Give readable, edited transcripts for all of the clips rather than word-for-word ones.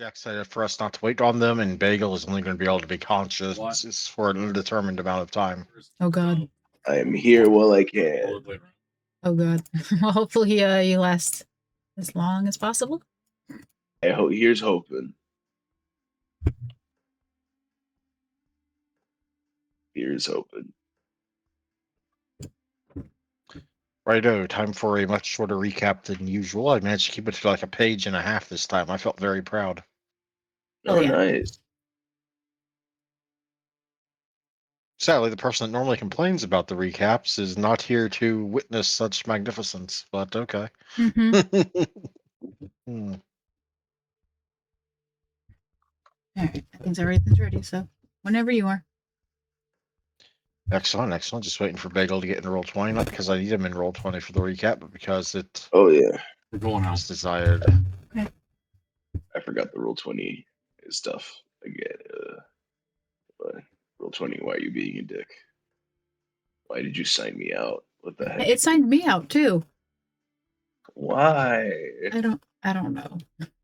Jack said for us not to wait on them, and Bagel is only going to be able to be conscious for an undetermined amount of time. Oh God. I am here while I can. Oh God. Well, hopefully you last as long as possible. Here's hoping. Here's hoping. Righto, time for a much shorter recap than usual. I managed to keep it to like a page and a half this time. I felt very proud. Oh, yeah. Nice. Sadly, the person that normally complains about the recaps is not here to witness such magnificence, but okay. Mm-hmm. All right, I think everything's ready, so whenever you are. Excellent, excellent. Just waiting for Bagel to get in roll 20, not because I need him in roll 20 for the recap, but because it we're going out. is desired. Okay. I forgot the roll 20 stuff again. But roll 20, why are you being a dick? Why did you sign me out? What the heck? It signed me out too. Why? I don't know.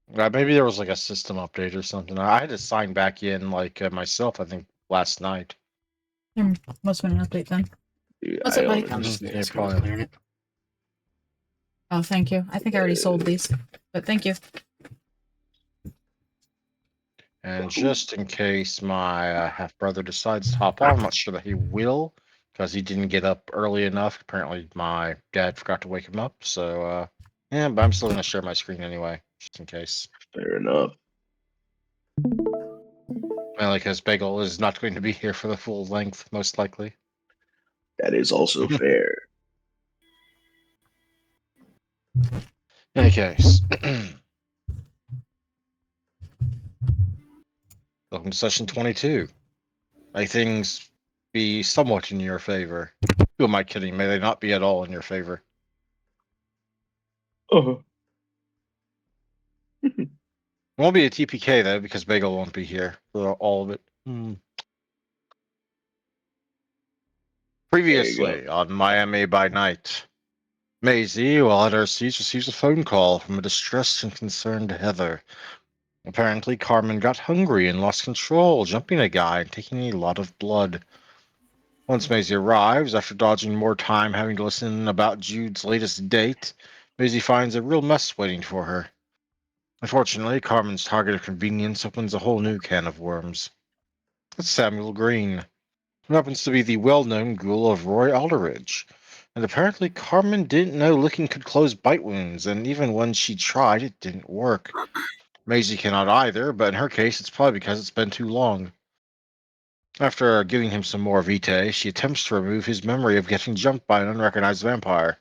Maybe there was like a system update or something. I had to sign back in like myself, I think, last night. Must have been an update then. Dude, What's it like? Yeah, probably. Oh, thank you. I think I already sold these, but thank you. And just in case my half brother decides to hop on, I'm not sure that he will because he didn't get up early enough. Apparently, my dad forgot to wake him up. So, yeah, but I'm still going to share my screen anyway, just in case. Fair enough. Mainly because Bagel is not going to be here for the full length, most likely. That is also fair. In any case. Welcome to session 22. May things be somewhat in your favor. Who am I kidding? May they not be at all in your favor. Uh-huh. It won't be a TPK though, because Bagel won't be here for all of it. Previously on Miami by Night, Maisie, while at her seat, receives a phone call from a distressed and concerned Heather. Apparently, Carmen got hungry and lost control, jumping a guy and taking a lot of blood. Once Maisie arrives, after dodging more time having to listen about Jude's latest date, Maisie finds a real mess waiting for her. Unfortunately, Carmen's target of convenience opens a whole new can of worms. It's Samuel Green, who happens to be the well-known ghoul of Roy Alderidge. And apparently Carmen didn't know licking could close bite wounds, and even when she tried, it didn't work. Maisie cannot either, but in her case, it's probably because it's been too long. After giving him some more vitae, she attempts to remove his memory of getting jumped by an unrecognized vampire.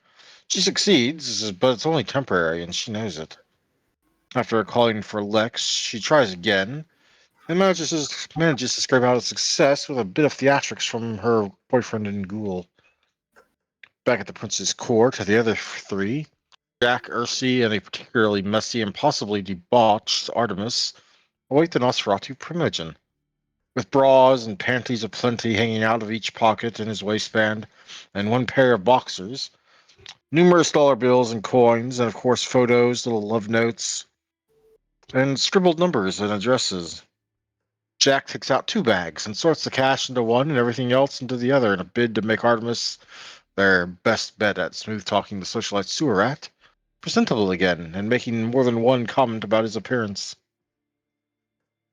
She succeeds, but it's only temporary, and she knows it. After calling for Lex, she tries again, and manages to scrape out a success with a bit of theatrics from her boyfriend and ghoul. Back at the prince's court, the other three, Jack, Ursi, and a particularly messy and possibly debauched Artemis, await the Nosferatu primogen. With bras and panties aplenty hanging out of each pocket in his waistband, and one pair of boxers, numerous dollar bills and coins, and of course photos, little love notes, and scribbled numbers and addresses. Jack takes out 2 bags and sorts the cash into one and everything else into the other in a bid to make Artemis, their best bet at smooth-talking the socialite sewer rat, presentable again and making more than one comment about his appearance.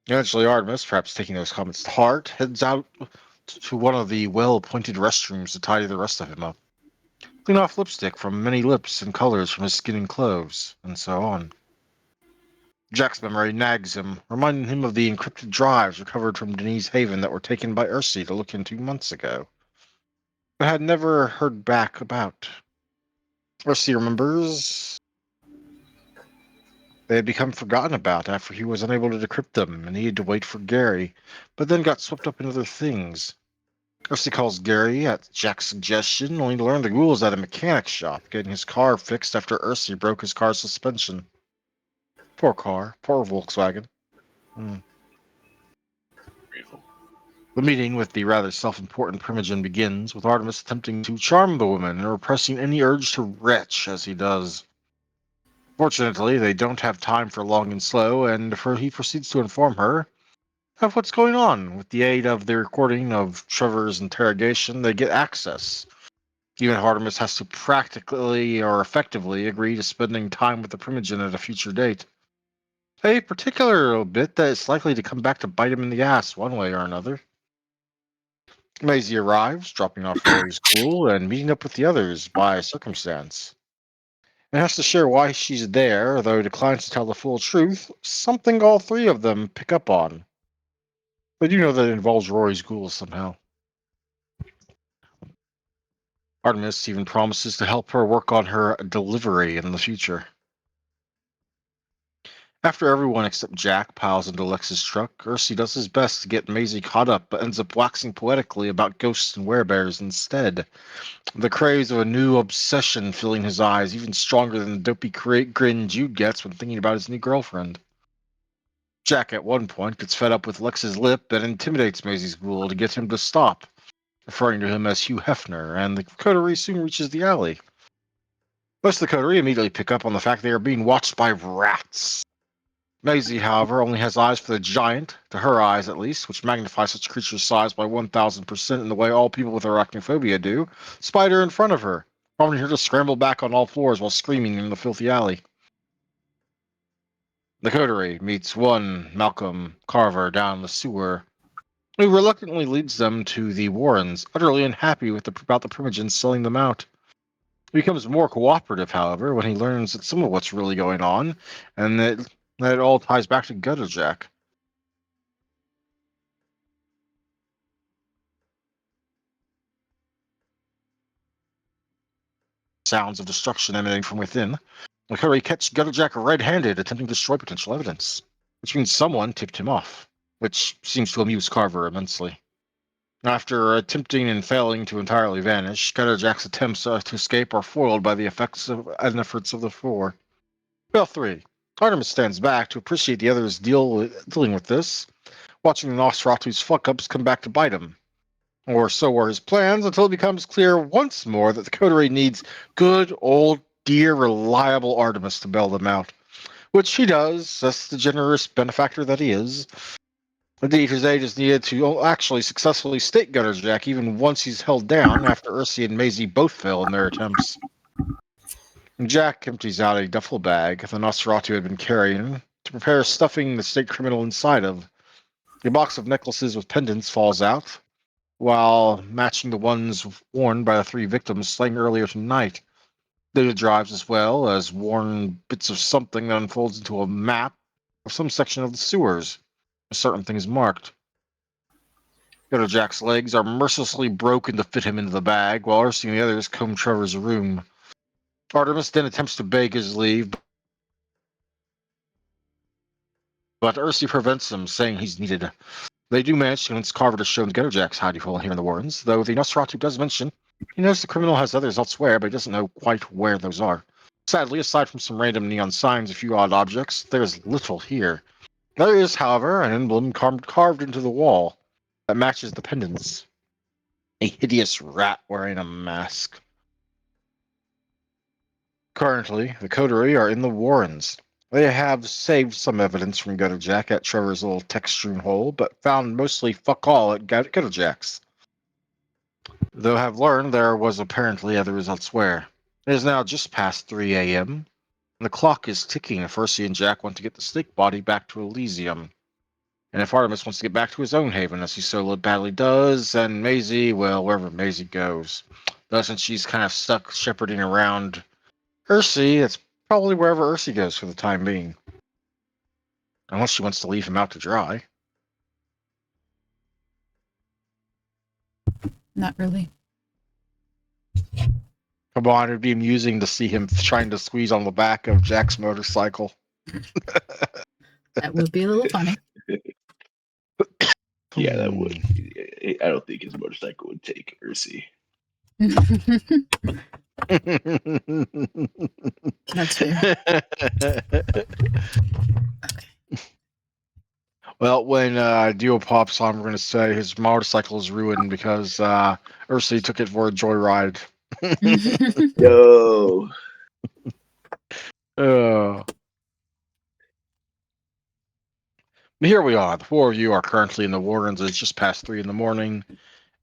Eventually, Artemis, perhaps taking those comments to heart, heads out to one of the well-appointed restrooms to tidy the rest of him up. Clean off lipstick from many lips and colors from his skin and clothes, and so on. Jack's memory nags him, reminding him of the encrypted drives recovered from Denise Haven that were taken by Ursi to look into months ago, but had never heard back about. Ursi remembers they had become forgotten about after he was unable to decrypt them and needed to wait for Gary, but then got swept up in other things. Ursi calls Gary at Jack's suggestion, only to learn the ghoul is at a mechanic shop, getting his car fixed after Ursi broke his car's suspension. Poor car. Poor Volkswagen. The meeting with the rather self-important primogen begins, with Artemis attempting to charm the woman and repressing any urge to retch as he does. Fortunately, they don't have time for long and slow, and he proceeds to inform her of what's going on. With the aid of the recording of Trevor's interrogation, they get access. Even Artemis has to practically or effectively agree to spending time with the Primogen at a future date. A particular bit that is likely to come back to bite him in the ass one way or another. Maisie arrives, dropping off Rory's ghoul and meeting up with the others by circumstance. And has to share why she's there, though declines to tell the full truth, something all three of them pick up on. They do know that it involves Rory's ghoul somehow. Artemis even promises to help her work on her delivery in the future. After everyone except Jack piles into Lex's truck, Ursi does his best to get Maisie caught up, but ends up waxing poetically about ghosts and werebears instead. The craze of a new obsession filling his eyes, even stronger than the dopey grin Jude gets when thinking about his new girlfriend. Jack at one point gets fed up with Lex's lip and intimidates Maisie's ghoul to get him to stop, referring to him as Hugh Hefner, and the coterie soon reaches the alley. Most of the coterie immediately pick up on the fact they are being watched by rats. Maisie, however, only has eyes for the giant, to her eyes at least, which magnifies such creature's size by 1,000% in the way all people with arachnophobia do, spider in front of her, prompting her to scramble back on all fours while screaming in the filthy alley. The coterie meets one Malcolm Carver down the sewer, who reluctantly leads them to the Warrens, utterly unhappy about the Primogens selling them out. He becomes more cooperative, however, when he learns that some of what's really going on, and that it all ties back to Gutter Jack. Sounds of destruction emanating from within. The coterie catch Gutter Jack red-handed, attempting to destroy potential evidence, which means someone tipped him off, which seems to amuse Carver immensely. After attempting and failing to entirely vanish, Gutter Jack's attempts to escape are foiled by the efforts of the four. Well, 3. Artemis stands back to appreciate the others dealing with this, watching the Nosferatu's fuck-ups come back to bite him. Or so were his plans, until it becomes clear once more that the coterie needs good old dear reliable Artemis to bail them out. Which he does, as the generous benefactor that he is. Indeed, his aid is needed to actually successfully stake Gutter Jack even once he's held down after Ursi and Maisie both fail in their attempts. Jack empties out a duffel bag the Nosferatu had been carrying to prepare stuffing the state criminal inside of. A box of necklaces with pendants falls out, while matching the ones worn by the 3 victims slain earlier tonight. Data drives as well as worn bits of something that unfolds into a map of some section of the sewers. A certain thing is marked. Gutter Jack's legs are mercilessly broken to fit him into the bag, while Ursi and the others comb Trevor's room. Artemis then attempts to beg his leave, but Ursi prevents him, saying he's needed. They do manage to convince Carver to show him Gutter Jack's hidey hole here in the Warrens, though the Nosferatu does mention he knows the criminal has others elsewhere, but he doesn't know quite where those are. Sadly, aside from some random neon signs and a few odd objects, there's little here. There is, however, an emblem carved into the wall that matches the pendants. A hideous rat wearing a mask. Currently, the coterie are in the Warrens. They have saved some evidence from Gutter Jack at Trevor's little tech-strewn hole, but found mostly fuck all at Gutter Jack's. Though have learned there was apparently others elsewhere. It is now just past 3 a.m., and the clock is ticking if Ursi and Jack want to get the snake body back to Elysium. And if Artemis wants to get back to his own haven, as he so badly does, and Maisie, well, wherever Maisie goes. Though since she's kind of stuck shepherding around Ursi, it's probably wherever Ursi goes for the time being. Unless she wants to leave him out to dry. Not really. Come on, it'd be amusing to see him trying to squeeze on the back of Jack's motorcycle. That would be a little funny. Yeah, that would. I don't think his motorcycle would take Ursi. That's fair. Well, when Dio pops on, we're going to say his motorcycle is ruined because Ursi took it for a joyride. Yo. Here we are. The four of you are currently in the Wardens. It's just past 3 in the morning,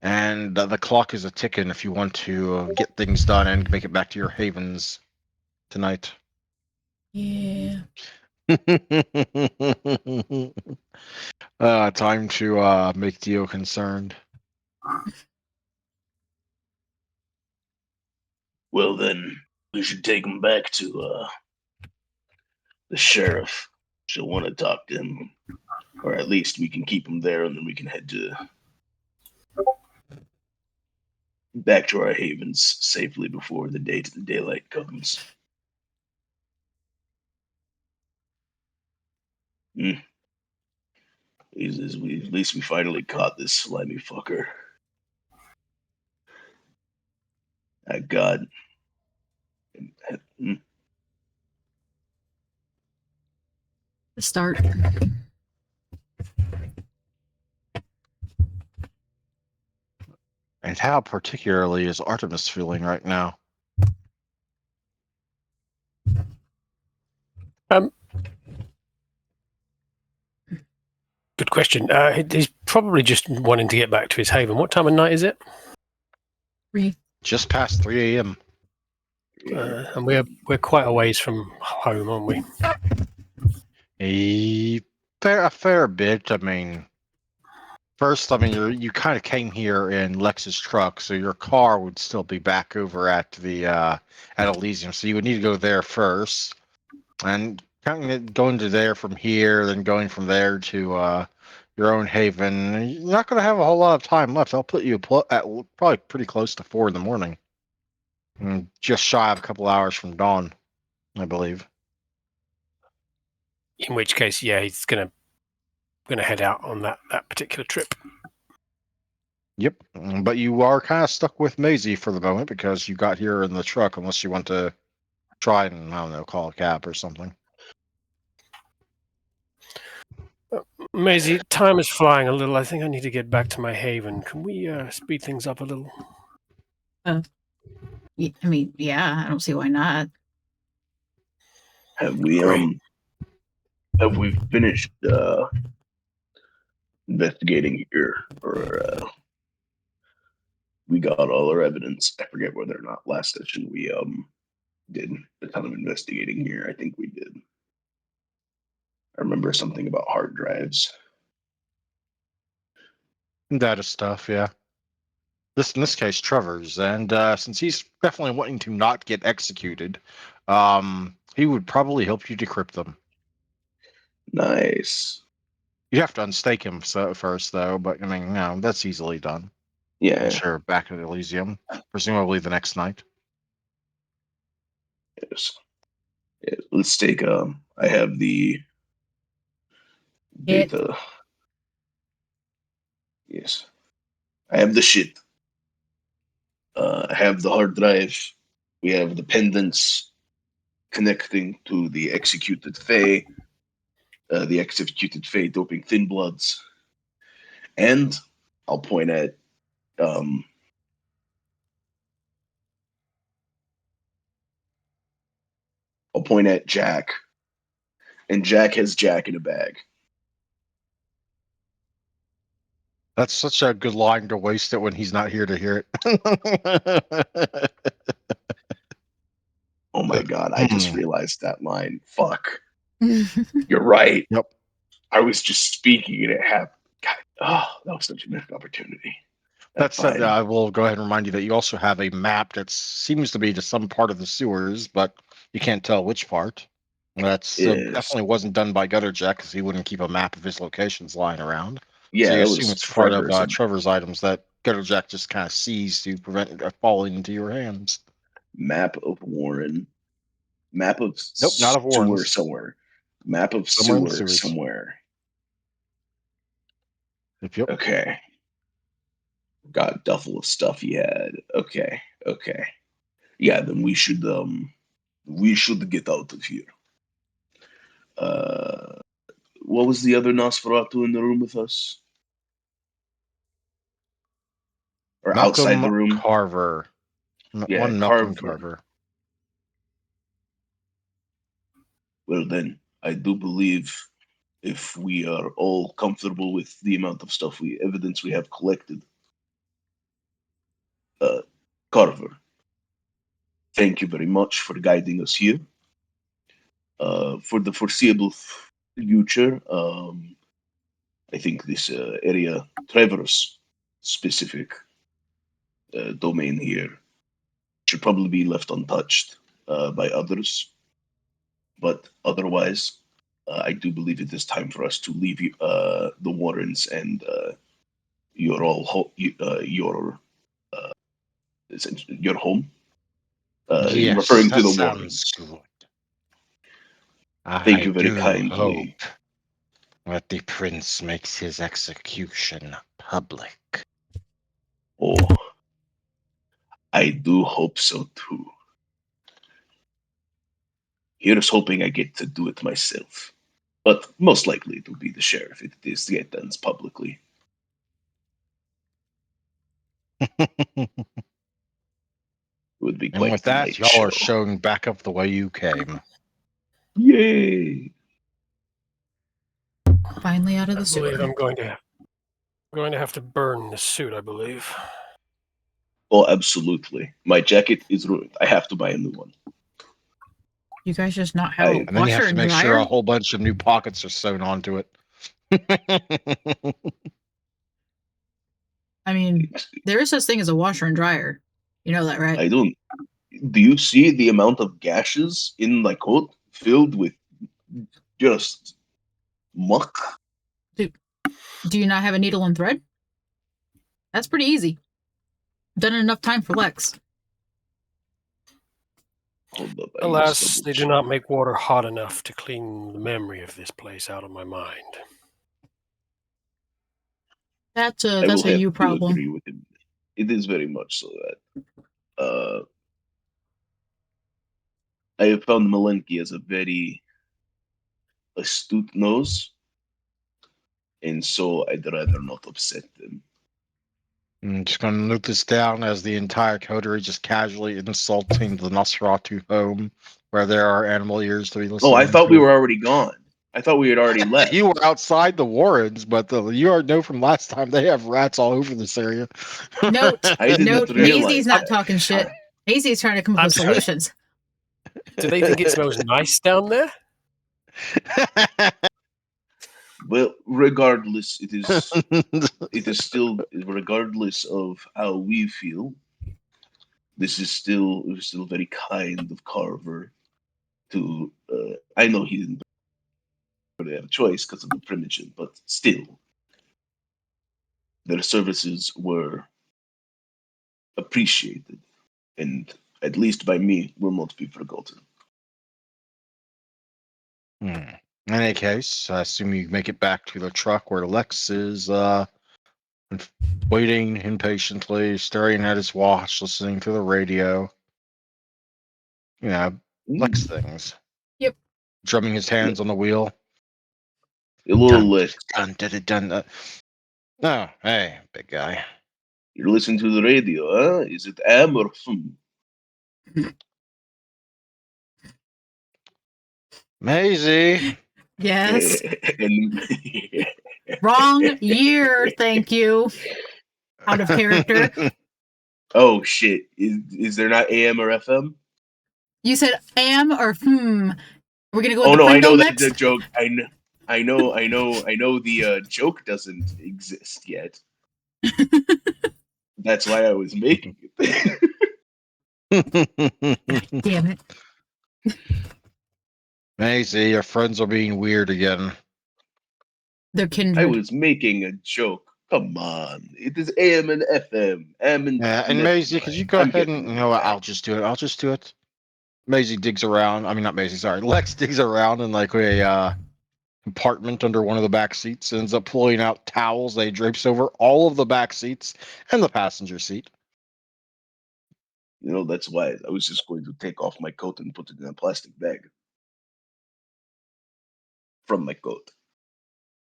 and the clock is a ticking if you want to get things done and make it back to your havens tonight. Yeah. Time to make Dio concerned. Well, then we should take him back to the sheriff. She'll want to talk to him, or at least we can keep him there, and then we can head to back to our havens safely before the daylight comes. At least we finally caught this slimy fucker. God. The start. And how particularly is Artemis feeling right now? Good question. He's probably just wanting to get back to his haven. What time of night is it? 3. Just past 3 a.m. And we're quite a ways from home, aren't we? A fair bit. I mean, first, you kind of came here in Lex's truck, so your car would still be back over at the at Elysium. So you would need to go there first, and kind of going to there from here, then going from there to your own haven. You're not going to have a whole lot of time left. I'll put you at probably pretty close to 4 in the morning, and just shy of a couple hours from dawn, I believe. In which case, yeah, he's gonna head out on that particular trip. Yep, but you are kind of stuck with Maisie for the moment because you got here in the truck, unless you want to try and, I don't know, call a cab or something. Maisie, time is flying a little. I think I need to get back to my haven. Can we speed things up a little? I mean, yeah, I don't see why not. Have we Great. have we finished investigating here, or we got all our evidence? I forget whether or not last session we did a ton of investigating here. I think we did. I remember something about hard drives. Data stuff, yeah. In this case, Trevor's, and since he's definitely wanting to not get executed, he would probably help you decrypt them. Nice. You have to unstake him first, though. But I mean, no, that's easily done. Yeah. Sure, back at Elysium, presumably the next night. Yes. Yeah, let's take. I have the It. data. Yes. I have the shit. I have the hard drive. We have the pendants connecting to the executed Fae. The executed Fae doping Thin Bloods. And I'll point at Jack, and Jack has Jack in a bag. That's such a good line to waste it when he's not here to hear it. Oh my god, I just realized that line. Fuck. You're right. Yep. I was just speaking and it happened. God, that was such a missed opportunity. That said, I will go ahead and remind you that you also have a map that seems to be to some part of the sewers, but you can't tell which part. That's definitely wasn't done by Gutter Jack because he wouldn't keep a map of his locations lying around. Yeah, so you that assume was it's part of Trevor's. Trevor's items that Gutter Jack just kind of sees to prevent it falling into your hands. Map of Warren. Map of Nope, not of sewer Warren's. somewhere. Map of Somewhere in the sewer sewers. somewhere. Yep. Okay. Got a duffel of stuff he had. Okay. Yeah, then we should get out of here. What was the other Nosferatu in the room with us? Or outside the room? Carver. Yeah, One Malcolm Carver. Well, then, I do believe if we are all comfortable with the amount of evidence we have collected, Carver, thank you very much for guiding us here. For the foreseeable future, I think this area, Trevor's specific domain here, should probably be left untouched by others. But otherwise, I do believe it is time for us to leave the Warrens and your your home. Yes, Referring to that the sounds Warrens. good. Thank I you very do kindly. hope that the prince makes his execution public. Oh, I do hope so too. Here's hoping I get to do it myself. But most likely it will be the sheriff if it is to get done publicly. And It would be quite with the that, night y'all show. are shown back up the way you came. Yay! Finally out of I the believe sewer. I'm going to have to burn this suit, I believe. Oh, absolutely. My jacket is ruined. I have to buy a new one. You guys just not have a I- And then you have washer to and make sure dryer? a whole bunch of new pockets are sewn onto it. I mean, there is such thing as a washer and dryer. You know that, right? I don't. Do you see the amount of gashes in my coat filled with just muck? Do you not have a needle and thread? That's pretty easy. Done in enough time for Lex. Hold up, I must Alas, double they do check. not make water hot enough to clean the memory of this place out of my mind. That's I will a have you to problem. agree with him. It is very much so that I have found Malenki as a very astute nose, and so I'd rather not upset them. I'm just going to note this down as the entire coterie just casually insulting the Nosferatu home where there are animal ears to be listening Oh, I thought to. we were already gone. I thought we had already left. You were outside the Warrens, but you already know from last time they have rats all over this area. Note, I didn't note, realize Hazy's not that. talking shit. Hazy's trying to come up I'm with sorry. solutions. Do they think it smells nice down there? Well, regardless, it is still, regardless of how we feel, this is still very kind of Carver to. I know he didn't really have a choice because of the primogen, but still, their services were appreciated, and at least by me, will not be forgotten. In any case, I assume you make it back to the truck where Lex is waiting impatiently, staring at his watch, listening to the radio. You know, Lex things. Yep. Drumming his hands on the wheel. A little less. Dun, dun, dun, dun, dun. Oh, hey, big guy. You're listening to the radio, huh? Is it M or F? Maisie. Yes. And Wrong year, thank you. Out of character. oh shit! Is there not AM or FM? You said am or We're gonna go Oh with the no, I know Pringle that the next. joke. I know. The joke doesn't exist yet. That's why I was making it. Damn it. Maisie, your friends are being weird again. They're I kindred. was making a joke. Come on, it is AM and FM. AM and Yeah, and never Maisie, could mind. you go I'm ahead getting and, you it know what, back. I'll just do it. Maisie digs around. I mean, not Maisie, sorry. Lex digs around in like a compartment under one of the back seats, ends up pulling out towels. They drapes over all of the back seats and the passenger seat. You know, that's why I was just going to take off my coat and put it in a plastic bag from my coat.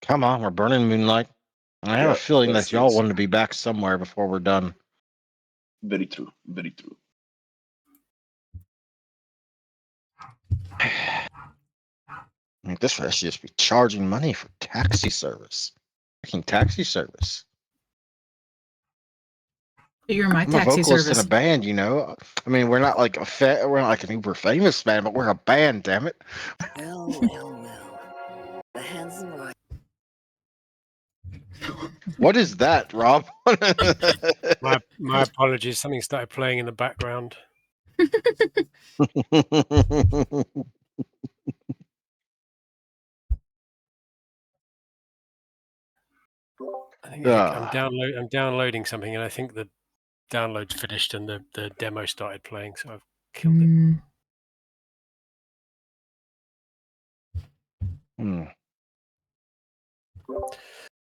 Come on, we're burning moonlight. I have a Yeah, feeling yes, that y'all yes. wanted to be back somewhere before we're done. Very true. Very true. I mean, this should just be charging money for taxi service. Fucking taxi service. You're my I'm a taxi vocalist service. in a band, you know. I mean, we're not like we're not like an uber famous band, but we're a band, damn it. Well, well, well. The handsome boy. What is that, Rob? My apologies. Something started playing in the background. I think I'm downloading something, and I think the download's finished, and the demo started playing, so I've killed it. Hmm.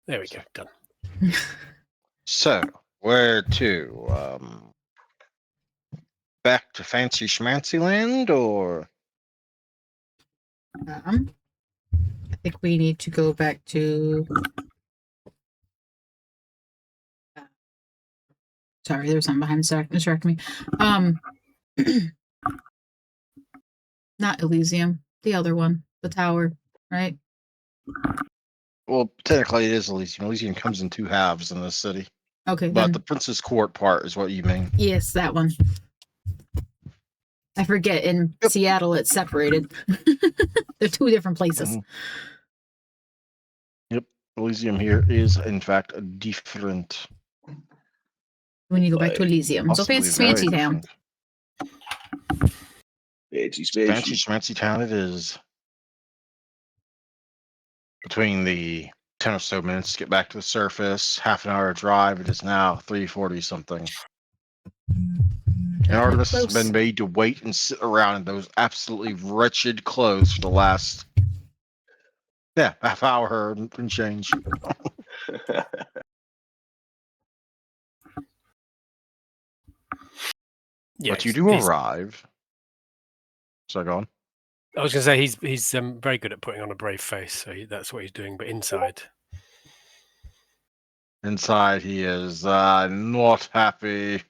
There we go. Done. So, where to? Back to Fancy Schmancy Land, or I think we need to go back to. Sorry, there was something behind distracting me. Not Elysium, the other one, the tower, right? well, technically it is Elysium. Elysium comes in two halves in this city, Okay, but then the Princess Court part is what you mean. yes, that one. I forget in Seattle it's separated. They're two different places. Mhm. Yep, Elysium here is in fact different. We need to go back to Like, Elysium. So Possibly fancy very smancy town. different. fancy Fancy smashy. Schmancy Town it is. Between the 10 or so minutes to get back to the surface, half an hour drive, it is now 3:40 something. And Getting Artemis has close. been made to wait and sit around in those absolutely wretched clothes for the last half hour and change. Yeah, But you do arrive. So go on. I was going to say he's very good at putting on a brave face, so that's what he's doing. But inside, Inside, he is not happy.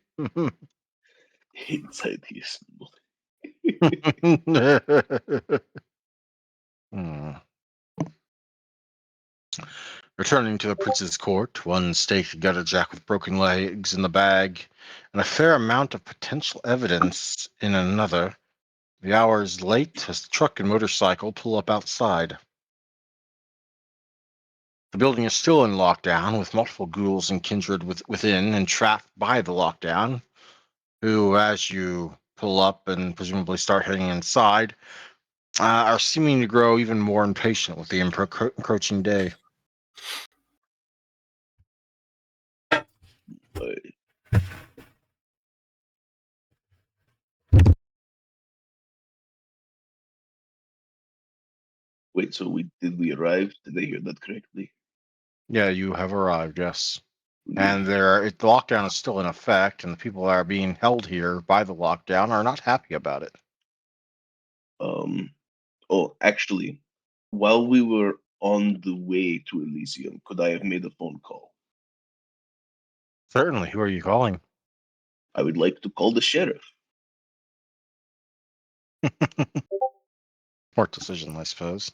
Inside his. Hmm. Returning to the prince's court, one staked gutter jack with broken legs in the bag, and a fair amount of potential evidence in another. The hour is late as the truck and motorcycle pull up outside. The building is still in lockdown, with multiple ghouls and kindred within and trapped by the lockdown, who, as you pull up and presumably start heading inside, are seeming to grow even more impatient with the encroaching day. Wait, so did we arrive? Did I hear that correctly? Yeah, you have arrived, yes. We- And the lockdown is still in effect, and the people that are being held here by the lockdown are not happy about it. Oh, actually, while we were on the way to Elysium, could I have made a phone call? Certainly. Who are you calling? I would like to call the sheriff. Smart decision, I suppose.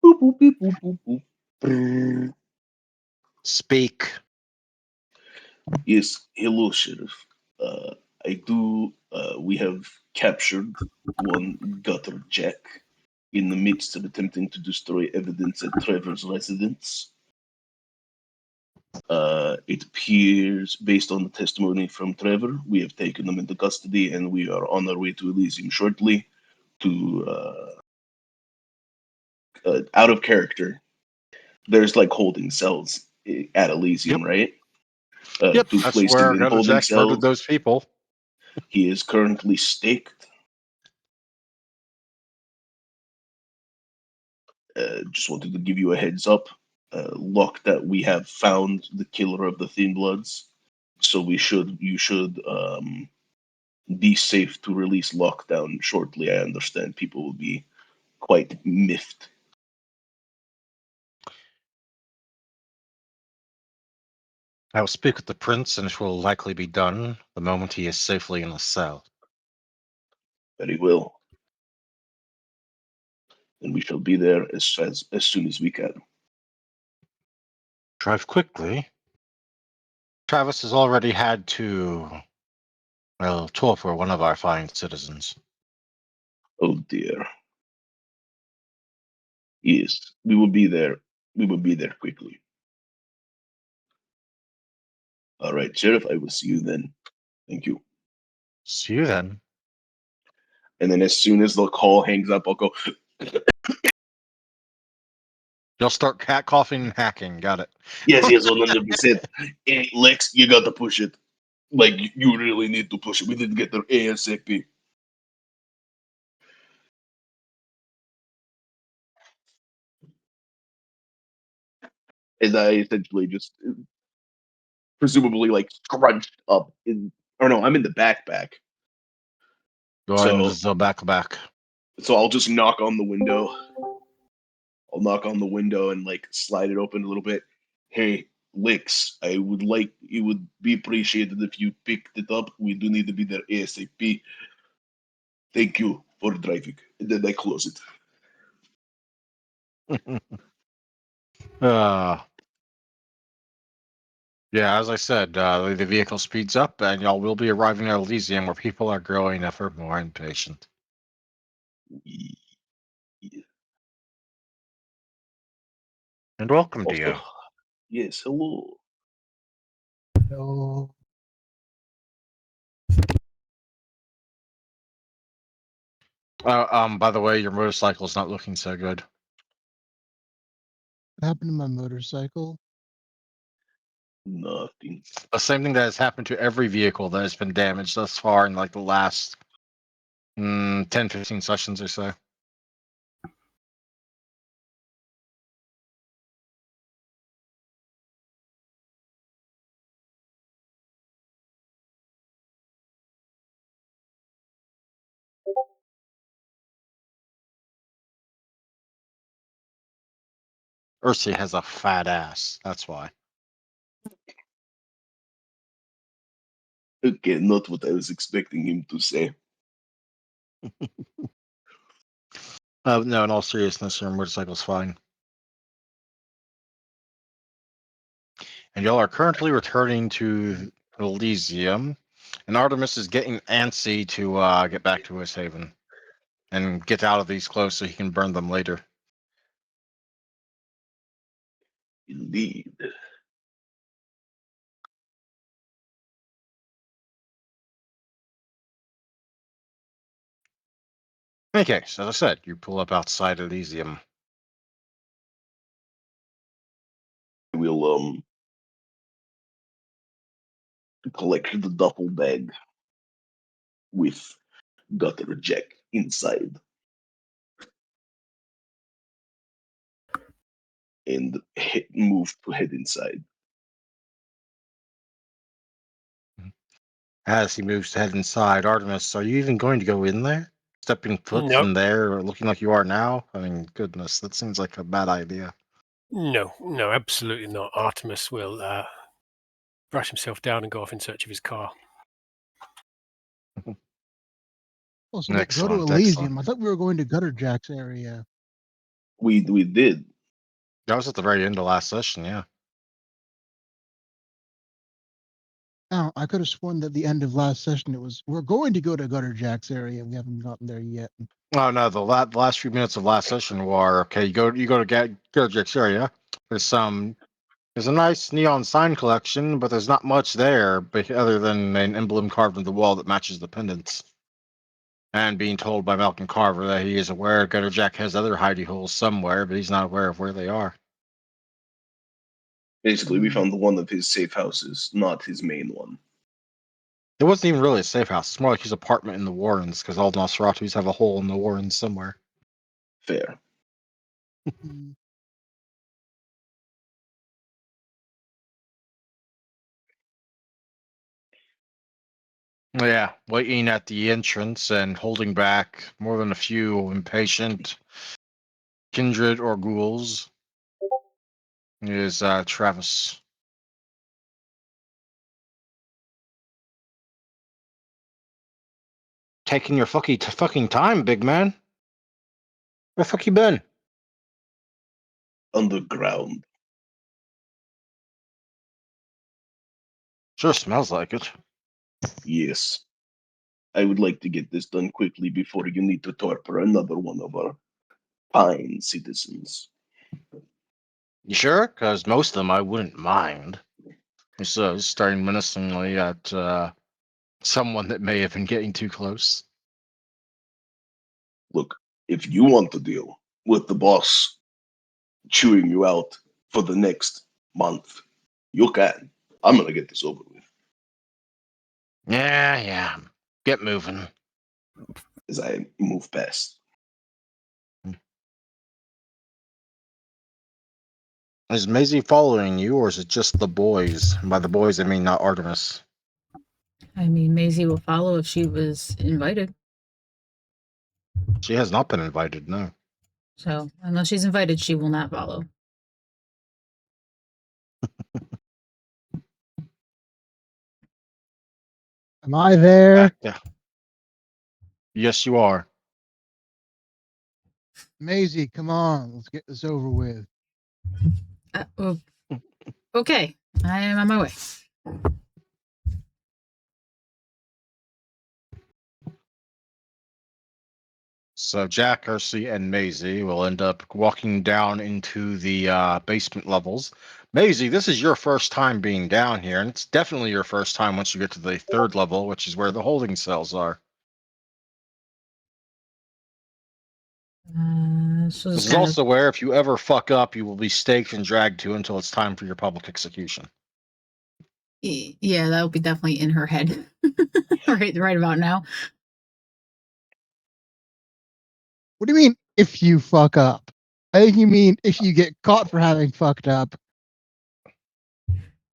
Boop, boop, beep, boop, boop, boop. Brrr. Speak. Yes, hello, sheriff. We have captured one gutter jack in the midst of attempting to destroy evidence at Trevor's residence. It appears, based on the testimony from Trevor, we have taken them into custody and we are on our way to Elysium shortly to, out of character. There's like holding cells at Elysium, Yep. right? Yep, To that's place him where in Gutter holding Jack murdered cells. those people. He is currently staked. Just wanted to give you a heads up. Lock that we have found the killer of the Thin Bloods, so you should be safe to release lockdown shortly. I understand people will be quite miffed. I will speak with the prince, and it will likely be done the moment he is safely in the cell. Very well. And we shall be there as soon as we can. Drive quickly. Travis has already had to, well, torture one of our fine citizens. Oh dear. Yes, we will be there. We will be there quickly. All right, Sheriff, I will see you then. Thank you. See you then. And then as soon as the call hangs up, I'll go, You'll start cat coughing and hacking. Got it. yes, 100%. Hey, Lex, you got to push it. Like, you really need to push it. We need to get there ASAP. As I essentially just presumably like scrunched up in, or no, I'm in the backpack. Go ahead and So, just go back. so I'll just knock on the window. I'll knock on the window and like slide it open a little bit. Hey, Licks, I would like, it would be appreciated if you picked it up. We do need to be there ASAP. Thank you for driving. And then I close it. uh, yeah, as I said, the vehicle speeds up, and y'all will be arriving at Elysium, where people are growing ever more impatient. And welcome to you. Also, yes, hello. No. By the way, your motorcycle's not looking so good. What happened to my motorcycle? Nothing. The same thing that has happened to every vehicle that has been damaged thus far in like the last 10, 15 sessions or so. Ursi has a fat ass. That's why. Okay, not what I was expecting him to say. No, in all seriousness, your motorcycle's fine. And y'all are currently returning to Elysium, and Artemis is getting antsy to get back to his haven and get out of these clothes so he can burn them later. Indeed. Okay, so as I said, you pull up outside Elysium. We'll collect the duffel bag with gutter jack inside and move to head inside. As he moves to head inside, Artemis, are you even going to go in there? Stepping foot No. in there, or looking like you are now? I mean, goodness, that seems like a bad idea. No, absolutely not. Artemis will brush himself down and go off in search of his car. Oh, so go to Excellent, Elysium. I thought we were going to Gutter Jack's area. We did. That was at the very end of last session, yeah. Oh, I could have sworn that the end of last session it was we're going to go to Gutter Jack's area. We haven't gotten there yet. Oh no, the last few minutes of last session were okay. You go to go to Jack's area. There's a nice neon sign collection, but there's not much there, but other than an emblem carved into the wall that matches the pendants. And being told by Malcolm Carver that he is aware Gutter Jack has other hidey holes somewhere, but he's not aware of where they are. Basically, we found one of his safe houses, not his main one. It wasn't even really a safe house. It's more like his apartment in the Warrens, because all Nosferatus have a hole in the Warrens somewhere. Fair. Yeah, waiting at the entrance and holding back more than a few impatient kindred or ghouls is Travis. taking your fucking time, big man. Where the fuck you been? Underground. Sure smells like it. Yes. I would like to get this done quickly before you need to torture another one of our fine citizens. You sure? Because most of them I wouldn't mind. He's staring menacingly at someone that may have been getting too close. Look, if you want to deal with the boss chewing you out for the next month, you can. I'm gonna get this over with. Yeah. Get moving. As I move past. Is Maisie following you, or is it just the boys? And by the boys, I mean not Artemis. I mean, Maisie will follow if she was invited. She has not been invited, no. So, unless she's invited, she will not follow. Am I there? Yeah. Yes, you are. Maisie, come on. Let's get this over with. Okay, I am on my way. So Jack, Hersey, and Maisie will end up walking down into the basement levels. Maisie, this is your first time being down here, and it's definitely your first time once you get to the third level, which is where the holding cells are. So This is also where, if you ever fuck up, you will be staked and dragged to until it's time for your public execution. Yeah, that will be definitely in her head right about now. What do you mean, if you fuck up? I think you mean if you get caught for having fucked up.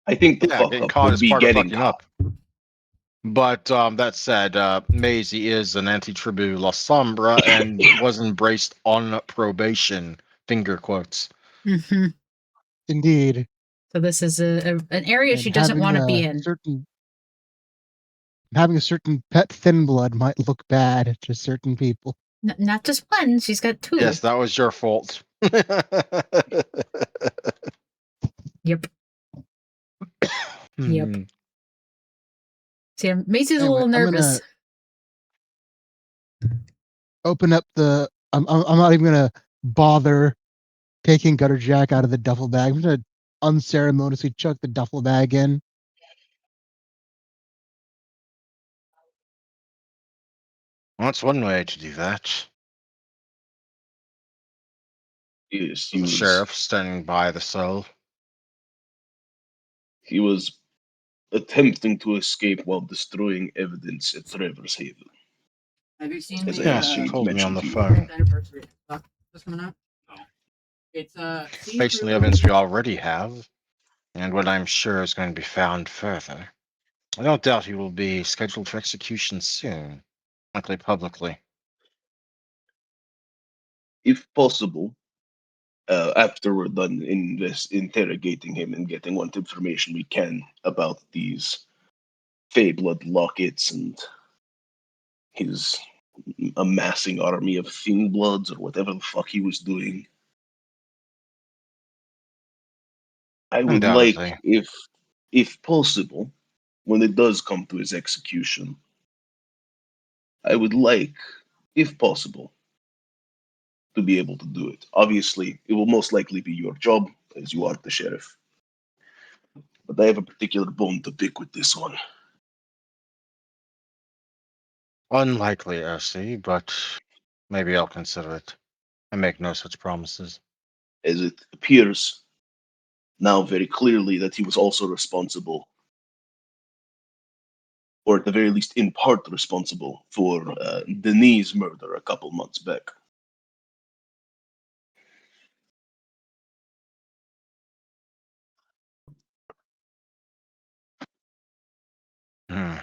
I think the Yeah, fuck getting up caught would is be part of getting fucking caught. up. But that said, Maisie is an anti-tribu La Sombra and was embraced on probation. Finger quotes. Mm-hmm. Indeed. So this is an area And she doesn't want to be in. Having a certain pet thin blood might look bad to certain people. Not just one, she's got two. Yes, that was your fault. Yep. Yep. Hmm. See, Macy's Anyway, a little nervous. I'm gonna open up the. I'm not even gonna bother taking Gutter Jack out of the duffel bag. I'm gonna unceremoniously chuck the duffel bag in. Well, that's one way to do that. Yes, The sheriff standing by the cell. He was attempting to escape while destroying evidence at Trevor's Haven. Have you seen As the? I Yes, he told me on mentioned the to you. phone. Anniversary stuff that's coming out? No. It's Based on the evidence we already have, and what I'm sure is going to be found further. I don't doubt he will be scheduled for execution soon, likely publicly. If possible, after we're done interrogating him and getting what information we can about these Fey blood lockets and his amassing army of thin bloods or whatever the fuck he was doing. I would like, Undoubtedly. if possible, when it does come to his execution, I would like, if possible, to be able to do it. Obviously, it will most likely be your job, as you are the sheriff. But I have a particular bone to pick with this one. Unlikely, I but maybe I'll consider it. I make no such promises. As it appears now very clearly that he was also responsible, or at the very least in part responsible, for Denise' murder a couple months back. Hmm.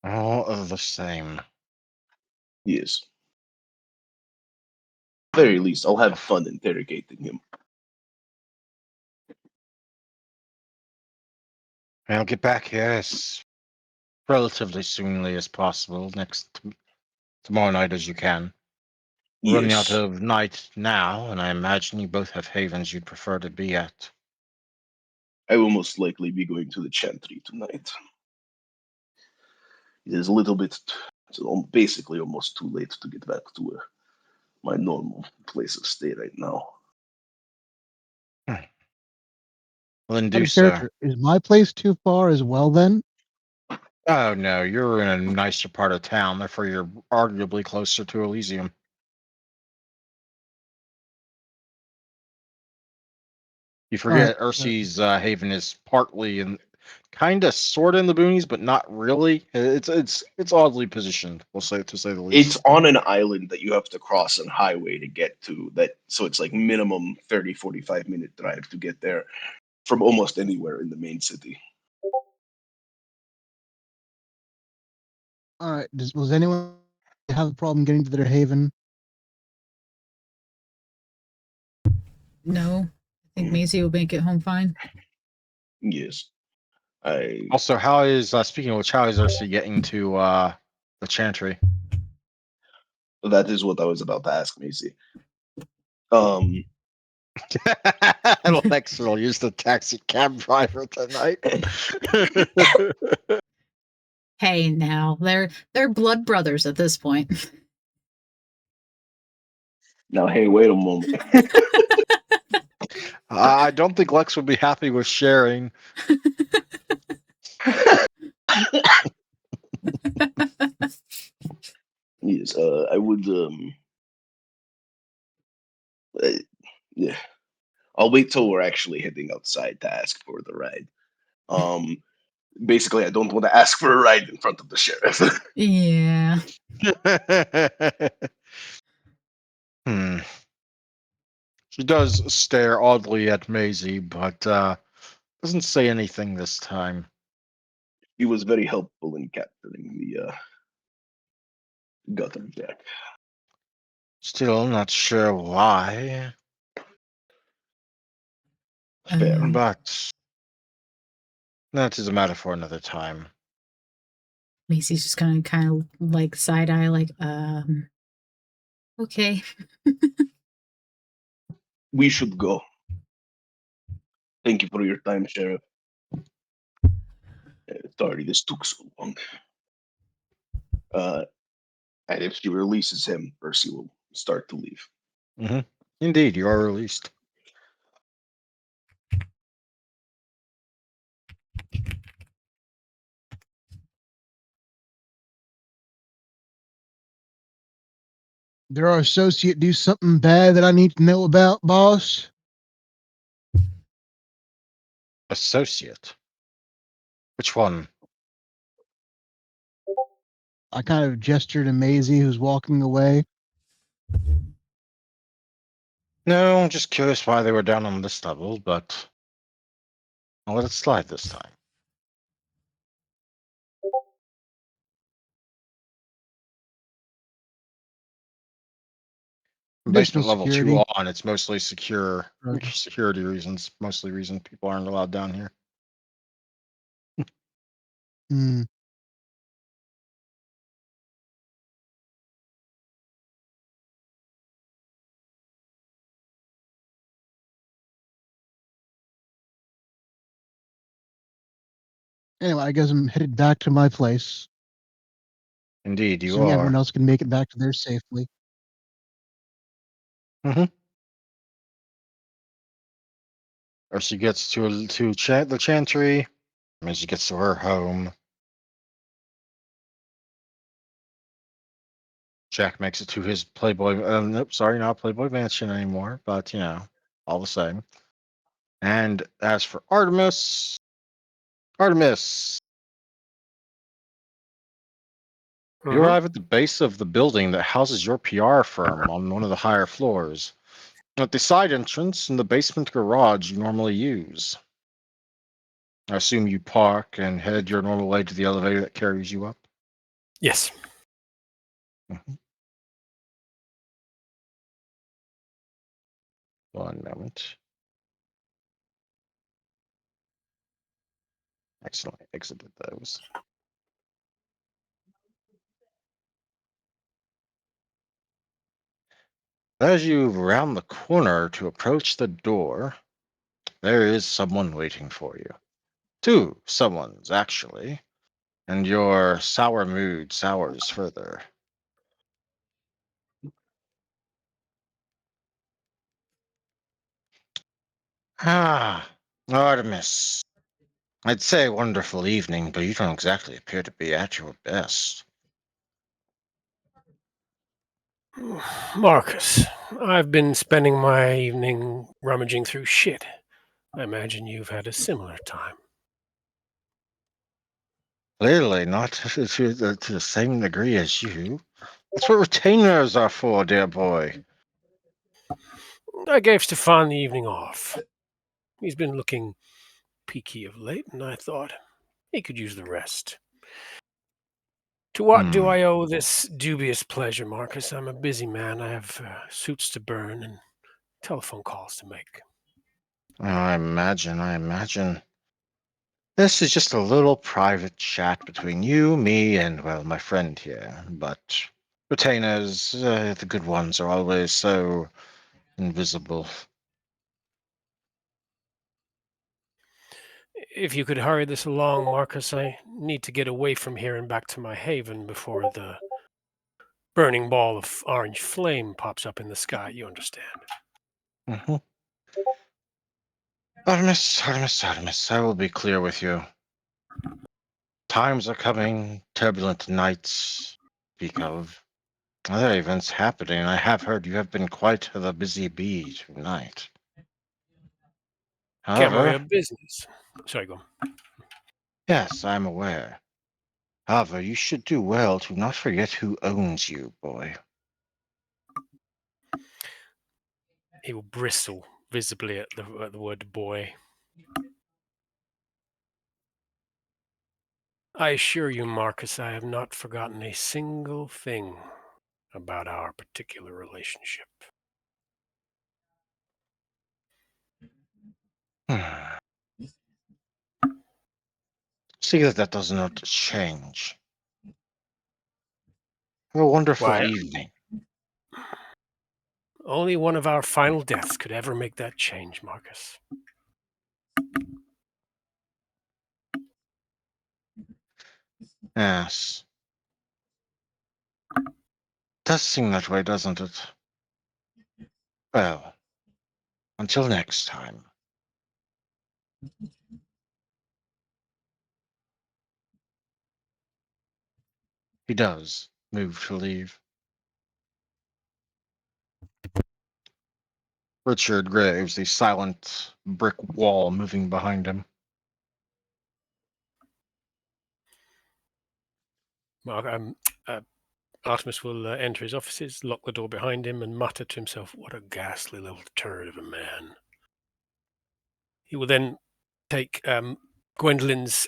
All of the same. Yes. Very least, I'll have fun interrogating him. I'll get back here as relatively soonly as possible. Tomorrow night as you can. We're running out Yes, of night now, and I imagine you both have havens you'd prefer to be at. I will most likely be going to the Chantry tonight. It is a little bit, basically almost too late to get back to my normal place of stay right now. Well, then Out do of so. character, is my place too far as well then? Oh no, you're in a nicer part of town, therefore you're arguably closer to Elysium. You All right. forget Ursi's haven is partly in, kind of, sort of in the boonies, but not really. It's oddly positioned. We'll say to say the It's least. on an island that you have to cross on highway to get to that, so it's like minimum 30-45 minute drive to get there from almost anywhere in the main city. All right. Was anyone have a problem getting to their haven? No, I think Maisie will make it home fine. Yes. I Also, how is speaking of which, how is Ursi getting to the Chantry? That is what I was about to ask, Macy. Um Alexa will use the taxi cab driver tonight. Hey, now they're blood brothers at this point. Now hey, wait a moment. I don't think Lex would be happy with sharing. Yes, I would uh, yeah. I'll wait till we're actually heading outside to ask for the ride. Um Basically I don't want to ask for a ride in front of the sheriff. Yeah. Hmm. She does stare oddly at Maisie, but doesn't say anything this time. He was very helpful in capturing the gutter jack. Still not sure why, Fair. but that is a matter for another time. Macy's just kind of like side eye, like, okay. We should go. Thank you for your time, Sheriff. Sorry this took so long. And if she releases him, Percy will start to leave. Hmm. Indeed, you are released. Did our associate do something bad that I need to know about, boss? Associate. Which one? I kind of gestured to Maisie, who's walking away. No, I'm just curious why they were down on this level, but I'll let it slide this time. Additional Basement level 2 security. on, it's mostly Okay. security reasons, mostly reason people aren't allowed down here. Hmm. Anyway, I guess I'm headed back to my place, Indeed, you assuming everyone are. else can make it back to theirs safely. Or she gets the Chantry, and she gets to her home. Jack makes it to his Playboy. Nope, sorry, not Playboy Mansion anymore, but all the same. And as for Artemis, you Mhm. arrive at the base of the building that houses your PR firm on one of the higher floors. At the side entrance in the basement garage you normally use. I assume you park and head your normal way to the elevator that carries you up. Yes. Mhm. One moment. Excellent. Exited those. As you round the corner to approach the door, there is someone waiting for you. Two someones, actually, and your sour mood sours further. Ah, Artemis. I'd say wonderful evening, but you don't exactly appear to be at your best. Marcus, I've been spending my evening rummaging through shit. I imagine you've had a similar time. Clearly not to the same degree as you. That's what retainers are for, dear boy. I gave Stefan the evening off. He's been looking peaky of late, and I thought he could use the rest. To what do I owe this dubious pleasure, Marcus? I'm a busy man. I have suits to burn and telephone calls to make. I imagine. This is just a little private chat between you, me, and, well, my friend here. But retainers, the good ones, are always so invisible. If you could hurry this along, Marcus, I need to get away from here and back to my haven before the burning ball of orange flame pops up in the sky, you understand. Mm-hmm. Artemis, I will be clear with you. Times are coming, turbulent nights speak of. Other events happening, and I have heard you have been quite the busy bee tonight. Carry However, a business. Sorry, go on. yes, I am aware. However, you should do well to not forget who owns you, boy. He will bristle visibly at the word boy. I assure you, Marcus, I have not forgotten a single thing about our particular relationship. See that does not change. Have a wonderful Why, evening. only one of our final deaths could ever make that change, Marcus. Yes. Does seem that way, doesn't it? Well, until next time. He does move to leave. Richard Graves, the silent brick wall moving behind him. Artemis will enter his offices, lock the door behind him, and mutter to himself, "What a ghastly little turd of a man." He will then take Gwendolyn's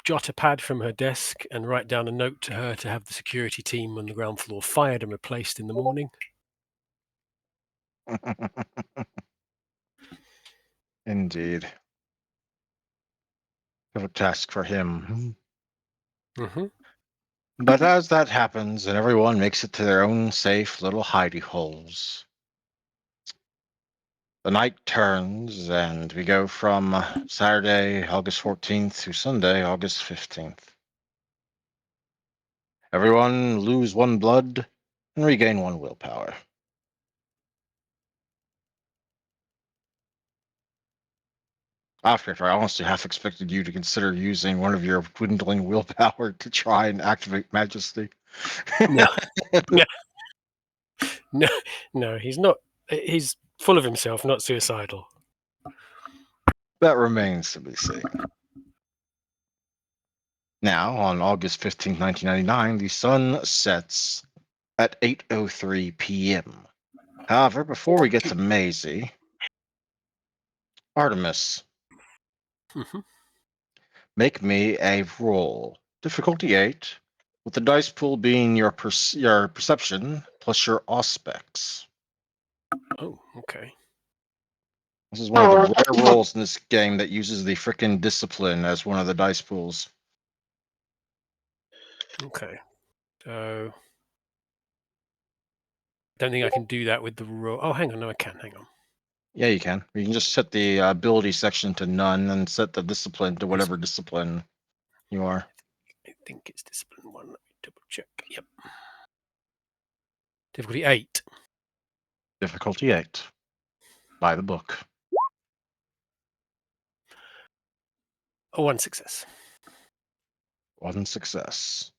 jotter pad from her desk and write down a note to her to have the security team on the ground floor fired and replaced in the morning. Indeed. Have a task for him. Mm-hmm. But as that happens and everyone makes it to their own safe little hidey holes, the night turns and we go from Saturday, August 14th to Sunday, August 15th. Everyone lose one blood and regain one willpower. After I honestly half expected you to consider using one of your dwindling willpower to try and activate Majesty. No. No. No, no, he's not. He's full of himself, not suicidal. That remains to be seen. Now, on August 15th, 1999, the sun sets at 8:03 p.m. However, before we get to Maisie, Artemis, Mm-hmm. make me a roll. Difficulty 8, with the dice pool being your perception plus your aspects. Oh, okay. This is one of the rare rolls in this game that uses the frickin' discipline as one of the dice pools. Okay. So Don't think I can do that with the roll. Oh, hang on. No, I can. Hang on. Yeah, you can. You can just set the ability section to none and set the discipline to whatever discipline you are. I think it's discipline 1. Let me double check. Yep. Difficulty 8. Difficulty 8. By the book. Oh, 1 success. 1 success.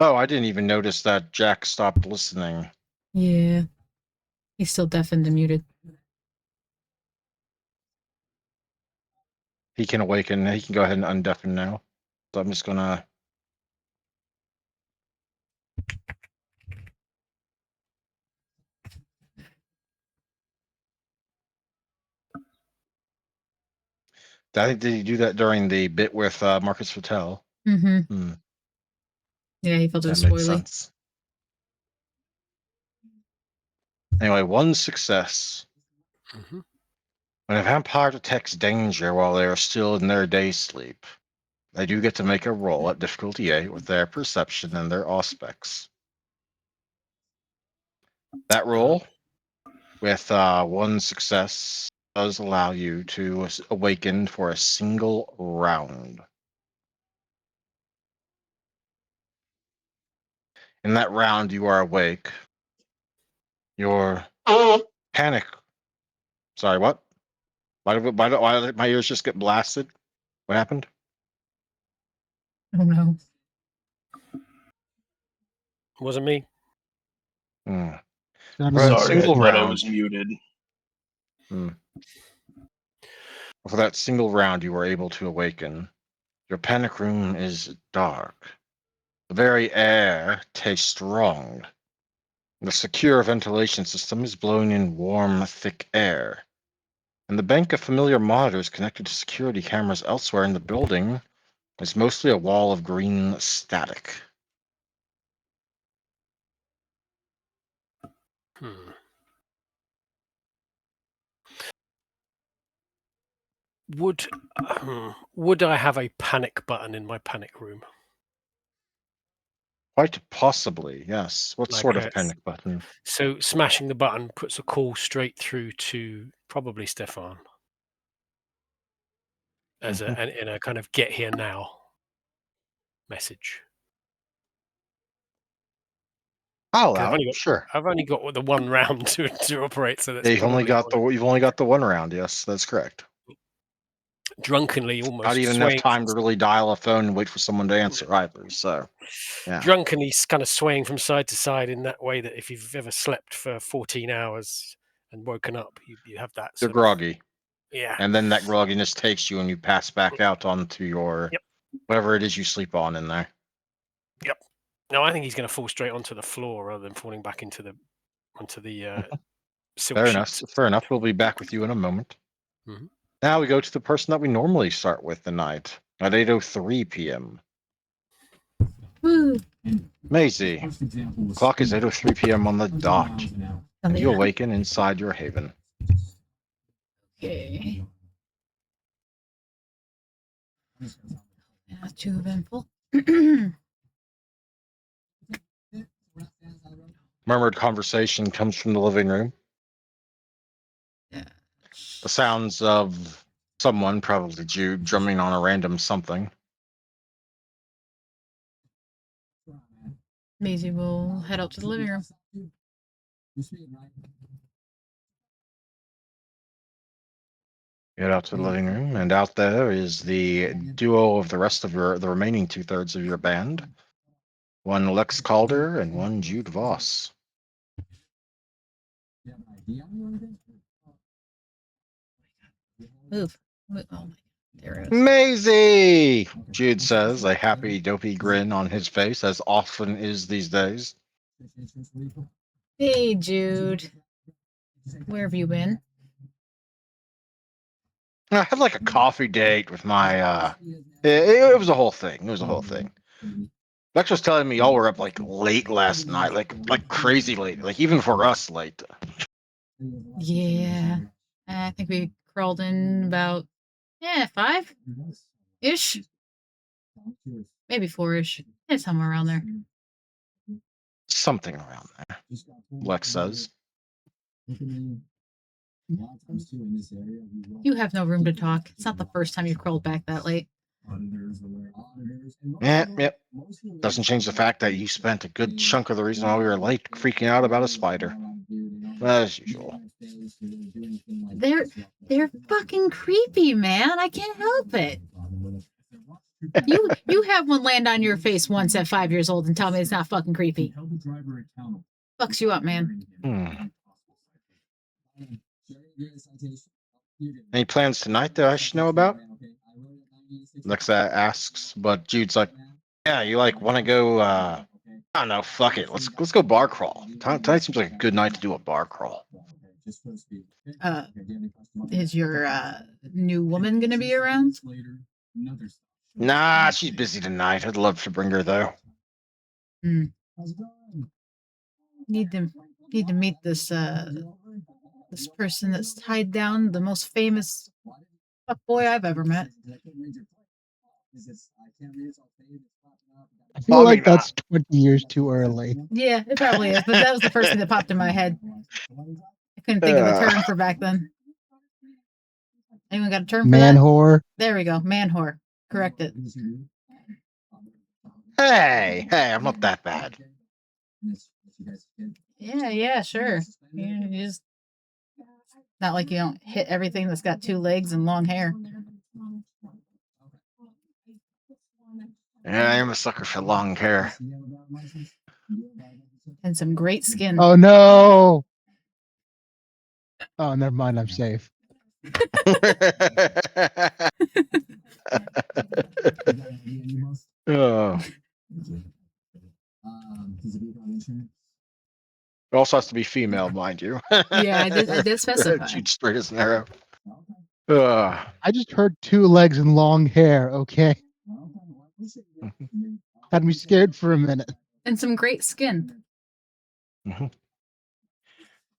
Oh, I didn't even notice that Jack stopped listening. Yeah. He's still deafened and muted. He can awaken. He can go ahead and undeafen now. So I'm just gonna. I think did he do that during the bit with Marcus Fattel? Mm-hmm. Yeah, he felt it That was makes spoily. sense. Anyway, 1 success. Mm-hmm. When a vampire detects danger while they are still in their day sleep, they do get to make a roll at difficulty 8 with their perception and their aspects. That roll, with 1 success, does allow you to awaken for a single round. In that round, you are awake. Your panic. Sorry, what? Why did my ears just get blasted? What happened? Oh no. Wasn't me. Hmm. Sounded For that like Sorry, I single thought I round. was muted. For that single round, you were able to awaken. Your panic room is dark. The very air tastes strong. The secure ventilation system is blowing in warm, thick air. And the bank of familiar monitors connected to security cameras elsewhere in the building is mostly a wall of green static. Would I have a panic button in my panic room? Quite possibly, yes. What Like sort of panic button? So smashing the button puts a call straight through to probably Stefan as in a kind of get here now message. I'll 'Cause allow it. Sure. I've only got the 1 round to operate, so that's Yeah, you've only probably got the 1 round. Yes, that's correct. drunkenly Not almost even enough swaying, time to really dial a phone and wait for someone to answer either. So, yeah. drunkenly kind of swaying from side to side in that way that if you've ever slept for 14 hours and woken up, you have that You're sort of groggy. yeah. And then that grogginess takes you and you pass back out onto your Yep. whatever it is you sleep on in there. Yep. No, I think he's going to fall straight onto the floor rather than falling back into the silk Fair enough. sheets. Fair enough. We'll be back with you in a moment. Mhm. Now we go to the person that we normally start with the night at 8:03 p.m. Woo. Maisie, clock is 8:03 p.m. on the dot, and you awaken inside your haven. Okay. Not too eventful. Murmured conversation comes from the living room. Yeah. The sounds of someone, probably Jude, drumming on a random something. Maisie will head out to the living room. Get out to the living room, and out there is the duo of the rest of the remaining 2/3 of your band. One Lex Calder and one Jude Voss. Move. Oh my. There it is. Maisie! Jude says, a happy, dopey grin on his face, as often is these days. Hey, Jude. Where have you been? I had like a coffee date with my it was a whole thing. It was a whole thing. Lex was telling me y'all were up like late last night, like crazy late, like even for us late. Yeah. I think we crawled in about 5-ish. Maybe 4-ish. Yeah, somewhere around there. Something around there, Lex says. You have no room to talk. It's not the first time you've crawled back that late. Yep. Doesn't change the fact that you spent a good chunk of the reason why we were late freaking out about a spider. As usual. They're fucking creepy, man. I can't help it. You have one land on your face once at 5 years old and tell me it's not fucking creepy. Fucks you up, man. Any plans tonight that I should know about? Lexa asks, but Jude's like, yeah, you like want to go, I don't know, fuck it. Let's go bar crawl. Tonight seems like a good night to do a bar crawl. Is your new woman gonna be around? Nah, she's busy tonight. I'd love to bring her though. Need to meet this this person that's tied down, the most famous fuckboy I've ever met. I feel like that's 20 years too early. Yeah, it probably is, but that was the first thing that popped in my head. I couldn't think of a term for back then. Anyone got a term for Man that? whore. There we go. Man whore. Correct it. Hey, I'm not that bad. Yeah, sure. You just not like you don't hit everything that's got 2 legs and long hair. Yeah, I am a sucker for long hair. And some great skin. Oh no. Oh, never mind. I'm safe. Oh. It also has to be female, mind you. Yeah, I did specify. Shoot straight as an arrow. I just heard 2 legs and long hair. Okay. Had me scared for a minute. And some great skin.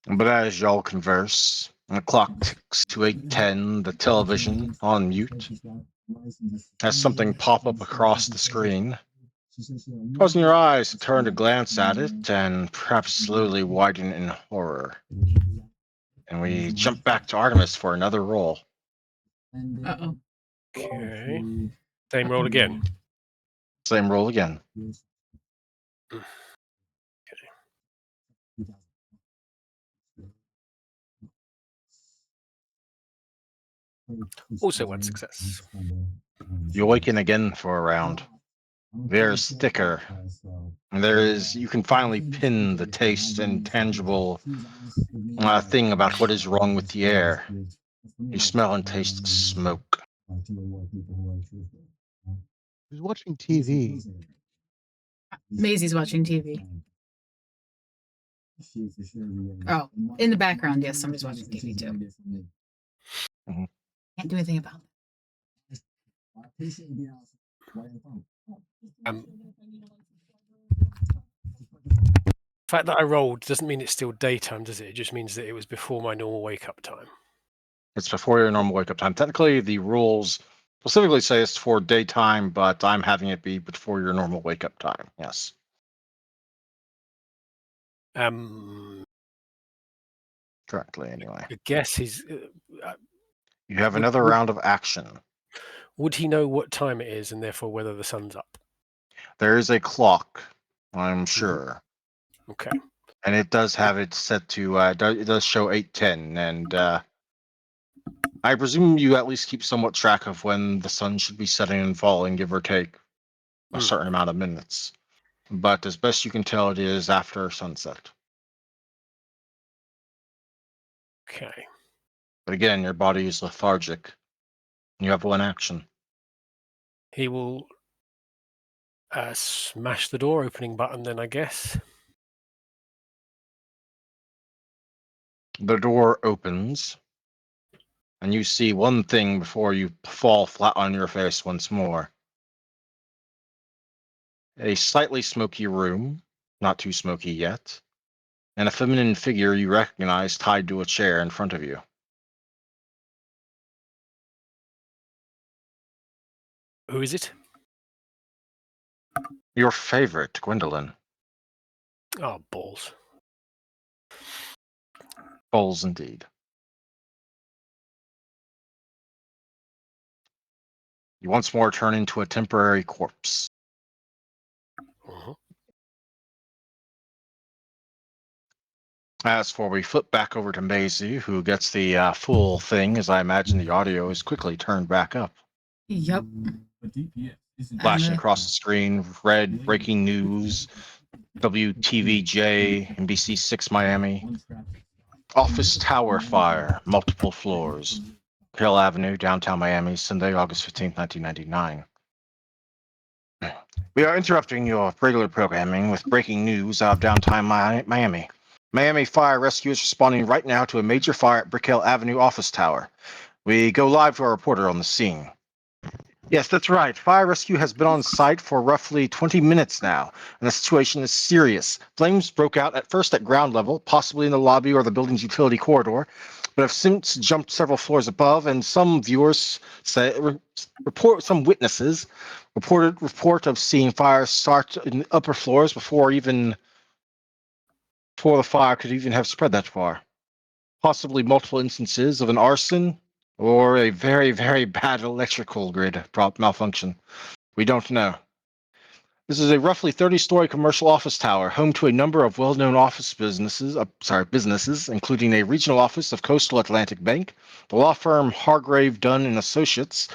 But as y'all converse, and the clock ticks to 8:10, the television on mute has something pop up across the screen, causing your eyes to turn to glance at it and perhaps slowly widen in horror. And we jump back to Artemis for another roll. Uh-oh. Okay. Same roll again. Same roll again. Also one success. You awaken again for a round. There's thicker. And you can finally pin the taste and tangible thing about what is wrong with the air. You smell and taste smoke. Who's watching TV? Maisie's watching TV. Oh, in the background, yes, somebody's watching TV too. Can't do anything about it. The fact that I rolled doesn't mean it's still daytime, does it? It just means that it was before my normal wake-up time. It's before your normal wake-up time. Technically, the rules specifically say it's for daytime, but I'm having it be before your normal wake-up time. Yes. Correctly, anyway. I guess he's... You have another round of action. Would he know what time it is and therefore whether the sun's up? There is a clock, I'm sure. Okay. And it does have it set to, it does show 8:10, and I presume you at least keep somewhat track of when the sun should be setting and falling, give or take a certain amount of minutes. But as best you can tell, it is after sunset. Okay. But again, your body is lethargic. You have one action. He will smash the door opening button then, I guess. The door opens, and you see one thing before you fall flat on your face once more. A slightly smoky room, not too smoky yet, and a feminine figure you recognize tied to a chair in front of you. Who is it? Your favorite, Gwendolyn. Oh, bulls. Bowls indeed. You once more turn into a temporary corpse. Mhm. As for we flip back over to Maisie, who gets the full thing, as I imagine the audio is quickly turned back up. Yep. Flashing across the screen, red breaking news, WTVJ, NBC6 Miami. Office tower fire, multiple floors. Hill Avenue, downtown Miami, Sunday, August 15th, 1999. We are interrupting your regular programming with breaking news out of downtown Miami. Miami Fire Rescue is responding right now to a major fire at Brickell Avenue office tower. We go live to our reporter on the scene. Yes, that's right. Fire rescue has been on site for roughly 20 minutes now, and the situation is serious. Flames broke out at first at ground level, possibly in the lobby or the building's utility corridor, but have since jumped several floors above, and some viewers say, some witnesses report of seeing fires start in the upper floors before the fire could even have spread that far. Possibly multiple instances of an arson or a very, very bad electrical grid malfunction. We don't know. This is a roughly 30-story commercial office tower, home to a number of well-known office businesses, including a regional office of Coastal Atlantic Bank, the law firm Hargrave Dunn and Associates,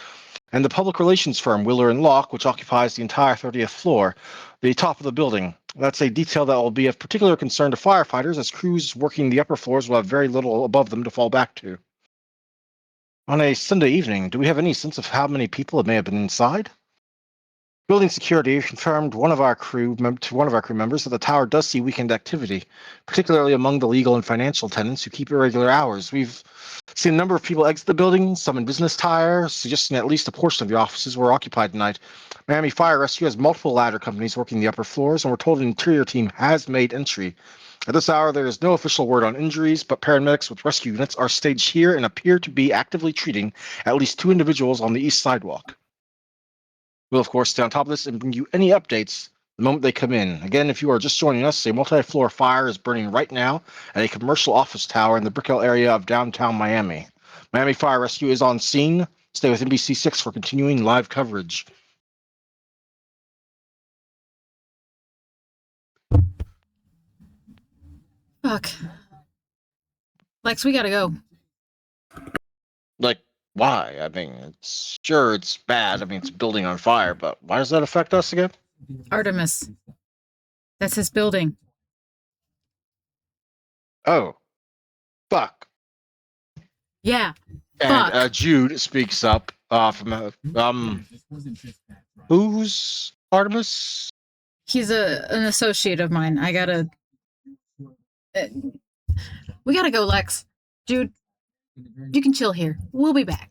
and the public relations firm Wheeler and Locke, which occupies the entire 30th floor, the top of the building. That's a detail that will be of particular concern to firefighters, as crews working the upper floors will have very little above them to fall back to. On a Sunday evening, do we have any sense of how many people may have been inside? Building security confirmed to one of our crew members that the tower does see weekend activity, particularly among the legal and financial tenants who keep irregular hours. We've seen a number of people exit the building, some in business attire, suggesting at least a portion of the offices were occupied tonight. Miami Fire Rescue has multiple ladder companies working the upper floors, and we're told an interior team has made entry. At this hour, there is no official word on injuries, but paramedics with rescue units are staged here and appear to be actively treating at least 2 individuals on the east sidewalk. We'll, of course, stay on top of this and bring you any updates the moment they come in. Again, if you are just joining us, a multi-floor fire is burning right now at a commercial office tower in the Brickell area of downtown Miami. Miami Fire Rescue is on scene. Stay with NBC6 for continuing live coverage. Fuck. Lex, we gotta go. Like, why? I mean, it's bad. I mean, it's a building on fire, but why does that affect us again? Artemis. That's his building. Oh, fuck. Yeah. And Fuck. Jude speaks up who's Artemis? He's an associate of mine. I gotta. We gotta go, Lex. Jude, you can chill here. We'll be back.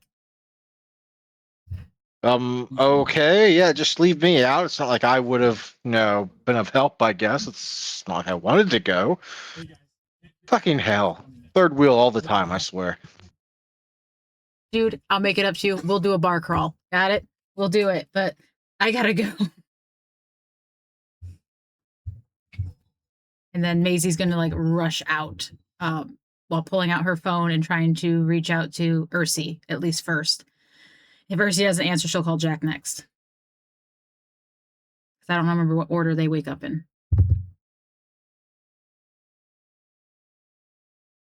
Okay, yeah, just leave me out. It's not like I would have, been of help, I guess. It's not like I wanted to go. Fucking hell. Third wheel all the time, I swear. Dude, I'll make it up to you. We'll do a bar crawl. Got it? We'll do it. But I gotta go. And then Maisie's gonna like rush out while pulling out her phone and trying to reach out to Ursi, at least first. If Ursi doesn't answer, she'll call Jack next. Because I don't remember what order they wake up in.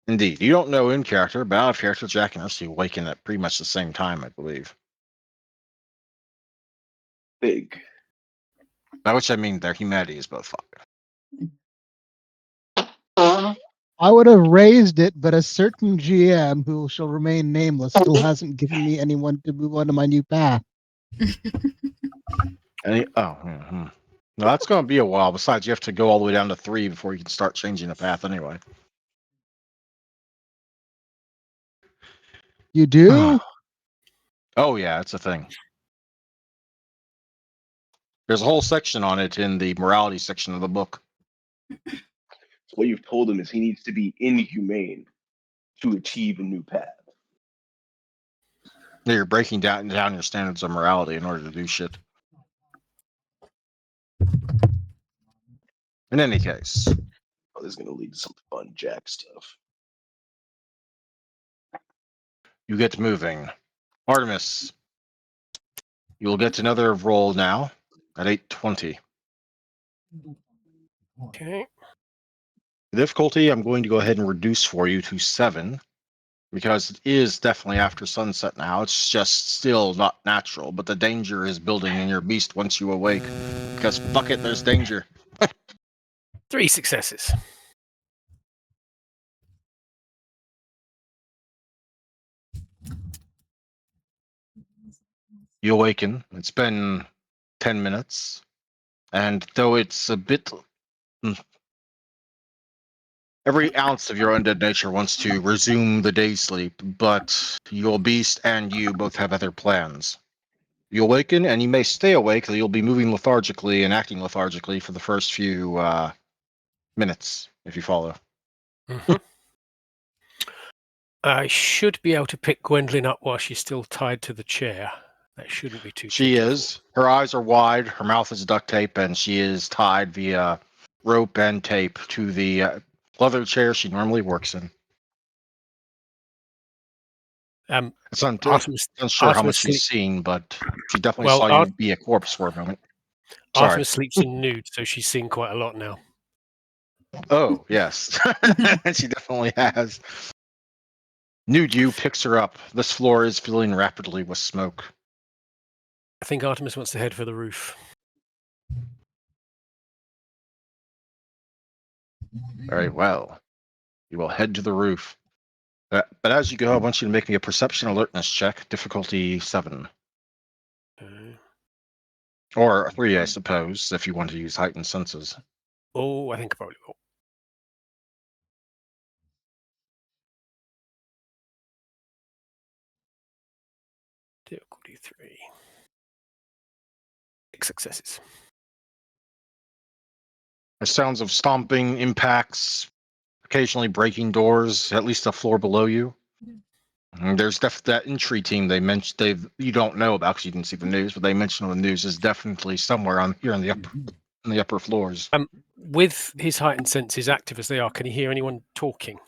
Indeed. You don't know in character, but out of character, Jack and Ursi awaken at pretty much the same time, I believe. Big. By which I mean their humanity is both fire. I would have raised it, but a certain GM who shall remain nameless still hasn't given me anyone to move on to my new path. No, that's going to be a while. Besides, you have to go all the way down to 3 before you can start changing the path anyway. You do? Oh, yeah, it's a thing. There's a whole section on it in the morality section of the book. What you've told him is he needs to be inhumane to achieve a new path. You're breaking down your standards of morality in order to do shit. In any case, Oh, this is going to lead to some fun Jack stuff. you get moving. Artemis, you will get another roll now at 820. Okay. The difficulty I'm going to go ahead and reduce for you to 7 because it is definitely after sunset now. It's just still not natural, but the danger is building in your beast once you awake. Because fuck it, there's danger. 3 successes. You awaken. It's been 10 minutes. And though it's a bit. Every ounce of your undead nature wants to resume the day's sleep, but your beast and you both have other plans. You awaken, and you may stay awake, though you'll be moving lethargically and acting lethargically for the first few minutes, if you follow. Mm-hmm. I should be able to pick Gwendolyn up while she's still tied to the chair. That shouldn't be too She tricky. is. Her eyes are wide, her mouth is duct tape, and she is tied via rope and tape to the leather chair she normally works in. It's unsure how much Artemis she's sleep. seen, but she definitely Well, saw you be a corpse for a moment. Sorry. Artemis sleeps in nude, so she's seen quite a lot now. Oh, yes. She definitely has. Nude you picks her up. This floor is filling rapidly with smoke. I think Artemis wants to head for the roof. Very well. You will head to the roof. But as you go, I want you to make me a perception alertness check, difficulty 7. Okay. Or 3, I suppose, if you want to use heightened senses. Oh, I think I probably will. Difficulty 3. 6 successes. There's sounds of stomping, impacts, occasionally breaking doors, at least a floor below you. And there's that entry team they mentioned. You don't know about because you didn't see the news, but they mentioned on the news is definitely somewhere on here in the upper floors. With his heightened senses active as they are, can he hear anyone talking?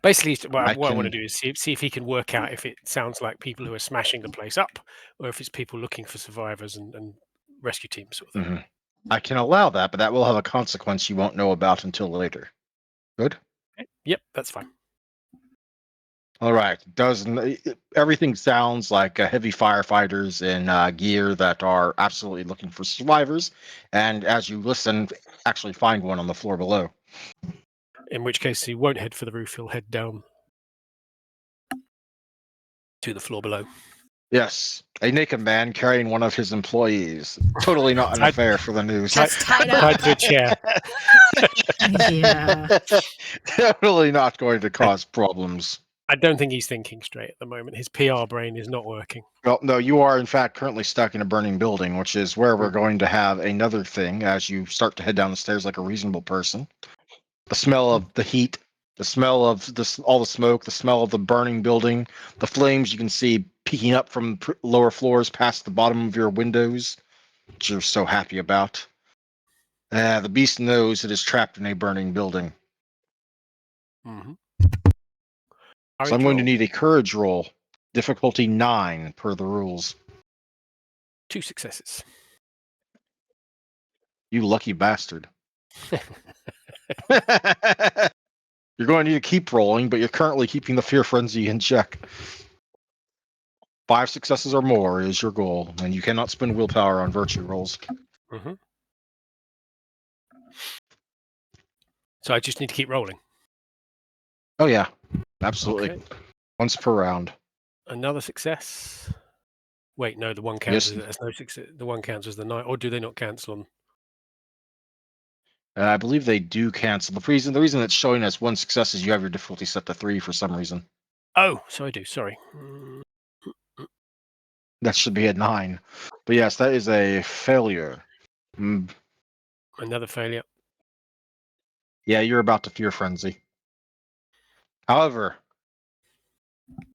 Basically, what I want to do is see if he can work out if it sounds like people who are smashing the place up, or if it's people looking for survivors and rescue teams sort of thing. Mm-hmm. I can allow that, but that will have a consequence you won't know about until later. Good? Okay. Yep, that's fine. All right. Everything sounds like heavy firefighters in gear that are absolutely looking for survivors, and as you listen, actually find one on the floor below. In which case, he won't head for the roof. He'll head down to the floor below. Yes, a naked man carrying one of his employees. Totally not an affair for the news. Just tied up. Tied to a chair. Yeah. Totally not going to cause problems. I don't think he's thinking straight at the moment. His PR brain is not working. Well, no, you are in fact currently stuck in a burning building, which is where we're going to have another thing as you start to head down the stairs like a reasonable person. The smell of the heat, the smell of all the smoke, the smell of the burning building, the flames you can see peeking up from lower floors past the bottom of your windows, which you're so happy about. The beast knows it is trapped in a burning building. Mm-hmm. So I'm going to need a courage roll. Difficulty 9 per the rules. 2 successes. You lucky bastard. You're going to need to keep rolling, but you're currently keeping the fear frenzy in check. 5 successes or more is your goal, and you cannot spend willpower on virtue rolls. Mm-hmm. So I just need to keep rolling. Oh yeah, absolutely. Okay. Once per round. Another success. Wait, no, the one counts as no success. The one counts as the 9, or do they not cancel on? I believe they do cancel. The reason it's showing as 1 success is you have your difficulty set to 3 for some reason. Oh, so I do. Sorry. That should be at 9. But yes, that is a failure. Another failure. Yeah, you're about to fear frenzy. However,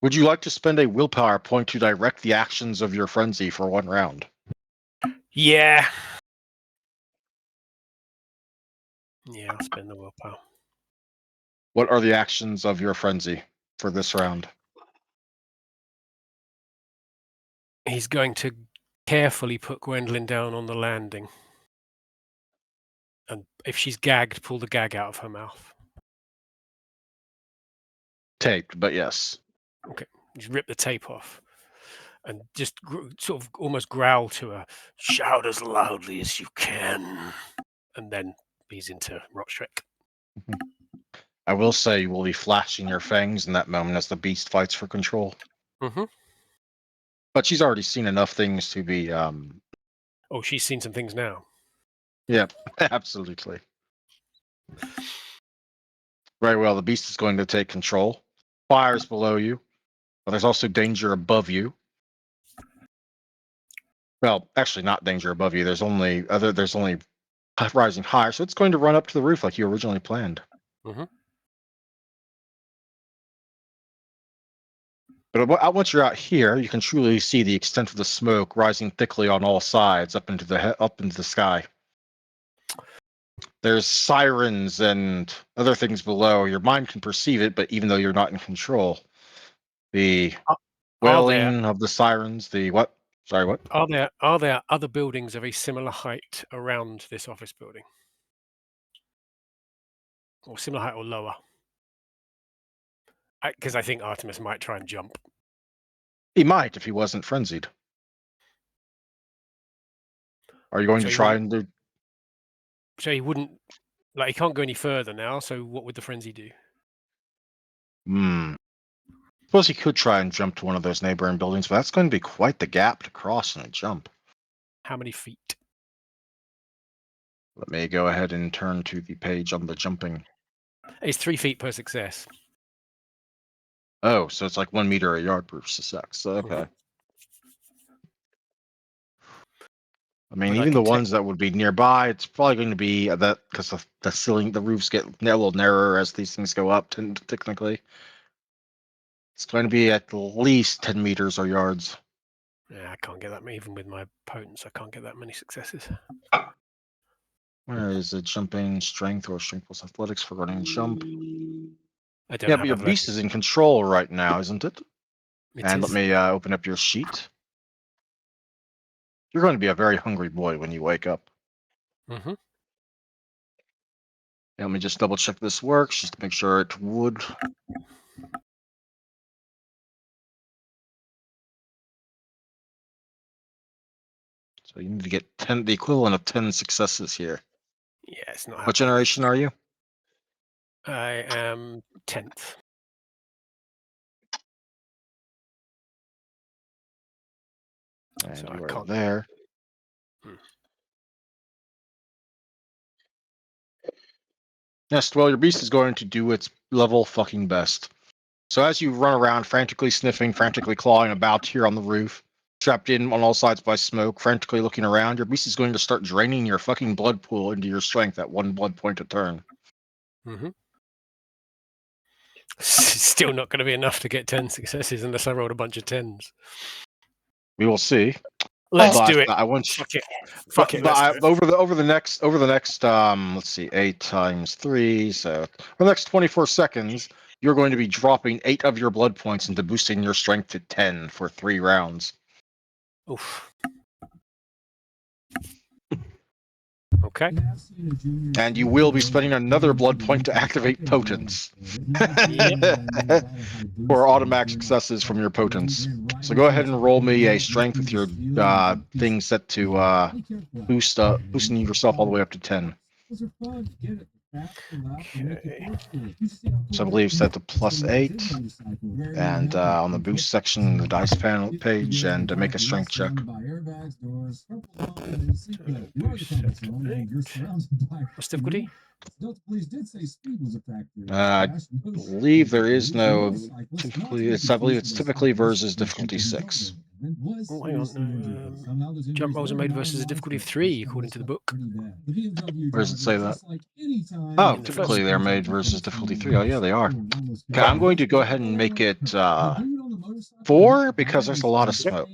Would you like to spend a willpower point to direct the actions of your frenzy for 1 round? Yeah. Yeah, I'll spend the willpower. What are the actions of your frenzy for this round? He's going to carefully put Gwendolyn down on the landing. And if she's gagged, pull the gag out of her mouth. Taped, but yes. Okay, just rip the tape off. And just sort of almost growl to her, shout as loudly as you can. And then he's into Rotstrek. I will say you will be flashing your fangs in that moment as the beast fights for control. Mm-hmm. But she's already seen enough things to be Oh, she's seen some things now. yeah, absolutely. Very well, the beast is going to take control. Fire's below you, but there's also danger above you. Well, actually not danger above you. There's only rising higher, so it's going to run up to the roof like you originally planned. Mm-hmm. But once you're out here, you can truly see the extent of the smoke rising thickly on all sides up into the sky. There's sirens and other things below. Your mind can perceive it, but even though you're not in control, the wailing of the sirens, the what? Sorry, what? Are there other buildings of a similar height around this office building? Or similar height or lower? Because I think Artemis might try and jump. He might if he wasn't frenzied. Are you going to try and do? So he wouldn't, like, he can't go any further now. So what would the frenzy do? Suppose he could try and jump to one of those neighboring buildings, but that's going to be quite the gap to cross and jump. How many feet? Let me go ahead and turn to the page on the jumping. It's 3 feet per success. Oh, so it's like 1 meter a yard per success. Okay. I mean, But I even can the ones that would be nearby, it's probably going to be that because the ceiling, the roofs get a little narrower as these things go up. Technically, it's going to be at least 10 meters or yards. Yeah, I can't get that many, even with my potence. I can't get that many successes. Where is it? Jumping strength or strength plus athletics for running and jump? I don't Yeah, have but your athletics. beast is in control right now, isn't it? It And is. let me open up your sheet. You're going to be a very hungry boy when you wake up. Mm-hmm. Let me just double check this works, just to make sure it would. So you need to get 10, the equivalent of 10 successes here. Yeah, it's not. What generation are you? I am 10th. And So you I are can't. there. Yes, well, your beast is going to do its level fucking best. So as you run around, frantically sniffing, frantically clawing about here on the roof, trapped in on all sides by smoke, frantically looking around, your beast is going to start draining your fucking blood pool into your strength at 1 blood point a turn. Mm-hmm. Still not going to be enough to get 10 successes unless I rolled a bunch of 10s. We will see. Let's But do it. I want you, Fuck it. Fuck it. Let's do it. over the next let's see, 8 times 3, so for the next 24 seconds, you're going to be dropping 8 of your blood points into boosting your strength to 10 for 3 rounds. Oof. Okay. And you will be spending another blood point to activate potence. For automatic successes from your potence. So go ahead and roll me a strength with your thing set to boosting yourself all the way up to 10. Okay. So I believe set to +8. And on the boost section, the dice panel page, and make a strength check. What's difficulty? I believe there is no typically. I believe it's typically versus difficulty 6. Oh, hang on. Jump rolls are made versus a difficulty of 3, according to the book. Where does it say that? Oh, In the typically first- they're made versus difficulty 3. Oh, yeah, they are. Okay, I'm going to go ahead and make it 4 because there's a lot of smoke.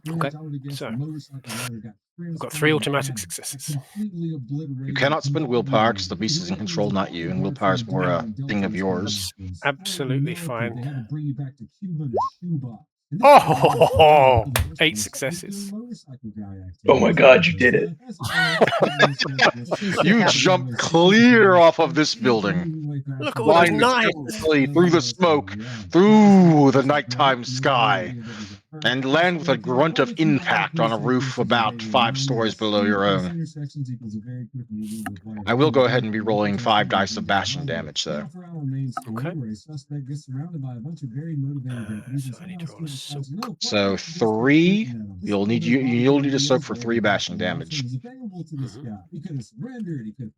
Okay, so I've got 3 automatic successes. You cannot spend willpower because the beast is in control, not you, and willpower is more a thing of yours. Absolutely fine. Oh, 8 successes. Oh my god, you did it. You jumped clear off of this building, Look at all those flying 9s. majestically through the smoke, through the nighttime sky, and land with a grunt of impact on a roof about 5 stories below your own. I will go ahead and be rolling 5 dice of bashing damage, though. Okay. So I need to roll a soak. So 3, you'll need to soak for 3 bashing damage.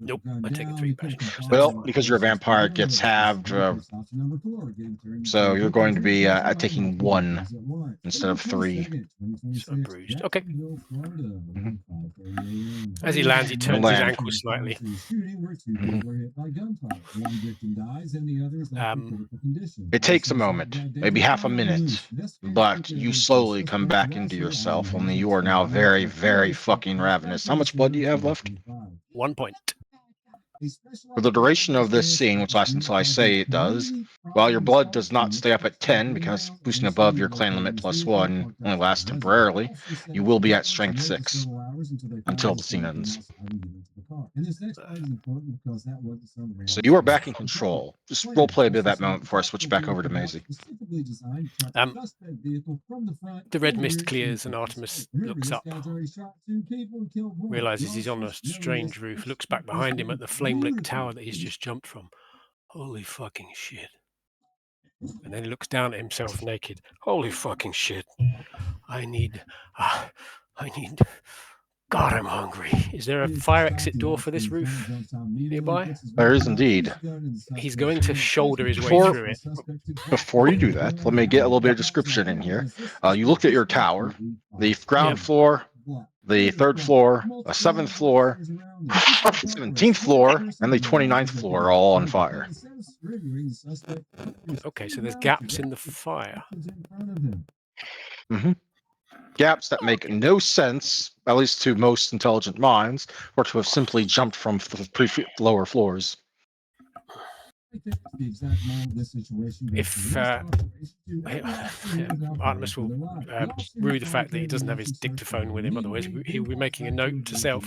Nope, I take a 3 bashing damage. Well, because you're a vampire, it gets halved. So you're going to be taking 1 instead of 3. So bruised. Okay. As he lands, he turns his ankle slightly. It takes a moment, maybe half a minute, but you slowly come back into yourself, only you are now very, very fucking ravenous. How much blood do you have left? 1 point. For the duration of this scene, which lasts until I say it does, while your blood does not stay up at 10, because boosting above your clan limit +1 only lasts temporarily, you will be at strength 6 until the scene ends. So you are back in control. Just roleplay a bit of that moment before I switch back over to Maisie. The red mist clears and Artemis looks up, realizes he's on a strange roof, looks back behind him at the flame-lit tower that he's just jumped from. Holy fucking shit. And then he looks down at himself naked. Holy fucking shit. I need... God, I'm hungry. Is there a fire exit door for this roof nearby? There is indeed. He's going to shoulder his way through it. Before you do that, let me get a little bit of description in here. You looked at your tower, the ground floor, the 3rd floor, the 7th floor, 17th floor, and the 29th floor are all on fire. Okay, so there's gaps in the fire. Gaps that make no sense, at least to most intelligent minds, or to have simply jumped from lower floors. If Artemis will rue the fact that he doesn't have his dictaphone with him, otherwise he'll be making a note to self.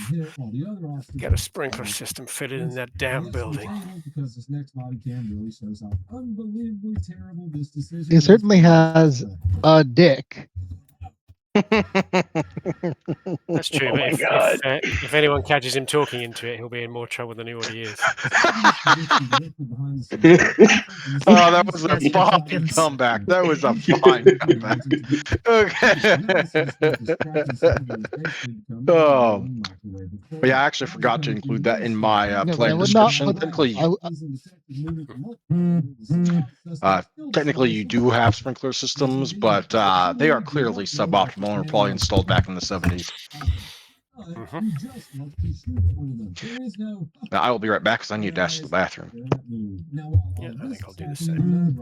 Get a sprinkler system fitted in that damn building. He certainly has a dick. That's true, Oh but my if, God. if anyone catches him talking into it, he'll be in more trouble than he already is. Oh, that was a As for fine Hopkins. comeback. That was a fine comeback. Okay. Oh, but yeah, I actually forgot to include that in my No, but I plan would not description. Technically, you do have sprinkler systems, but they are clearly suboptimal and were probably installed back in the 70s. Now, I will be right back because I need to dash to the bathroom. Yeah, I think I'll do the same.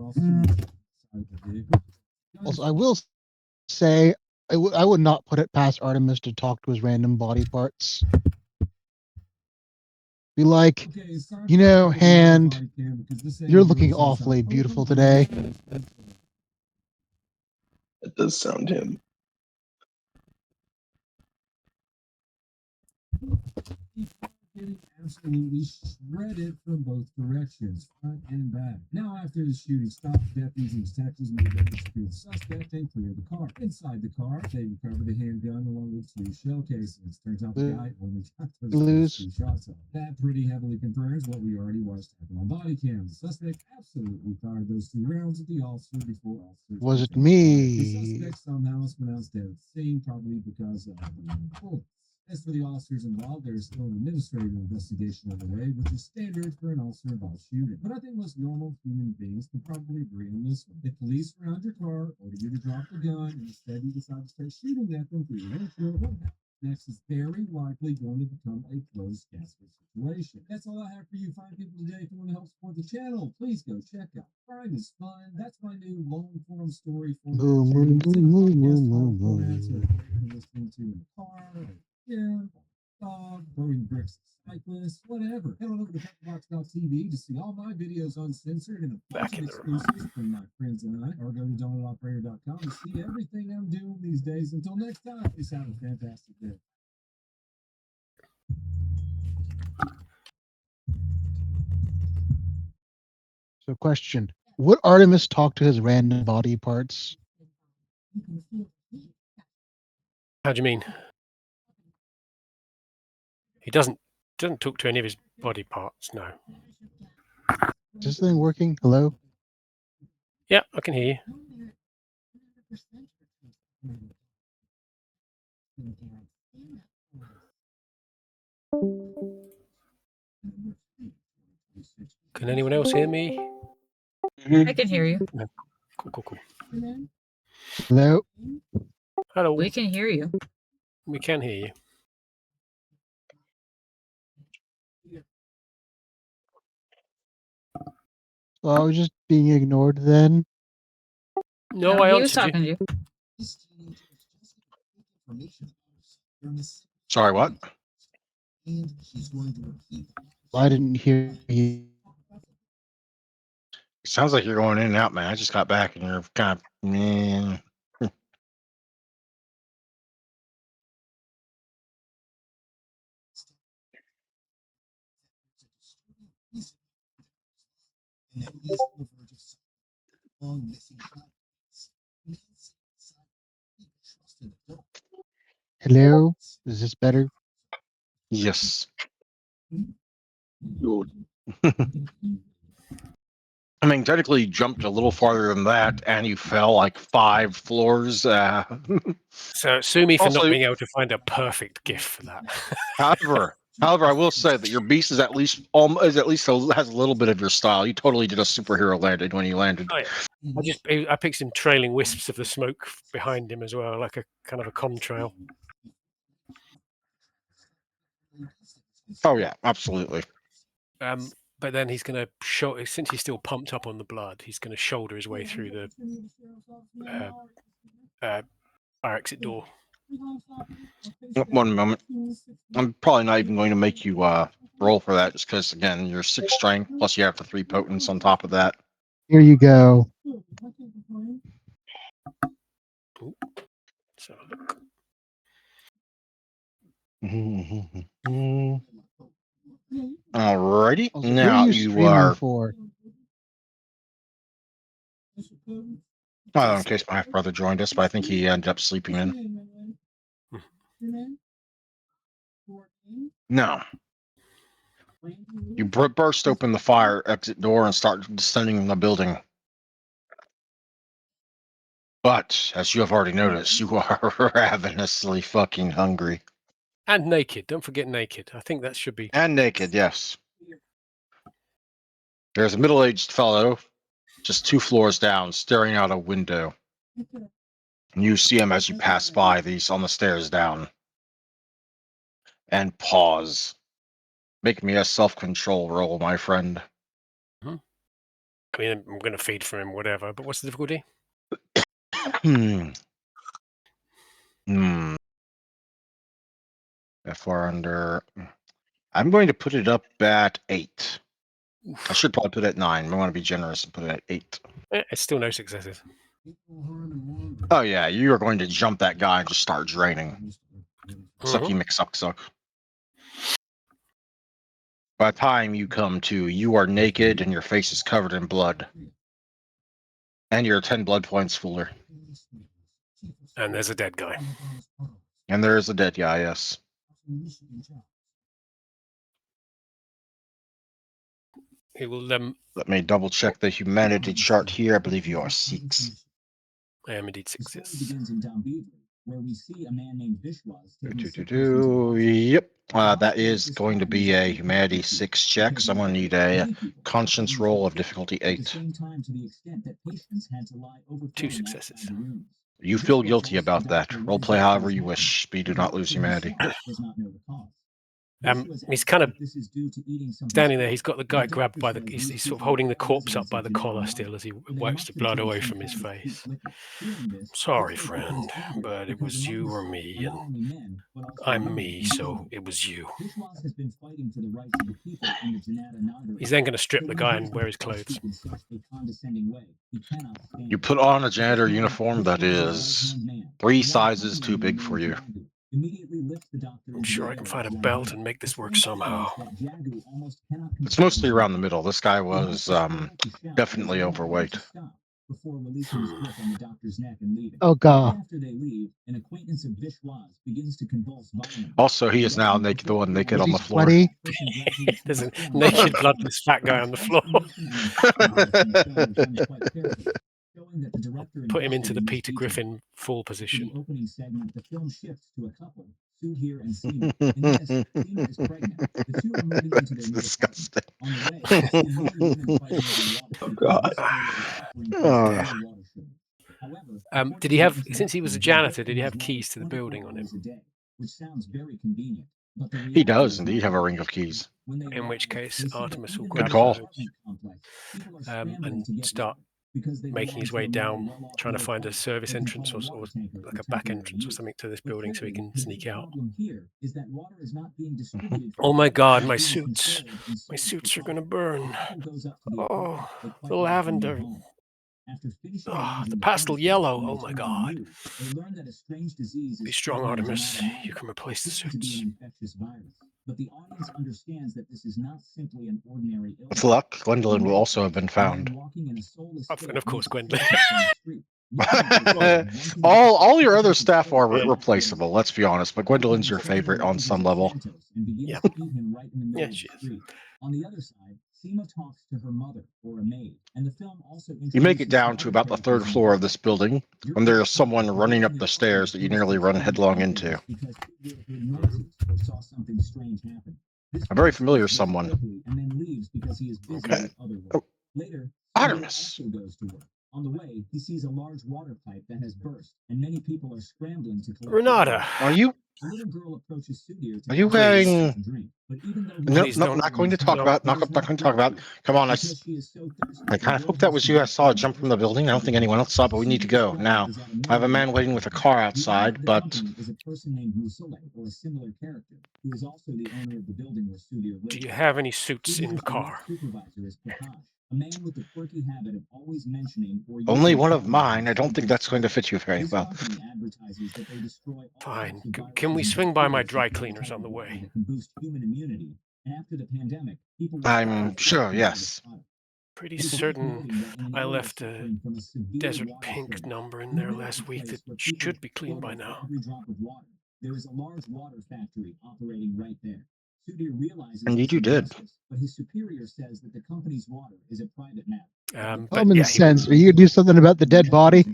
Also, I will say I would not put it past Artemis to talk to his random body parts. Be like, Hand, you're looking awfully beautiful today. That does sound him. Getting absolutely shredded from both directions, front and back. Now, after the shooting stopped, deputies and detectives moved over to secure the suspect and clear the car. Inside the car, they recovered a handgun along with 2 shell casings. Turns out the guy only got those 2 shots off. That pretty heavily confirms what we already watched happen on body cams. The suspect absolutely fired those 2 rounds at the officer before officers. Was it me? The suspect somehow was pronounced dead at the scene, probably because of bullets. As for the officers involved, there is still an administrative investigation underway, which is standard for an officer-involved shooting. But I think most normal human beings can probably agree on this one. If police surround your car, order you to drop the gun, and instead you decide to start shooting at them through your windshield, what happens? Next is very likely going to become a closed casket situation. That's all I have for you fine people today. If you want to help support the channel, please go check out Crime is Fun. That's my new long form story format. Boom, boom, It's in boom, a boom, podcast boom, format, so boom. it's great for listening to in the car, or gym, dog, throwing bricks at cyclists, whatever. Head on over to pepperbox.tv to see all my videos uncensored and a bunch Back of in the room. exclusives from my friends and I, or go to donutoperator.com to see everything I'm doing these days. Until next time, please have a fantastic day. So, question: would Artemis talk to his random body parts? How do you mean? He doesn't talk to any of his body parts. No. Is this thing working? Hello? Yeah, I can hear you. Can anyone else hear me? I can hear you. Cool. Hello? Hello. We can hear you. We can hear you. Well, I was just being ignored then. No, I he was answered talking you. to you. Sorry, what? I didn't hear you. Sounds like you're going in and out, man. I just got back and you're kind of, man. Hello? Is this better? Yes. Good. I mean, technically, you jumped a little farther than that, and you fell like 5 floors. So sue me for Also- not being able to find a perfect GIF for that. however, I will say that your beast is at least has a little bit of your style. You totally did a superhero landing when you landed. Oh, yeah. I picked some trailing wisps of the smoke behind him as well, like a kind of a contrail. Oh yeah, absolutely. But then he's going to since he's still pumped up on the blood, he's going to shoulder his way through the fire exit door. One moment. I'm probably not even going to make you roll for that, just because again, you're 6 strength plus you have the 3 potence on top of that. Here you go. Ooh. So look. Alrighty. Also, Now what are you you streaming are. for? Oh, in case my half brother joined us, but I think he ended up sleeping in. No. You burst open the fire exit door and start descending the building. But, as you have already noticed, you are ravenously fucking hungry. And naked. Don't forget naked. I think that should be. And naked, yes. There's a middle-aged fellow, just 2 floors down, staring out a window. And you see him as you pass by these on the stairs down. And pause. Make me a self-control roll, my friend. I mean, I'm going to feed for him, whatever. But what's the difficulty? If we're under, I'm going to put it up at 8. I should probably put it at 9. I want to be generous and put it at 8. It's still no successes. Oh yeah, you are going to jump that guy and just start draining. Sucky McSuck. By the time you come to, you are naked and your face is covered in blood. And you're 10 blood points fuller. And there's a dead guy. And there is a dead guy, yes. He will. Let me double check the humanity chart here. I believe you are 6. I am indeed 6. Yes. where we see a man named Vishwas taking a sick person's Do-do-do. advice. Yep. That is going to be a humanity 6 check, so I'm going to need a conscience roll of difficulty At the 8. same time, to the extent that patients had to lie overflowing 2 outside successes. the rooms. You feel guilty about that. Roleplay however you wish, but you do not lose humanity. Does not know the cause. He's kind of This is due to eating something standing there. special. He's got the guy grabbed by the. He's sort of holding the corpse up by the collar still as he wipes the blood away from his face. Sorry, friend, but it was you or me, and I'm me, so it was you. Vishwas has been fighting for the rights of the people in the Janata Nagar. He's then going to strip the guy and wear his clothes. In such a condescending way. He cannot stand You put on a janitor uniform that is 3 sizes too big for you. I'm sure I can find a belt and make this work somehow. It's mostly around the middle. This guy was definitely overweight. Before releasing his grip on the doctor's neck and leaving. Oh god. After they leave, an acquaintance of Vishwas begins to convulse violently. Also, he is now naked, the one naked Is on he the floor. sweaty? There's a naked, bloodless fat guy on the floor. Put him into the Peter Griffin full position. The opening segment, the film shifts to a couple, Sudhir and Seema. In this, Seema is pregnant. The two are moving into their new Disgusting. apartment. On the way, we see many women fighting over water. Oh, God. However, Did he have, since he was a janitor, did he have keys to the building on him? Which sounds very convenient. But the He does reality indeed is have a that ring of keys. when they In which arrive, case, they see that Artemis will even grab Good call. in the apartment complex, people are scrambling and to get start because they making his belong way to a down, more well-off trying to middle find a class. service They can entrance find a or water tanker like for a back temporary entrance or use. something to this But building so he clearly, can the sneak big out. problem here is that water is not being distributed. Oh my God, my It's being suits. controlled and My sold suits for are going to profit. burn. The couple goes up to the Oh, apartment they quite the like their new lavender. home. After finishing Oh, arranging the the pastel furniture yellow. and Oh my returning God. news, they learn that a strange disease Be is strong, spreading in Artemis. Janata Nagar, You can replace the proving to be suits. an infectious virus. But the audience understands that this is not simply an ordinary illness. With luck, Gwendolyn will also have been A man found. walking in a soulless And fit of course, meets a Gwendolyn. therapist on the street. One all your other staff are Yeah. replaceable, let's be honest, but Gwendolyn's your favorite on some level. Yeah. Yeah, she is. On the other side, Seema talks to her mother or a maid, and the film also You make it introduces down two to other about the characters 3rd in floor of the this building when there is someone running up the stairs that you nearly run headlong into. because Sudhir heard noises or saw something strange happen. This A very person familiar speaks someone. quickly and then leaves because he is busy Okay. with other work. Oh. Later, Artemis. also goes to work. On the way, he sees a large water pipe that has burst, and many people are scrambling to collect Renata. Are you A little girl approaches Sudhir to Are you ask him wearing- to drink, but even though he No, Please is no, don't. not going to no. talk about. Not going to talk about. Come on, Because she is so thirsty, I the kind of girl hoped that has was to you. I get saw a some jump water from the building. I don't think anyone else saw, but we need to go now. I have a man waiting with a car outside, The but company is a person named Musole, or a similar character, who is also the owner of the building where Sudhir lives. Do you have any suits in the Sudhir's car? direct supervisor is Prakash, a man with the quirky habit of always mentioning or only using one of photos mine. I as don't think that's going to symbols. fit you very This well. company advertises that they destroy all Fine. types of viruses Can we and swing by my bacteria dry in the cleaners type on the of water way? that can boost human immunity. And after the pandemic, people were I'm starting to sure, flock to yes. this product. Pretty It is worth certain noting that in an I area left a suffering from a severe desert water pink shortage, number in in the there middle of last the week place that where people should be clean by struggle for now. every drop of water, there is a large water factory operating right there. Sudhir realizes Indeed this you did. injustice, but his superior says that the company's water is a private matter. But Common yeah, sense. Are you gonna do something about the dead body?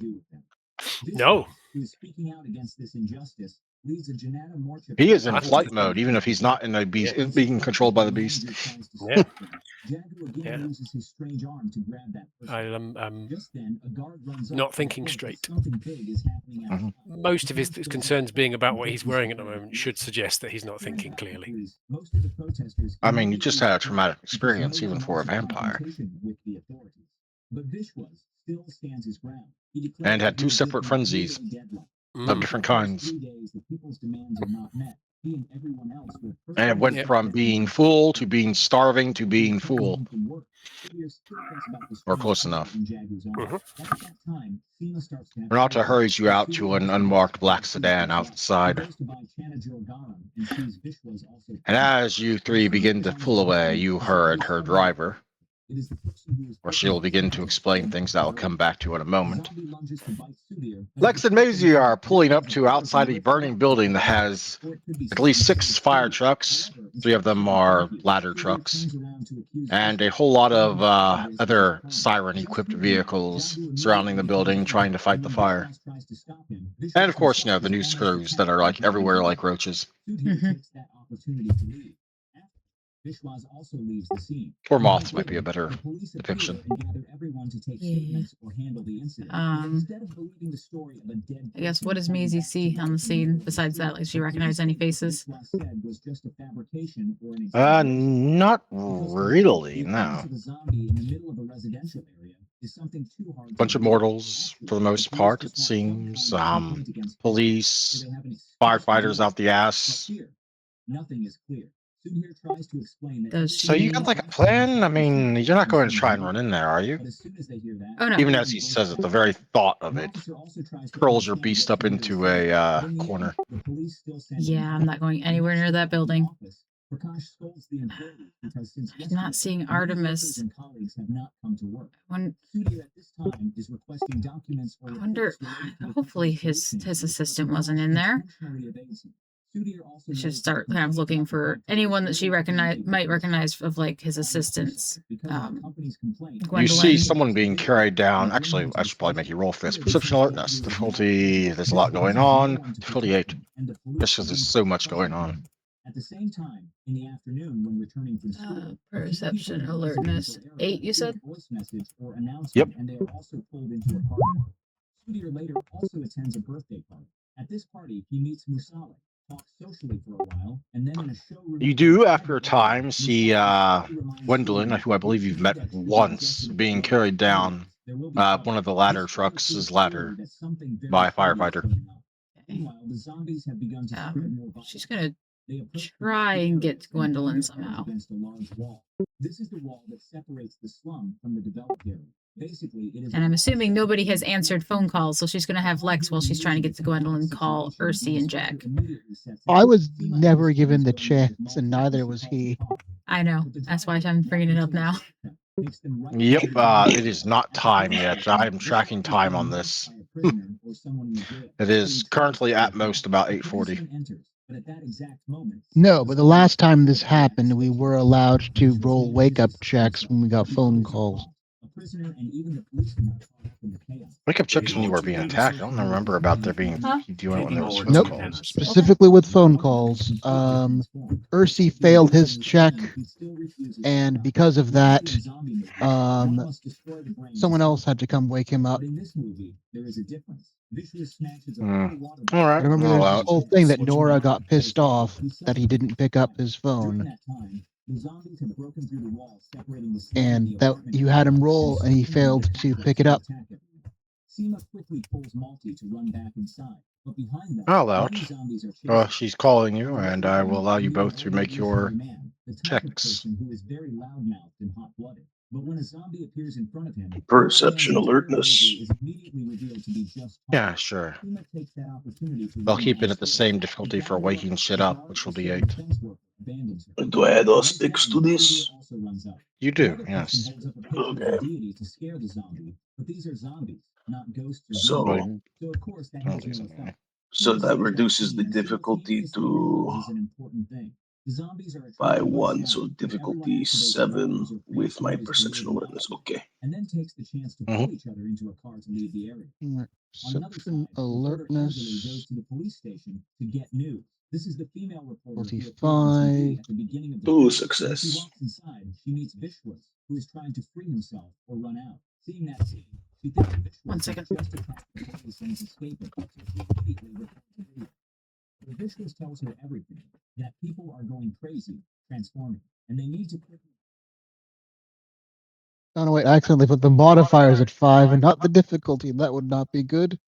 No. Who is speaking out against this injustice leads a Janata Morcha. He is in What? flight mode, even if he's not in a beast, being controlled by the beast. Yeah. Jagu again Yeah. uses his strange arm to grab that person. I'm Just then, a guard runs up not to thinking report that straight. Something big is happening outside. Most of his concerns being about what he's wearing at the moment should suggest that he's not thinking clearly. Most of the protesters I mean, you just had a traumatic because experience, no even one for a wants vampire, confrontation with the authorities. But Vishwas still stands his ground. He declares and had that he 2 will separate give them frenzies 3-day deadline. of Mm. different If in those kinds, 3 days the people's demands are not met, he and everyone else will and it went personally from being full to being starving to being full, Sudhir still thinks about the or strange close arm enough. in Jagu's arm. Mhm. At that time, Seema starts to have Renata flashbacks. hurries you out to an unmarked black sedan He outside, goes to buy Chanajor Garam and sees Vishwas also and as you 3 begin to pull away, you heard her driver, It is the person who is where she'll begin to explain things that I'll come back to in a moment. Lex and Lex Maisie are pulling up to outside a burning building that has at least 6 fire trucks, Three of them are ladder trucks, and a whole lot of other siren-equipped vehicles surrounding the building, trying to fight the fire. And of course, the news crews that are like everywhere, like roaches. Vishwas also leaves the scene. Or moths might be a better The police depiction. appear and gather everyone to take Yeah. statements or handle the incident. Instead of believing the story of a dead I guess person, what does Maisie see on the scene besides that? Like, she recognize any faces? Vishwas said was just a fabrication or an Not because really, the no. appearance of a zombie in the middle of a residential area is something too hard to Bunch of believe. mortals, for the most Actually, part, police it just want some seems. kind of complaint against Police, so they have an excuse to firefighters do out the it. But ass. here, nothing is clear. Sudhir tries to explain that Does So you got like a plan? I mean, you're not going to try and run in there, are you? But as soon as they hear that, Oh, no. Even as he says it, the very thought of an it officer also tries to curls your understand beast what up Sudhir into said. a But in the corner. end, the police still send Yeah, I'm not going anywhere near that building. Prakash scolds the employees because since I'm not yesterday, seeing many Artemis. workers and colleagues have not come to work. When, Sudhir at this time is requesting documents or I wonder, reports related to the hopefully company's his changes, assistant but wasn't Prakash in there. intentionally evades him. Sudhir also Should knows start that kind of the looking company for police anyone that she related might to recognize of like his on the assistants. because of the company's complaint. You Gwendolyn. see someone being carried down. Actually, I should probably make you roll for this. Perception alertness. Difficulty, there's a lot going on. Difficulty 8. Just because there's so much going on. At the same time, in the afternoon when returning from school, Perception alertness. 8, you said? voice message or announcement, Yep. and they are also pulled into a car. Sudhir later also attends a birthday party. At this party, he meets Musale, talks socially for a while, and then in a showroom. You do, after a time, see Gwendolyn, who I believe you've met once, being carried down one of the ladder trucks' ladder by a firefighter. Meanwhile, the zombies have begun to spread more violence. She's gonna They approach try and get and Gwendolyn bang somehow. against a large wall. This is the wall that separates the slum from the developed area. Basically, it is. And I'm assuming nobody has answered phone calls, so she's gonna have Lex while she's trying to get to Gwendolyn call Ursi and Jack. I was never given the chance, and neither was he. I know. That's why I'm bringing it up now. Yep, it is not time yet. I'm tracking time on this. It is currently at most about 8:40. No, but the last time this happened, we were allowed to roll wake-up checks when we got phone calls. Wake-up checks when you were being attacked. I don't remember about there being you doing it when there was phone Nope. calls. Specifically with phone calls. Ursi failed his check, and because of that, someone else had to come wake him up. All right. I remember I'll there's allow this it. whole thing that Nora got pissed off that he didn't pick up his phone, and that you had him roll and he failed to pick it up. I'll allow it. She's calling you, and I will allow you both to make your checks. But when a zombie appears in front of him, Perception alertness. Yeah, sure. I'll keep it at the same difficulty for waking shit up, which will be 8. Do I add all sticks to this? You do, yes. Okay. So, so that reduces the difficulty to by 1, so difficulty 7 with my perception alertness. Okay. And then takes the chance to pull each other into a car to leave the area. Perception alertness. To the police station to get news. This is the female reporter. 45. At the beginning of the 2 When success. she walks inside, she meets Vishwas, who is trying to free himself or run out. Seeing that scene, she thinks Vishwas 1 second. just attacked the police and is escaping. So she immediately reports the video. But Vishwas tells her everything, that people are going crazy, transforming, and they need to quickly. Oh no, wait, I accidentally put the modifiers at 5 and not the difficulty. That would not be good.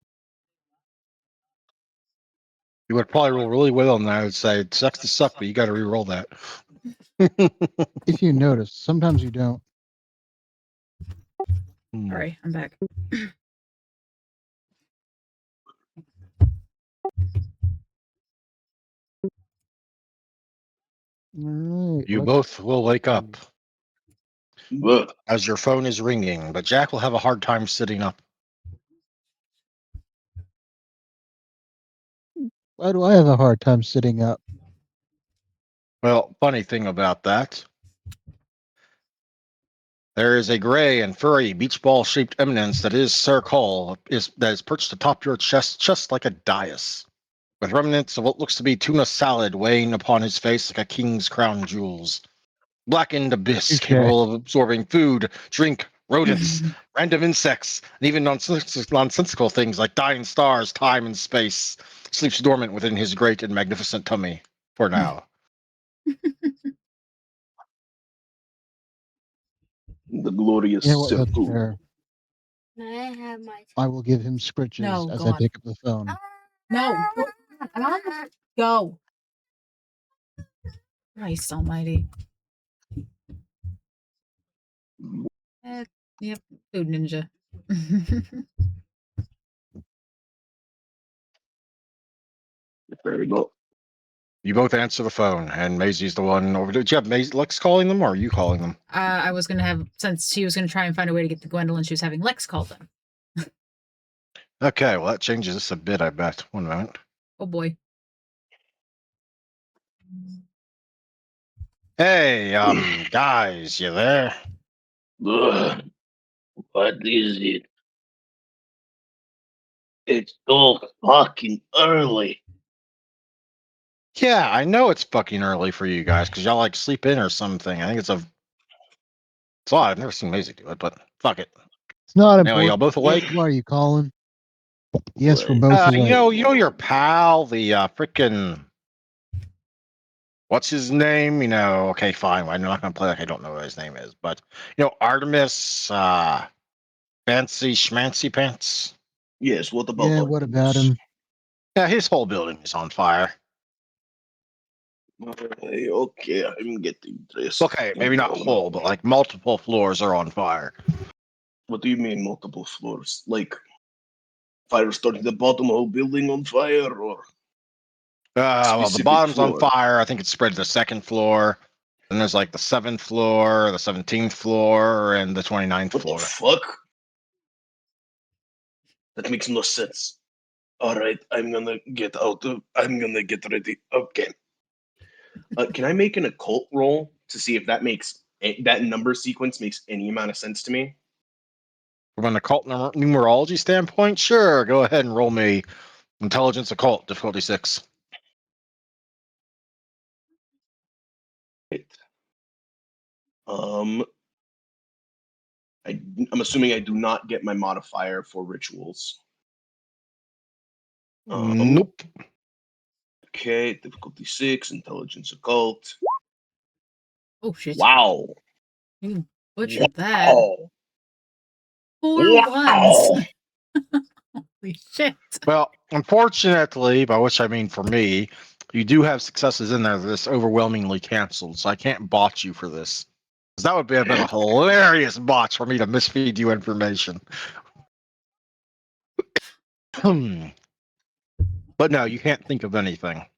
You would probably roll really well, and I would say it sucks to suck, but you got to re-roll that. If you notice, sometimes you don't. Alright, I'm back. Alright. You both will wake up Good. as your phone is ringing, but Jack will have a hard time sitting up. Why do I have a hard time sitting up? Well, funny thing about that, there is a gray and furry beach ball shaped eminence that is Sir Cole, that is perched atop your chest just like a dais, with remnants of what looks to be tuna salad weighing upon his face like a king's crown jewels. Blackened abyss Touche. capable of absorbing food, drink, rodents, random insects, and even nonsensical things like dying stars, time, and space, sleeps dormant within his great and magnificent tummy for now. The glorious You know what? That's Serpu. fair. May I have my I will give him scritches No, as go I on. pick up the phone. No. Go. Christ almighty. Yep. Food ninja. There we go. You both answer the phone, and Maisie's the one over. Did you have Lex calling them, or are you calling them? I was gonna have, since she was gonna try and find a way to get to Gwendolyn, she was having Lex call them. Okay, well that changes this a bit, I bet. One moment. Oh boy. Hey, guys, you there? Ugh, what is it? It's so fucking early. Yeah, I know it's fucking early for you guys because y'all like sleep in or something. I think it's odd. I've never seen Maisie do it, but fuck it. It's not Anyway, y'all important. both awake? Why are you calling? Yes, we're Right. both You awake. know your pal, the frickin' what's his name? You know, okay, fine. I'm not gonna play like I don't know what his name is, but Artemis, Fancy Schmancy Pants. Yes, what about Yeah, Artemis? what about him? Yeah, his whole building is on fire. Okay, I'm getting dressed. Okay, maybe not whole, but like multiple floors are on fire. What do you mean multiple floors? Like fire starting the bottom whole building on fire, or Well, the specific bottom's on floor? fire. I think it's spread to the second floor. Then there's like the 7th floor, the 17th floor, and the 29th What floor. the fuck? That makes no sense. All right, I'm gonna get ready. Okay. Can I make an occult roll to see if that makes that number sequence makes any amount of sense to me? From an occult numerology standpoint, sure, go ahead and roll me intelligence occult difficulty 6. Right. Um, I'm assuming I do not get my modifier for rituals. Nope. Okay, difficulty 6, intelligence occult. Oh shit. Wow. You butchered that. Wow. 4 ones. Wow. Holy shit. Well, unfortunately, by which I mean for me, you do have successes in there that's overwhelmingly canceled, so I can't bot you for this. 'Cause that would be a bit of a hilarious botch for me to misfeed you information. But no, you can't think of anything.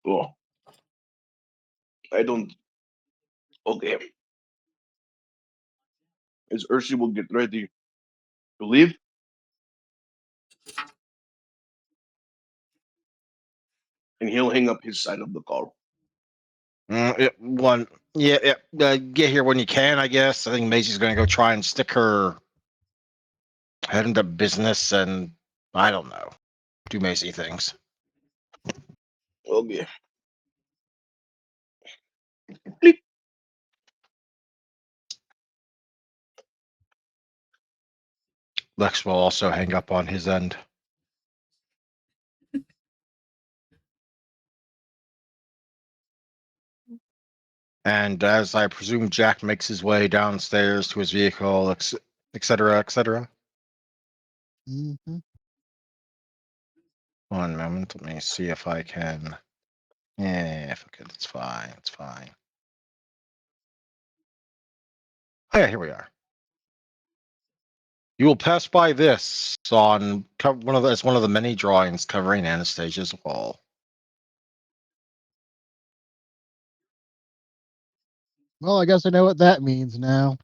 Oh, I don't. Okay. As Urshi will get ready to leave, and he'll hang up his side of the call. Get here when you can, I guess. I think Maisie's going to go try and stick her head into business and, I don't know, do Maisie things. Okay. Bleep. Lex will also hang up on his end. And as I presume Jack makes his way downstairs to his vehicle, et cetera, et cetera. Mm-hmm. One moment, let me see if I can. Yeah, if I could, it's fine. It's fine. Oh, yeah, here we are. You will pass by this on it's one of the many drawings covering Anastasia's wall. Well, I guess I know what that means now.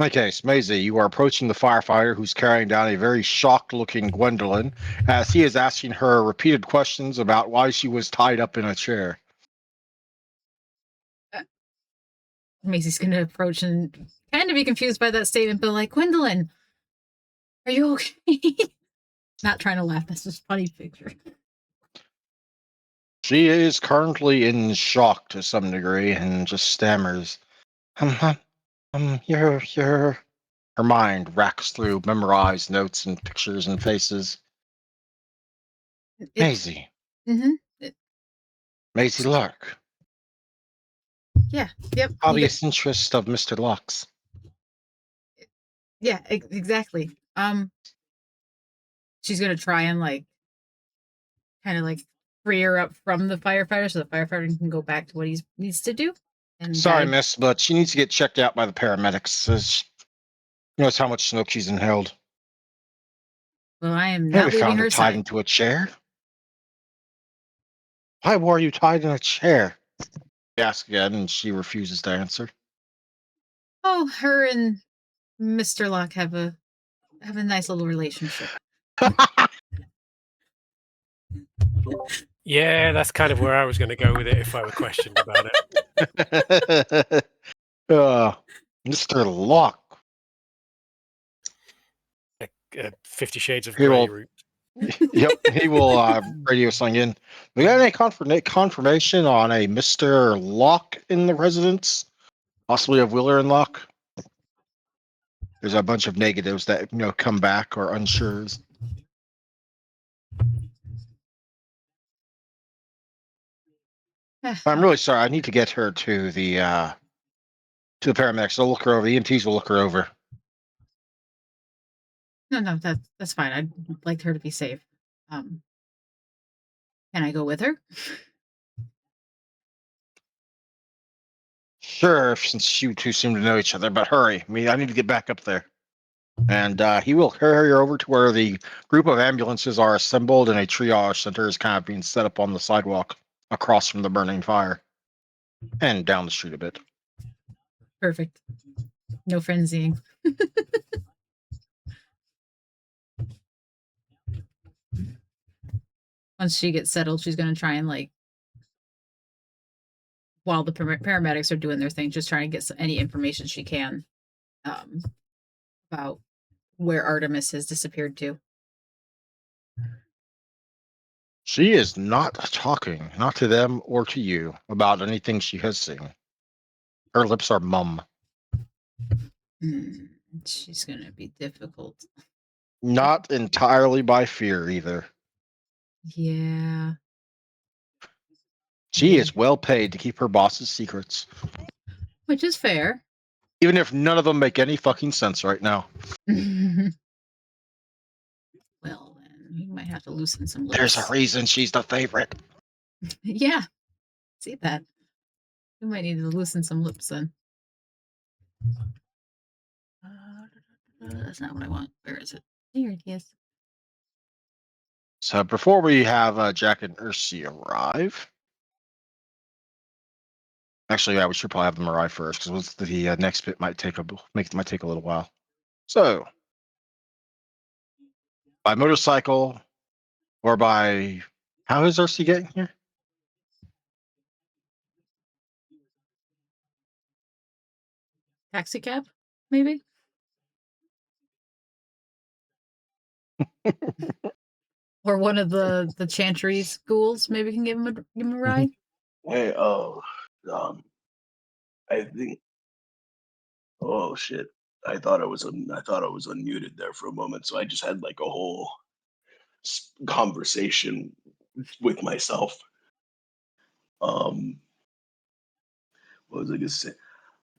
Okay, so Maisie, you are approaching the firefighter who's carrying down a very shocked-looking Gwendolyn as he is asking her repeated questions about why she was tied up in a chair. Macy's gonna approach and kind of be confused by that statement, but like, Gwendolyn, are you okay? Not trying to laugh. That's just a funny picture. She is currently in shock to some degree and just stammers. You're. Her mind racks through memorized notes and pictures and faces. Maisie. Mm-hmm. Maisie Lark. Yeah. Yep. Obvious interest of Mr. Locke's. Yeah. Exactly. She's gonna try and like, kind of like, free her up from the firefighter so the firefighter can go back to what he needs to do. And Sorry, miss, but she needs to get checked out by the paramedics. She knows how much smoke she's inhaled. Well, I am And not we leaving found her her tied side. into a chair. Why were you tied in a chair? I ask again, and she refuses to answer. Oh, her and Mr. Locke have a nice little relationship. Yeah, that's kind of where I was going to go with it if I were questioned about it. Mr. Locke. 50 Shades of He Grey will. route. Yep, he will radio sign in. We got any confirmation on a Mr. Locke in the residence? Possibly of Wheeler and Locke? There's a bunch of negatives that come back or unsures. I'm really sorry. I need to get her to the paramedics. They'll look her over. The EMTs will look her over. No, that's fine. I'd like her to be safe. Can I go with her? Sure, since you two seem to know each other, but hurry. I need to get back up there. And he will carry her over to where the group of ambulances are assembled and a triage center is kind of being set up on the sidewalk across from the burning fire and down the street a bit. Perfect. No frenzying. Once she gets settled, she's going to try and, like, while the paramedics are doing their thing, just trying to get any information she can about where Artemis has disappeared to. She is not talking, not to them or to you, about anything she has seen. Her lips are mum. She's going to be difficult. Not entirely by fear either. Yeah. She is well paid to keep her boss's secrets. Which is fair. Even if none of them make any fucking sense right now. Well, then, we might have to loosen some lips. There's a reason she's the favorite. Yeah. See that. We might need to loosen some lips then. That's not what I want. Where is it? Here it is. So before we have Jack and Ursi arrive, actually, yeah, we should probably have them arrive first because the next bit might take a little while. So, by motorcycle or by how is Ursi getting here? Taxi cab, maybe? Or one of the Chantry schools maybe can give him a ride. Hey, I think. Oh shit! I thought I was unmuted there for a moment, so I just had like a whole conversation with myself. What was I gonna say?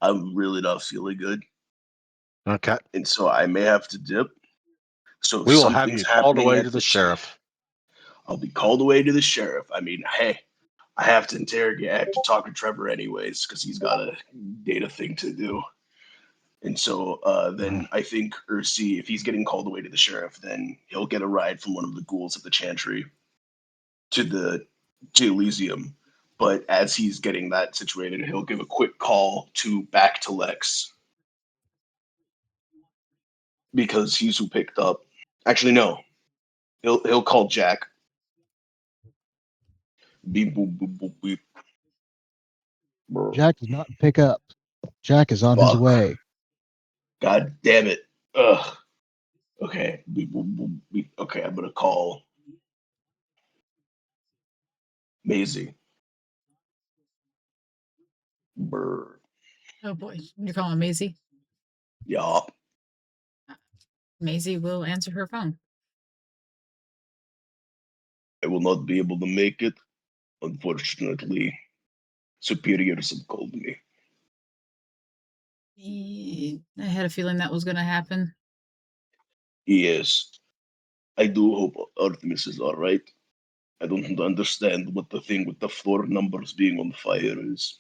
I'm really not feeling good, Okay. and so I may have to dip. So if We will have something's you called happening away at to the the sheriff. I'll be called away to the sheriff. I mean, hey, I have to talk to Trevor anyways because he's got a data thing to do. And so then I think Ursi, if he's getting called away to the sheriff, then he'll get a ride from one of the ghouls at the chantry to the to Elysium. But as he's getting that situated, he'll give a quick call back to Lex because he's who picked up. Actually, no, he'll call Jack. Beep boop boop boop beep. Brr. Jack does not pick up. Jack is on his Fuck. way. God damn it. Ugh. Okay. Beep boop boop beep. Okay, I'm gonna call Maisie. Brr. Oh boy, you're calling Maisie. Yup. Maisie will answer her phone. I will not be able to make it. Unfortunately, superiors have called me. I had a feeling that was going to happen. Yes. I do hope Artemis is alright. I don't understand what the thing with the floor numbers being on fire is.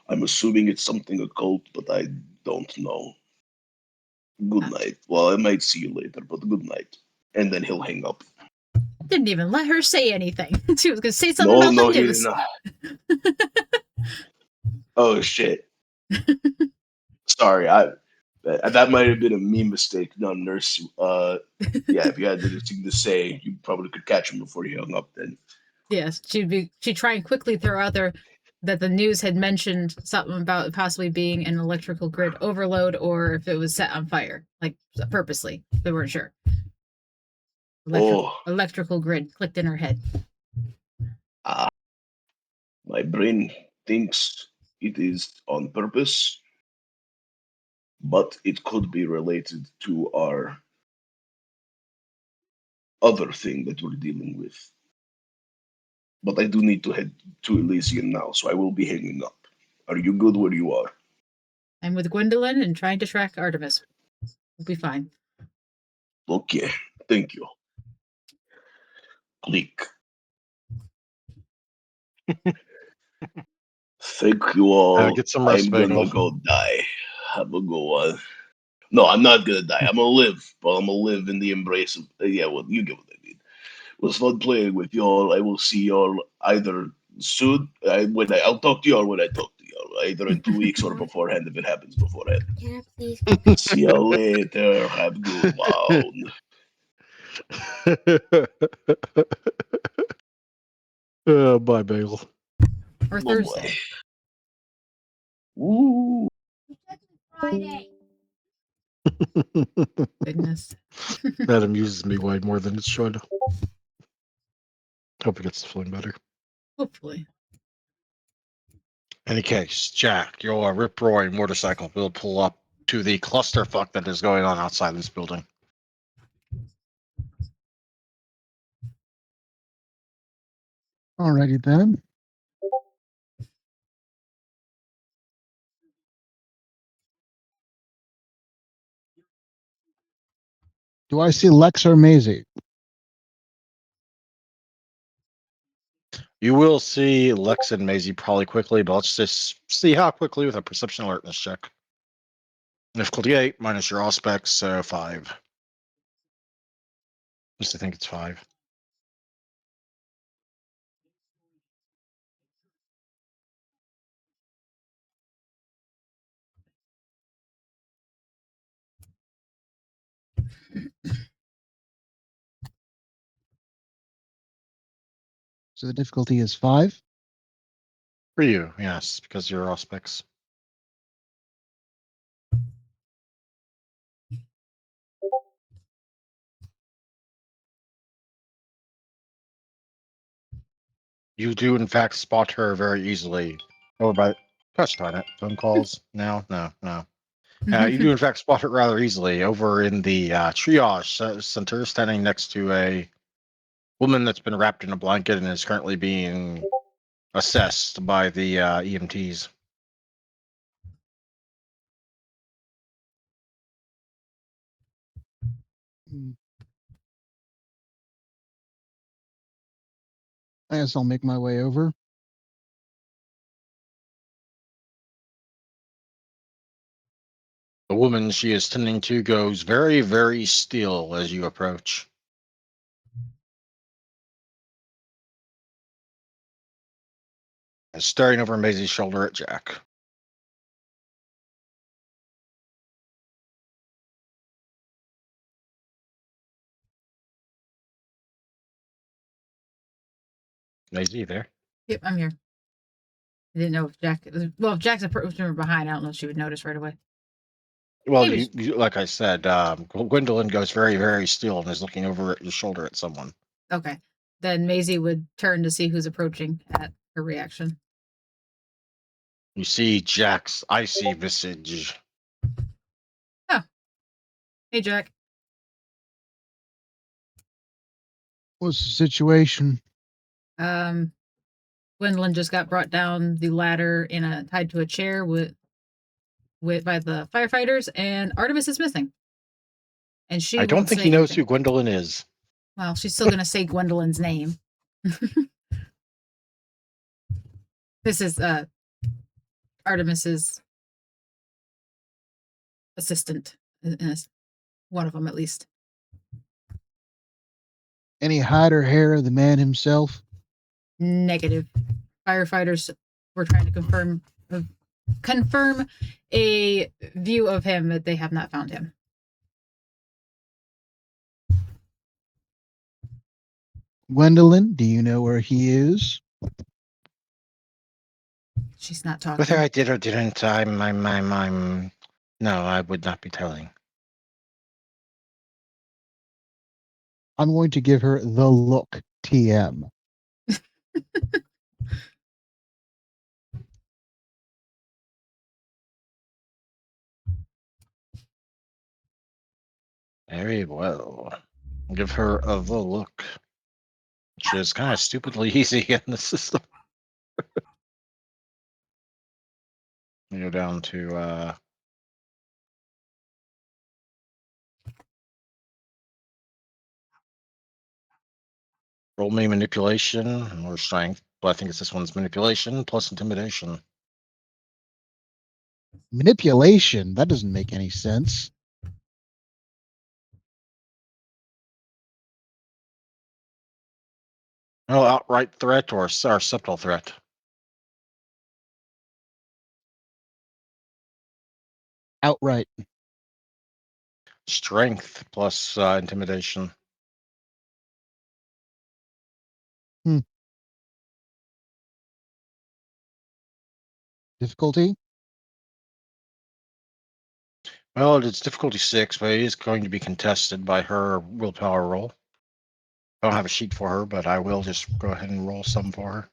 I'm assuming it's something occult, but I don't know. Good night. Well, I might see you later, but good night. And then he'll hang up. Didn't even let her say anything. She was going to say something No, about no, the he news. didn't. Oh shit. Sorry, that might have been a me mistake, not nurse. Yeah, if you had anything to say, you probably could catch him before he hung up. Then Yes, she'd try and quickly throw out there that the news had mentioned something about possibly being an electrical grid overload or if it was set on fire, like purposely. They weren't sure. Oh. Electrical grid clicked in her head. My brain thinks it is on purpose, but it could be related to our other thing that we're dealing with. But I do need to head to Elysium now, so I will be hanging up. Are you good where you are? I'm with Gwendolyn and trying to track Artemis. We'll be fine. Okay, thank you. Click. Thank you all. Get some rest, I'm gonna Bagel. go die. I'm gonna go. No, I'm not gonna die. I'm gonna live, but I'm gonna live in the embrace of. Yeah, well, you get what I mean. It was fun playing with y'all. I will see y'all either soon. I'll talk to y'all when I talk to y'all, either in 2 weeks or beforehand if it happens beforehand. Can I please? See y'all later. Have a good one. Bye, Bagel. Or Bye-bye. Thursday. Woo. Friday. Goodness. That amuses me way more than it should. Hope it gets feeling better. Hopefully. Any case, Jack, your rip roaring motorcycle will pull up to the clusterfuck that is going on outside this building. Alrighty then. Do I see Lex or Maisie? You will see Lex and Maisie probably quickly, but let's just see how quickly with a perception alertness check. Difficulty 8 minus your aspects, so 5. Just I think it's 5. So the difficulty is 5. For you, yes, because your aspects. You do, in fact, spot her very easily. Over by. Gosh darn it. Phone calls? No. You do, in fact, spot it rather easily over in the triage center, standing next to a woman that's been wrapped in a blanket and is currently being assessed by the EMTs. I guess I'll make my way over. The woman she is tending to goes very, very still as you approach. And staring over Maisie's shoulder at Jack. Maisie, you there? Yep, I'm here. I didn't know if Jack. Well, if Jack's approaching her behind, I don't know if she would notice right away. Well, Maybe like I said, Gwendolyn goes very, very still and is looking over your shoulder at someone. Okay. Then Maisie would turn to see who's approaching at her reaction. You see Jack's icy visage. Hey, Jack. What's the situation? Gwendolyn just got brought down the ladder tied to a chair by the firefighters, and Artemis is missing. And she I don't won't think say he knows anything. who Gwendolyn is. Well, she's still gonna say Gwendolyn's name. This is Artemis's assistant, one of them at least. Any hide or hair of the man himself? Negative. Firefighters were trying to confirm a view of him, but they have not found him. Gwendolyn, do you know where he is? She's not talking. Whether I did or didn't, I'm. No, I would not be telling. I'm going to give her the look, TM. Very well. Give her a the look. Which is kind of stupidly easy in the system. You go down to roll me manipulation or strength. But I think it's this one's manipulation plus intimidation. Manipulation? That doesn't make any sense. No, outright threat or subtle threat. Outright. Strength plus intimidation. Difficulty? Well, it's difficulty 6, but it is going to be contested by her willpower roll. I don't have a sheet for her, but I will just go ahead and roll some for her.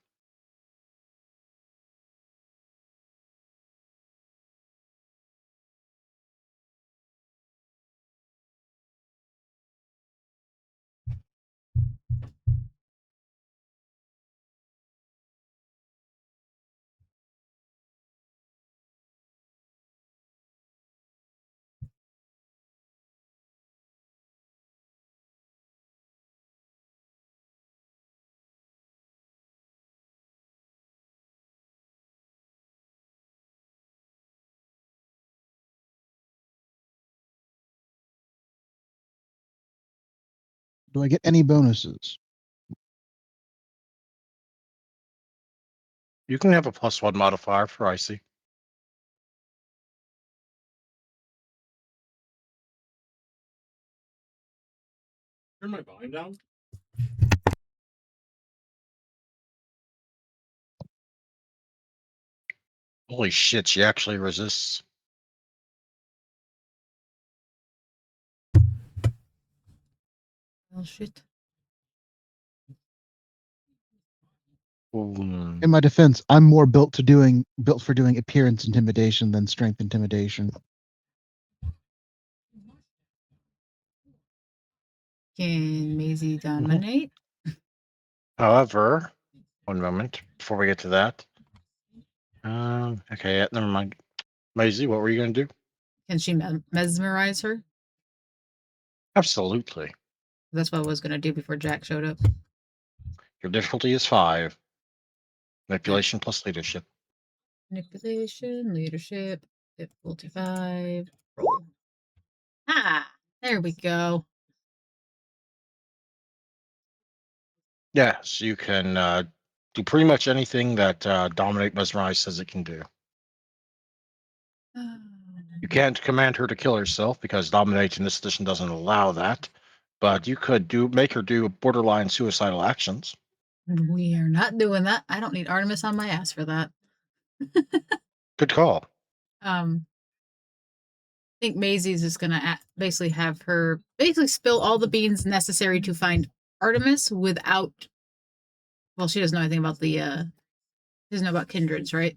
Do I get any bonuses? You can have a +1 modifier for icy. Turn my volume down. Holy shit, she actually resists. Oh shit. Ooh. In my defense, I'm more built for doing appearance intimidation than strength intimidation. Can Maisie dominate? However, one moment before we get to that. Okay, never mind. Maisie, what were you going to do? Can she mesmerize her? Absolutely. That's what I was going to do before Jack showed up. Your difficulty is 5. Manipulation plus leadership. Manipulation, leadership, difficulty 5. Roll. Ah, there we go. Yes, you can do pretty much anything that Dominate Mesmerize says it can do. You can't command her to kill herself because Dominate in this edition doesn't allow that. But you could make her do borderline suicidal actions. We are not doing that. I don't need Artemis on my ass for that. Good call. I think Maisie's is gonna basically have her spill all the beans necessary to find Artemis without. Well, she doesn't know anything about the. She doesn't know about kindreds, right?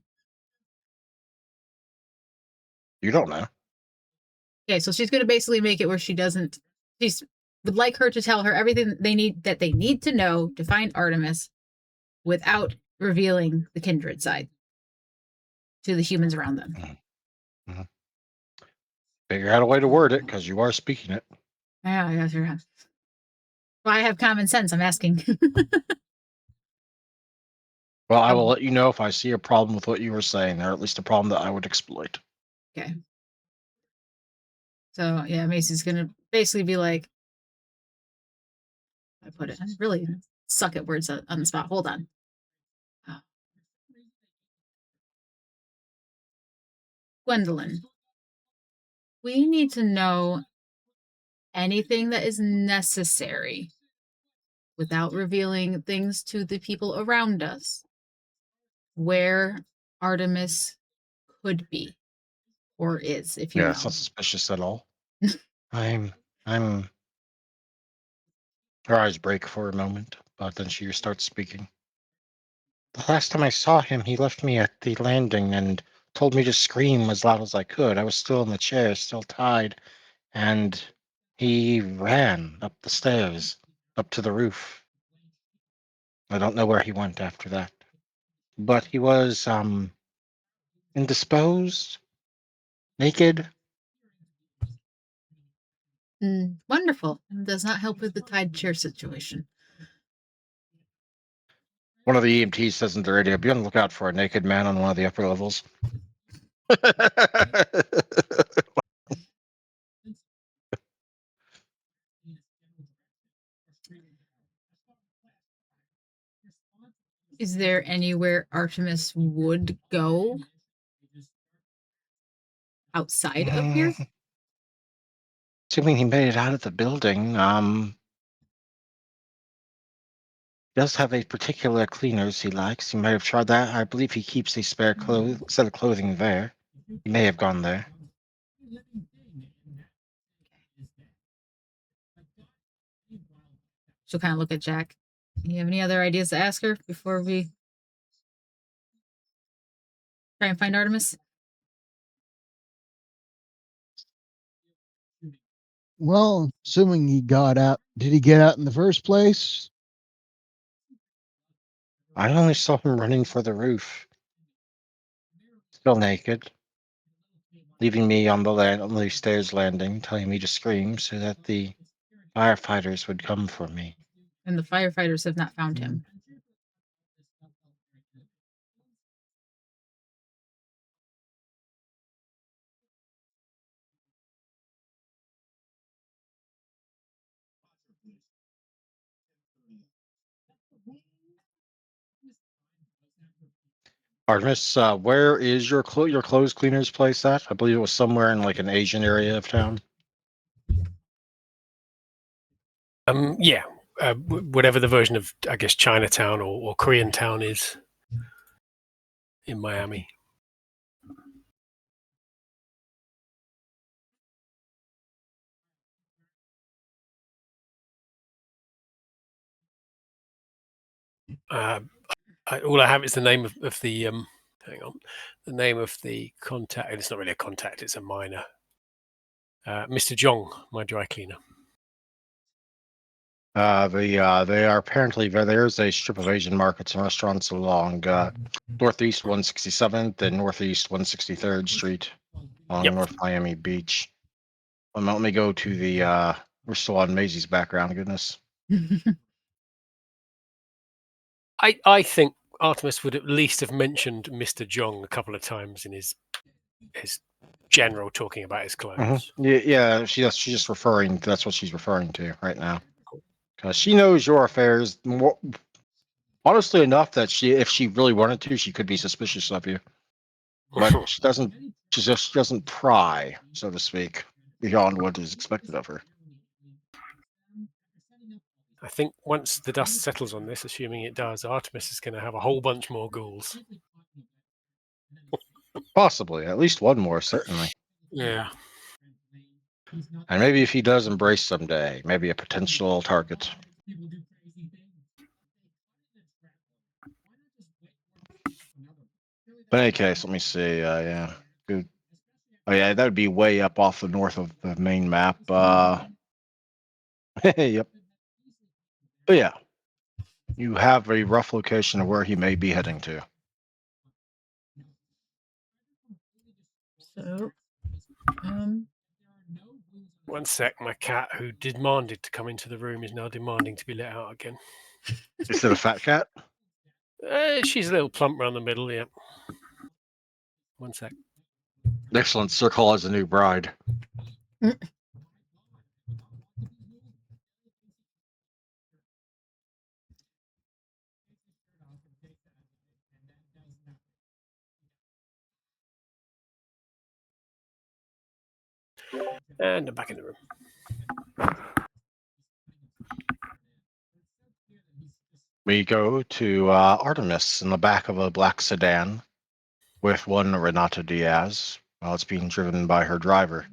You don't know. Okay, so she's gonna basically make it where she doesn't. She's would like her to tell her everything they need to know to find Artemis, without revealing the kindred side to the humans around them. Mm-hmm. Figure out a way to word it because you are speaking it. Yeah, yeah, sure. Well, I have common sense. I'm asking. Well, I will let you know if I see a problem with what you were saying, or at least a problem that I would exploit. Okay. So yeah, Macy's gonna basically be like, I put it. I really suck at words on the spot. Hold on. Gwendolyn, we need to know anything that is necessary without revealing things to the people around us, where Artemis could be or is, if you Yeah, know. it's not suspicious at all. I'm. Her eyes break for a moment, but then she starts speaking. The last time I saw him, he left me at the landing and told me to scream as loud as I could. I was still in the chair, still tied, and he ran up the stairs, up to the roof. I don't know where he went after that. But he was, indisposed, naked. Wonderful. Does not help with the tied chair situation. One of the EMTs says in the radio, be on the lookout for a naked man on one of the upper levels. Is there anywhere Artemis would go outside of here? Assuming he made it out of the building, does have a particular cleaners he likes. He may have tried that. I believe he keeps a spare set of clothing there. He may have gone there. She'll kind of look at Jack. You have any other ideas to ask her before we try and find Artemis? Well, assuming he got out, did he get out in the first place? I only saw him running for the roof, still naked, leaving me on the stairs landing, telling me to scream so that the firefighters would come for me. And the firefighters have not found him. Artemis, where is your clothes cleaner's place at? I believe it was somewhere in like an Asian area of town. Yeah, whatever the version of, I guess, Chinatown or Korean Town is in Miami. All I have is the name of the hang on, the name of the contact. It's not really a contact; it's a minor. Mr. Jong, my dry cleaner. They are apparently there's a strip of Asian markets and restaurants along Northeast 167th and Northeast 163rd Street along Yep. North Miami Beach. Let me go to the. We're still on Maisie's background. Goodness. I think Artemis would at least have mentioned Mr. Jong a couple of times in his general talking about his clothes. Yeah, she's just referring. That's what she's referring to right now. Because she knows your affairs more, honestly enough that if she really wanted to, she could be suspicious of you. But she doesn't. She just doesn't pry, so to speak, beyond what is expected of her. I think once the dust settles on this, assuming it does, Artemis is going to have a whole bunch more ghouls. Possibly, at least one more, certainly. Yeah. And maybe if he does embrace someday, maybe a potential target. But in any case, let me see. Yeah, good. Oh yeah, that would be way up off the north of the main map. Yep. But yeah, you have a rough location of where he may be heading to. So, One sec, my cat, who demanded to come into the room, is now demanding to be let out again. Is it a fat cat? She's a little plump around the middle, yeah. One sec. Excellent. Circle as a new bride. And I'm back in the room. We go to Artemis in the back of a black sedan with one Renata Diaz while it's being driven by her driver.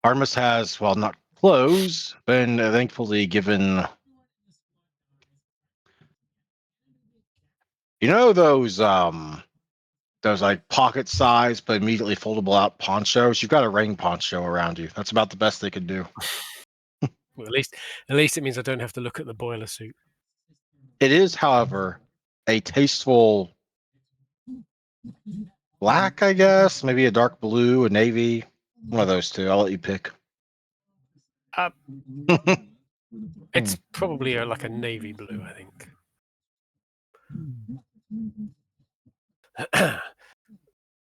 Artemis has, well, not clothes, been thankfully given. You know those like pocket size but immediately foldable out ponchos? You've got a rain poncho around you. That's about the best they could do. Well, at least it means I don't have to look at the boiler suit. It is, however, a tasteful black, I guess, maybe a dark blue, a navy, one of those two. I'll let you pick. It's probably like a navy blue, I think.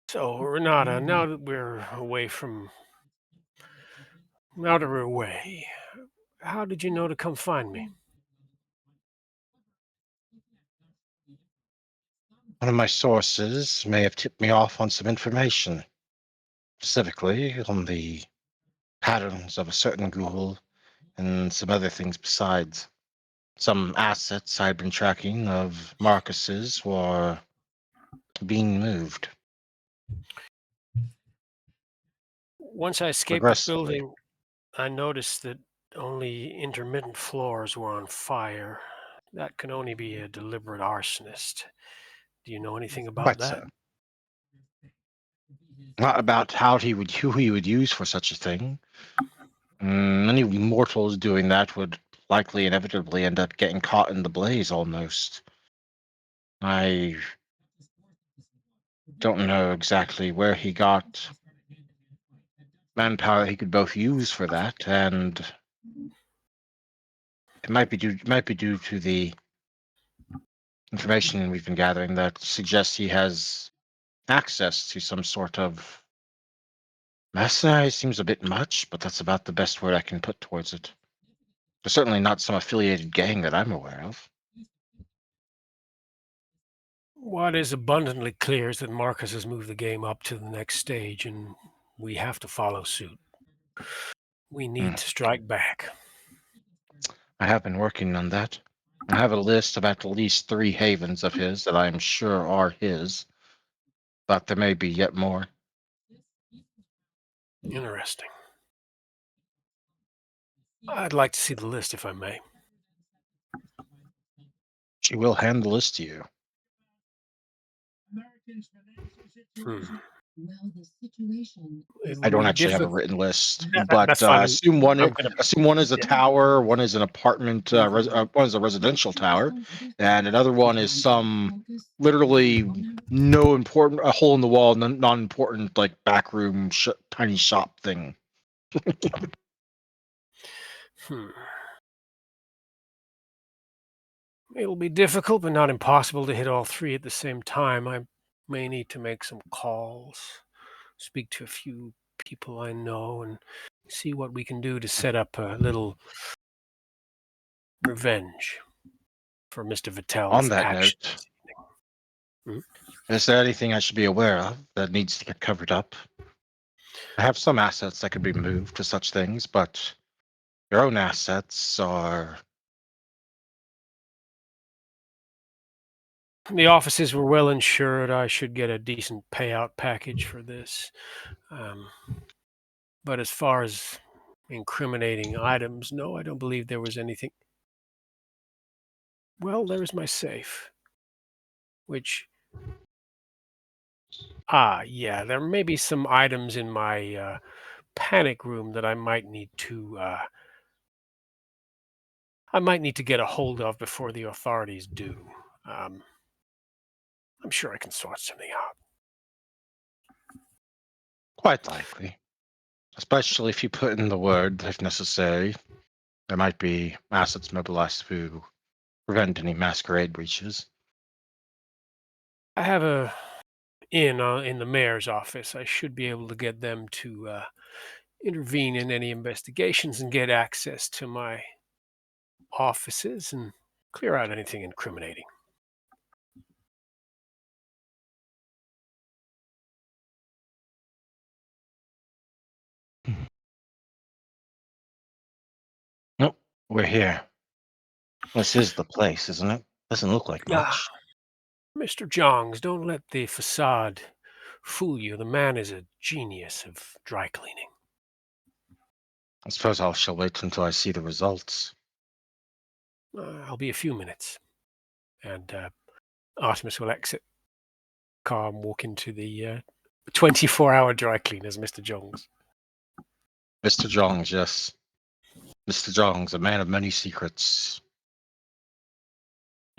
So, Renata, now that we're away, how did you know to come find me? One of my sources may have tipped me off on some information, specifically on the patterns of a certain ghoul and some other things besides. Some assets I'd been tracking of Marcus's were being moved Once I escaped the progressively. building, I noticed that only intermittent floors were on fire. That can only be a deliberate arsonist. Do you know anything about Quite that? so. Not about who he would use for such a thing. Many mortals doing that would likely inevitably end up getting caught in the blaze almost. I don't know exactly where he got manpower he could both use for that, and it might be due to the information we've been gathering that suggests he has access to some sort of mercenary. Seems a bit much, but that's about the best word I can put towards it. There's certainly not some affiliated gang that I'm aware of. What is abundantly clear is that Marcus has moved the game up to the next stage, and we have to follow suit. We need to strike back. I have been working on that. I have a list of at least 3 havens of his that I am sure are his, but there may be yet more. Interesting. I'd like to see the list, if I may. She will hand the list to you. I don't actually have a written list, but That's fine. assume one is a Yeah. tower, one is an apartment, one is a residential tower, and another one is some literally a hole in the wall, non-important like backroom tiny shop thing. It'll be difficult, but not impossible to hit all 3 at the same time. I may need to make some calls. speak to a few people I know and see what we can do to set up a little revenge for Mr. Vitel's On that actions. note, is there anything I should be aware of that needs to get covered up? I have some assets that could be moved to such things, but your own assets are... The offices were well insured. I should get a decent payout package for this. But as far as incriminating items, no, I don't believe there was anything. Well, there is my safe, which... yeah, there may be some items in my panic room that I might need to get a hold of before the authorities do. I'm sure I can sort something out. Quite likely. Especially if you put in the word, if necessary. There might be assets mobilized to prevent any masquerade breaches. I have a in the mayor's office. I should be able to get them to intervene in any investigations and get access to my offices and clear out anything incriminating. Nope, we're here. This is the place, isn't it? Doesn't look like much. Mr. Jongs, don't let the facade fool you. The man is a genius of dry cleaning. I suppose I shall wait until I see the results. I'll be a few minutes. And Artemis will exit the car and walk into the 24-hour dry cleaners, Mr. Jongs. Mr. Jongs, yes. Mr. Jongs, a man of many secrets.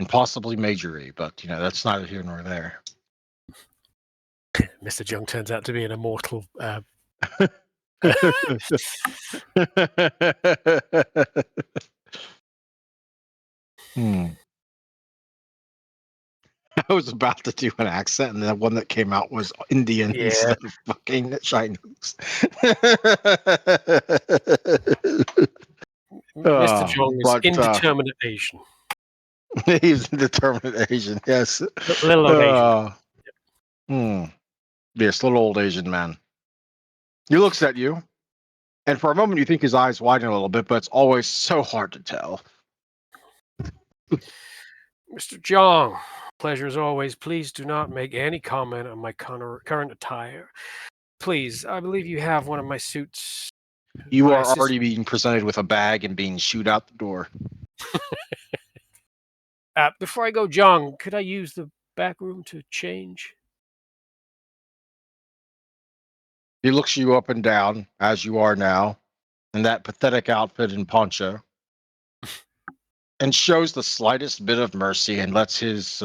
And possibly majory, but, that's neither here nor there. Mr. Jong turns out to be an immortal. I was about to do an accent, and the one that came out was Indian Yeah. instead of fucking Chinese. Mr. Jong is but, indeterminate Asian. He's indeterminate Asian, yes. Little old Asian. Yes, little old Asian man. He looks at you, and for a moment you think his eyes widen a little bit, but it's always so hard to tell. Mr. Jong, pleasure as always. Please do not make any comment on my current attire. Please, I believe you have one of my suits. You are already being presented with a bag and being shooed out the door. Before I go, Jong, could I use the back room to change? He looks you up and down, as you are now, in that pathetic outfit and poncho, and shows the slightest bit of mercy and lets his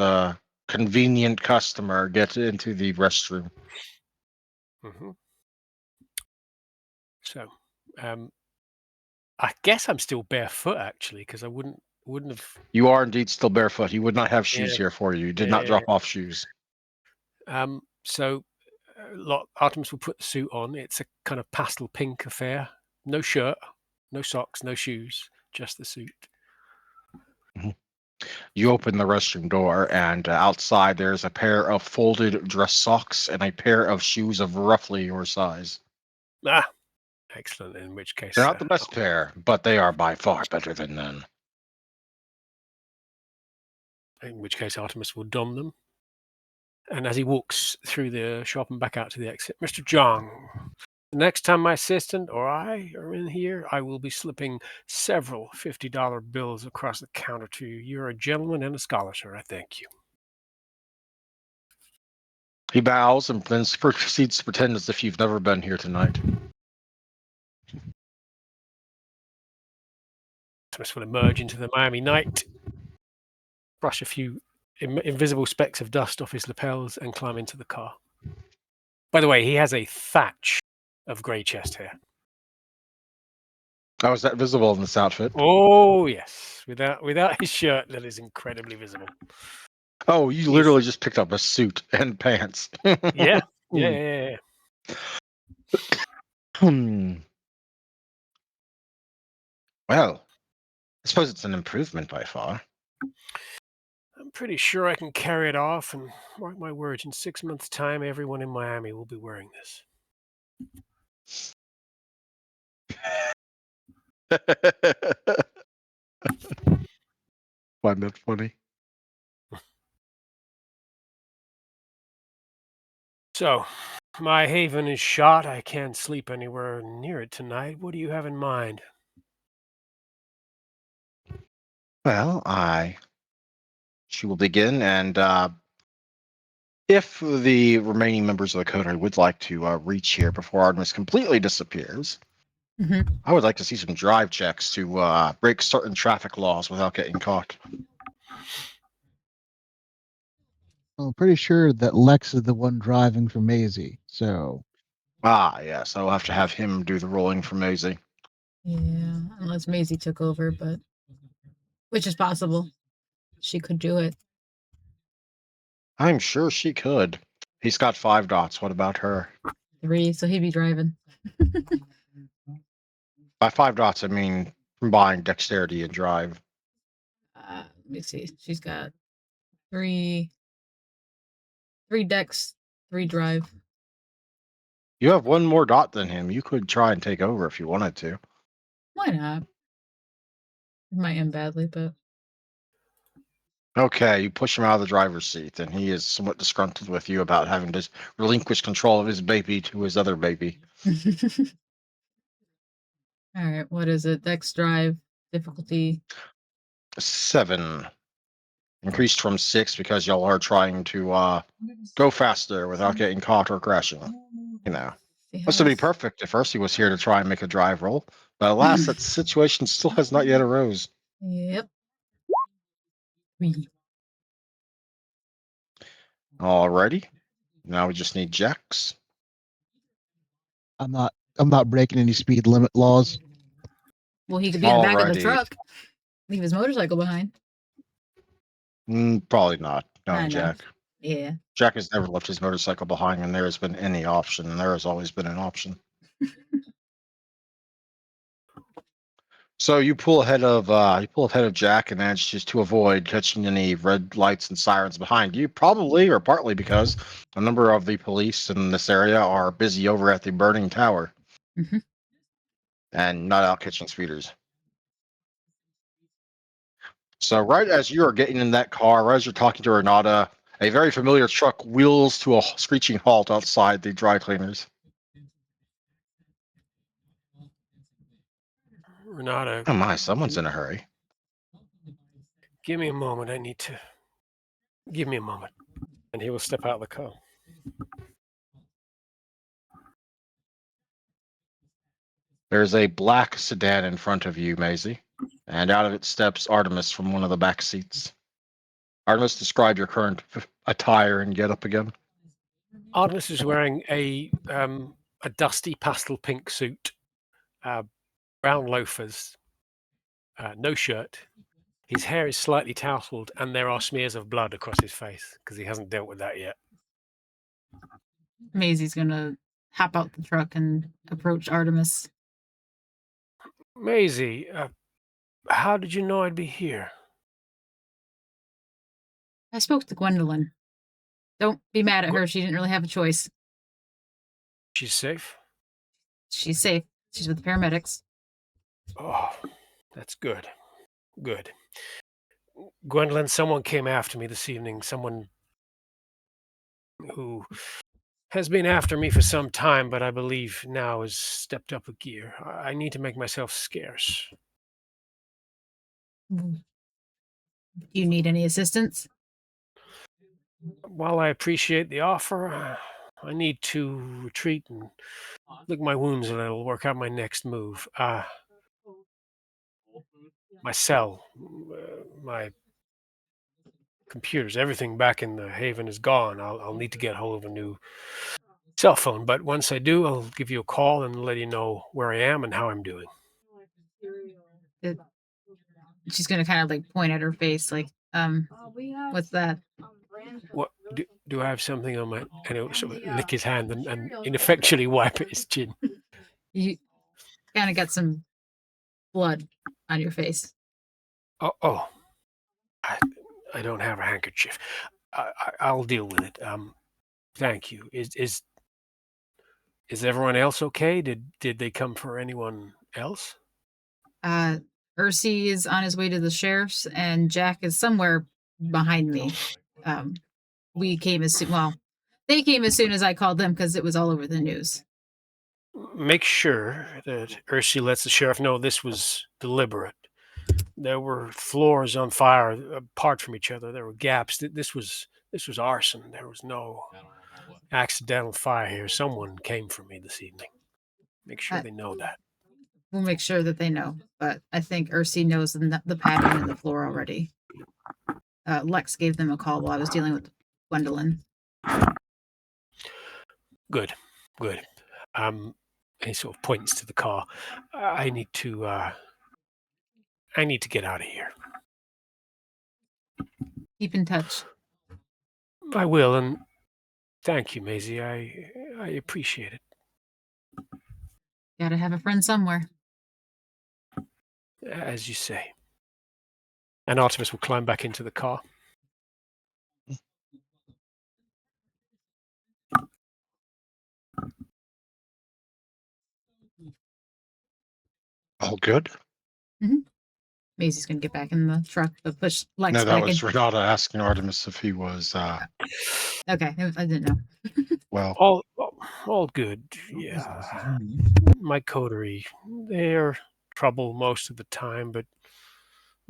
convenient customer get into the restroom. Mm-hmm. So, I guess I'm still barefoot, actually, because I wouldn't have... You are indeed still barefoot. He would not have shoes here for you. You did not drop off shoes. So Artemis will put the suit on. It's a kind of pastel pink affair. No shirt, no socks, no shoes, just the suit. Mm-hmm. You open the restroom door, and outside there's a pair of folded dress socks and a pair of shoes of roughly your size. Excellent. In which case... They're not the best pair, but they are by far better than none. In which case Artemis will don them. And as he walks through the shop and back out to the exit, Mr. Jong, the next time my assistant or I are in here, I will be slipping several $50 bills across the counter to you. You're a gentleman and a scholar, sir. I thank you. He bows and then proceeds to pretend as if you've never been here tonight. Artemis will emerge into the Miami night, brush a few invisible specks of dust off his lapels, and climb into the car. By the way, he has a thatch of grey chest hair. How is that visible in this outfit? Oh, yes. Without his shirt, that is incredibly visible. Oh, you literally just picked up a suit and pants. Yeah. Hmm. Well, I suppose it's an improvement by far. I'm pretty sure I can carry it off, and mark my words, in 6 months' time, everyone in Miami will be wearing this. Find that funny. So, my haven is shot. I can't sleep anywhere near it tonight. What do you have in mind? Well, she will begin, and if the remaining members of the coterie would like to reach here before Artemis completely disappears, Hmm. I would like to see some drive checks to break certain traffic laws without getting caught. I'm pretty sure that Lex is the one driving for Maisie. So Ah, yes, I'll have to have him do the rolling for Maisie. Yeah, unless Maisie took over, but which is possible. She could do it. I'm sure she could. He's got 5 dots. What about her? 3, so he'd be driving. By 5 dots, I mean combined dexterity and drive. Let me see. She's got 3 dex, 3 drive. You have 1 more dot than him. You could try and take over if you wanted to. Why not? It might end badly, but Okay, you push him out of the driver's seat, and he is somewhat disgruntled with you about having to relinquish control of his baby to his other baby. all right. What is it? Dex drive difficulty. 7. Increased from 6 because y'all are trying to go faster without getting caught or crashing. You know. See This how would be it's- perfect if Ursi was here to try and make a drive roll, but alas, that situation still has not yet arose. Yep. Wee. Alrighty. Now we just need Jax. I'm not breaking any speed limit laws. Well, he could be in the back of the Alrighty. truck. Leave his motorcycle behind. Probably not. I Knowing know. Jack. Yeah. Jack has never left his motorcycle behind when there has been any option, and there has always been an option. So you pull ahead of Jack and manage just to avoid catching any red lights and sirens behind you, probably or partly because a number of the police in this area are busy over at the burning tower Mhm. and not out catching speeders. So right as you are getting in that car, right as you're talking to Renata, a very familiar truck wheels to a screeching halt outside the dry cleaners. Renata, Oh my, someone's in a hurry. give me a moment. Give me a moment. And he will step out of the car. There's a black sedan in front of you, Maisie, and out of it steps Artemis from one of the back seats. Artemis, describe your current attire and get up again. Artemis is wearing a dusty pastel pink suit, brown loafers, no shirt. His hair is slightly tousled, and there are smears of blood across his face because he hasn't dealt with that yet. Maisie's gonna hop out the truck and approach Artemis. Maisie, how did you know I'd be here? I spoke to Gwendolyn. Don't be mad at her. She didn't really have a choice. She's safe? She's safe. She's with the paramedics. Oh, that's good. Good. Gwendolyn, someone came after me this evening. Someone who has been after me for some time, but I believe now has stepped up a gear. I need to make myself scarce. Do you need any assistance? While I appreciate the offer, I need to retreat and lick my wounds a little, work out my next move. My cell, my computers, everything back in the Haven is gone. I'll need to get hold of a new cell phone, but once I do, I'll give you a call and let you know where I am and how I'm doing. She's gonna kind of like point at her face, like, what's that? What? do I have something on my? And he'll sort of lick his hand and ineffectually wipe at his chin. You kind of got some blood on your face. Oh, I don't have a handkerchief. I'll deal with it. Thank you. Is everyone else okay? Did they come for anyone else? Ursi is on his way to the sheriff's, and Jack is somewhere behind me. We came as soon. Well, they came as soon as I called them because it was all over the news. Make sure that Ursi lets the sheriff know this was deliberate. There were floors on fire apart from each other. There were gaps. This was arson. There was no accidental fire here. Someone came for me this evening. Make sure they know that. We'll make sure that they know. But I think Ursi knows the pattern in the floor already. Lex gave them a call while I was dealing with Gwendolyn. Good. And he sort of points to the car. I need to get out of here. Keep in touch. I will, and thank you, Maisie. I appreciate it. Gotta have a friend somewhere. As you say. And Artemis will climb back into the car. All good? Maisie's gonna get back in the truck, but push Lex No, that back was in. Renata asking Artemis if he was, Okay, I didn't know. well. All good. Yeah. My coterie, they're trouble most of the time, but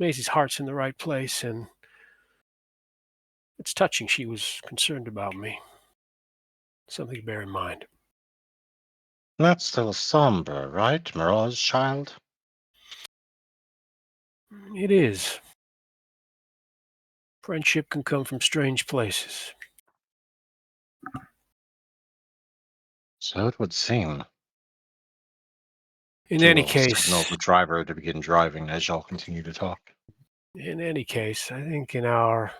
Maisie's heart's in the right place, and it's touching she was concerned about me. Something to bear in mind. That's still somber, right, Mirage child? It is. Friendship can come from strange places. So it would seem. In She any will signal case, the driver to begin driving as y'all continue to talk. I think in our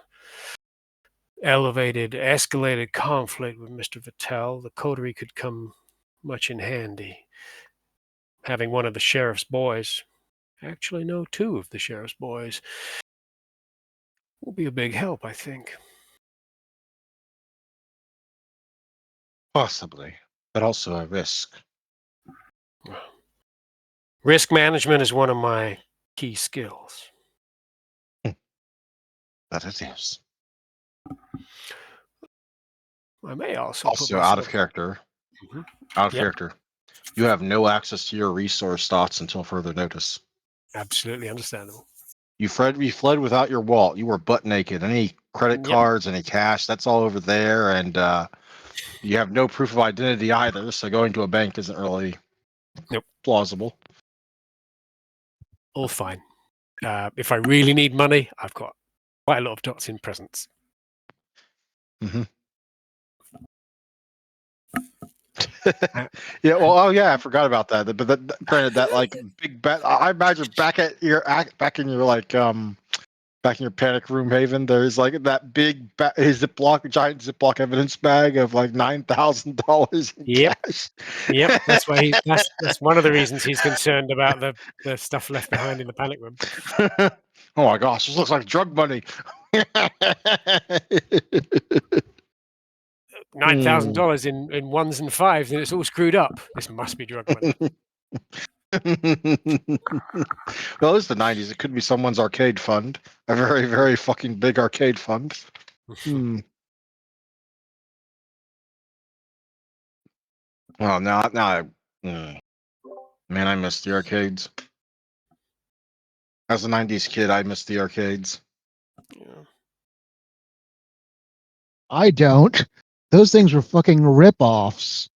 escalated conflict with Mr. Vattel, the coterie could come much in handy. Having one of the sheriff's boys, actually no, two of the sheriff's boys, will be a big help, I think. Possibly, but also a risk. Risk management is one of my key skills. But it is. I may also put Also, out of myself... character. Mhm. Out of Yep. character. You have no access to your resource dots until further notice. Absolutely understandable. You fled without your wallet. You were butt naked. Any credit Yep. cards, any cash, that's all over there. And you have no proof of identity either. So going to a bank isn't really plausible. All fine. If I really need money, I've got quite a lot of dots in presents. Mm-hmm. Yeah. Well. Oh, yeah. I forgot about that. But granted, that like big bet. I imagine back in your back in your panic room haven, there's like that big giant Ziploc evidence bag of like $9,000 in cash. Yep. That's why that's one of the reasons he's concerned about the stuff left behind in the panic room. Oh my gosh, this looks like drug money. $9,000 in ones and fives, and it's all screwed up. This must be drug money. Well, it's the 90s. It could be someone's arcade fund. A very, very fucking big arcade fund. Well, man, I miss the arcades. As a 90s kid, I miss the arcades. Yeah. I don't. Those things were fucking rip-offs.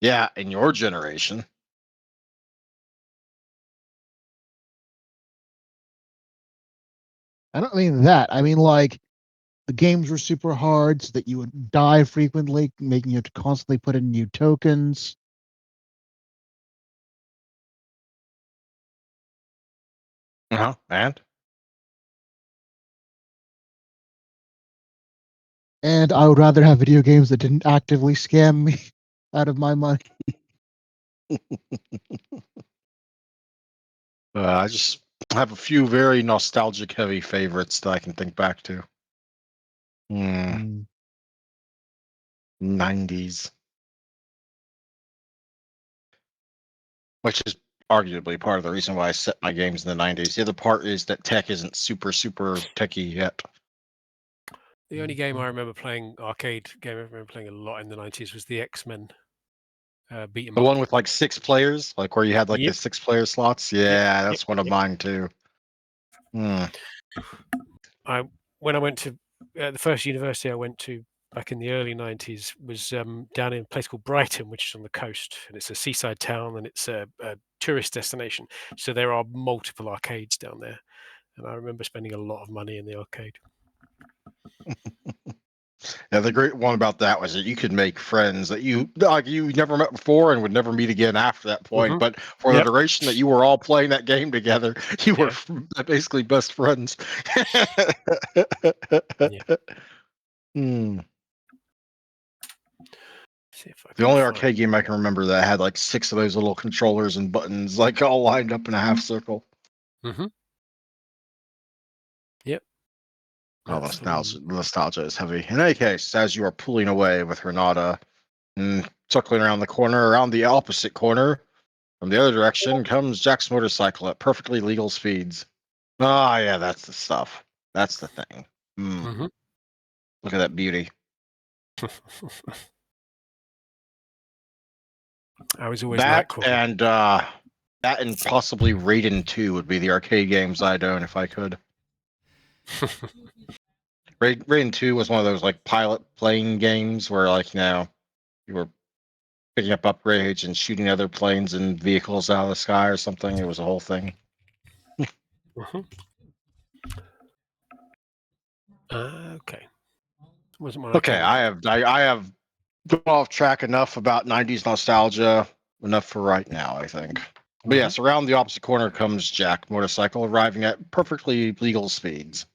Yeah, in your generation. I don't mean that. I mean, like, the games were super hard so that you would die frequently, making you have to constantly put in new tokens. And? And I would rather have video games that didn't actively scam me out of my money. I just have a few very nostalgic heavy favorites that I can think back to. Mm. 90s. Which is arguably part of the reason why I set my games in the 90s. The other part is that tech isn't super techy yet. The only game I remember playing, arcade game I remember playing a lot in the 90s was the X-Men beat 'em The up. one with like 6 players, like where you had like Yep. the 6-player slots. Yeah, that's one of mine too. Hmm. When I went to the first university I went to back in the early 90s was down in a place called Brighton, which is on the coast, and it's a seaside town and it's a tourist destination. So there are multiple arcades down there, and I remember spending a lot of money in the arcade. Yeah, the great one about that was that you could make friends that you never met before and would never meet again after that point. Mhm. But for the duration that you were all playing that game together, you were basically best friends. Hmm. See if I The can only find. arcade game I can remember that had like 6 of those little controllers and buttons, like all lined up in a half circle. Mm-hmm. Yep. Oh, That's the one. nostalgia is heavy. In any case, as you are pulling away with Renata and circling around the corner, around the opposite corner, from the other direction comes Jack's motorcycle at perfectly legal speeds. Ah, yeah, that's the stuff. That's the thing. Mm-hmm. Look at that beauty. I was always like That and possibly Raiden 2 would be the arcade games I'd own if I could. Raiden 2 was one of those like pilot plane games where you were picking up upgrades and shooting other planes and vehicles out of the sky or something. It was a whole thing. Mm-hmm. Okay. Wasn't my Okay, arcade. I have gone off track enough about 90s nostalgia, enough for right now, I think. But yes, around the opposite corner comes Jack motorcycle, arriving at perfectly legal speeds.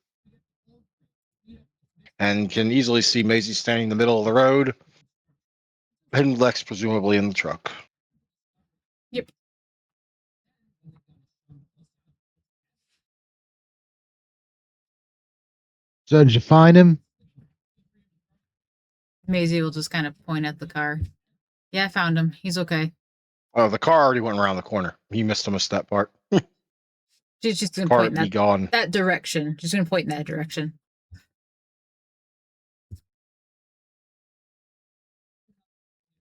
And can easily see Maisie standing in the middle of the road, and Lex presumably in the truck. Yep. So did you find him? Maisie will just kind of point at the car. Yeah, I found him. He's okay. Oh, the car already went around the corner. You missed that part. She's just gonna Car point would be in gone. that direction. She's gonna point in that direction.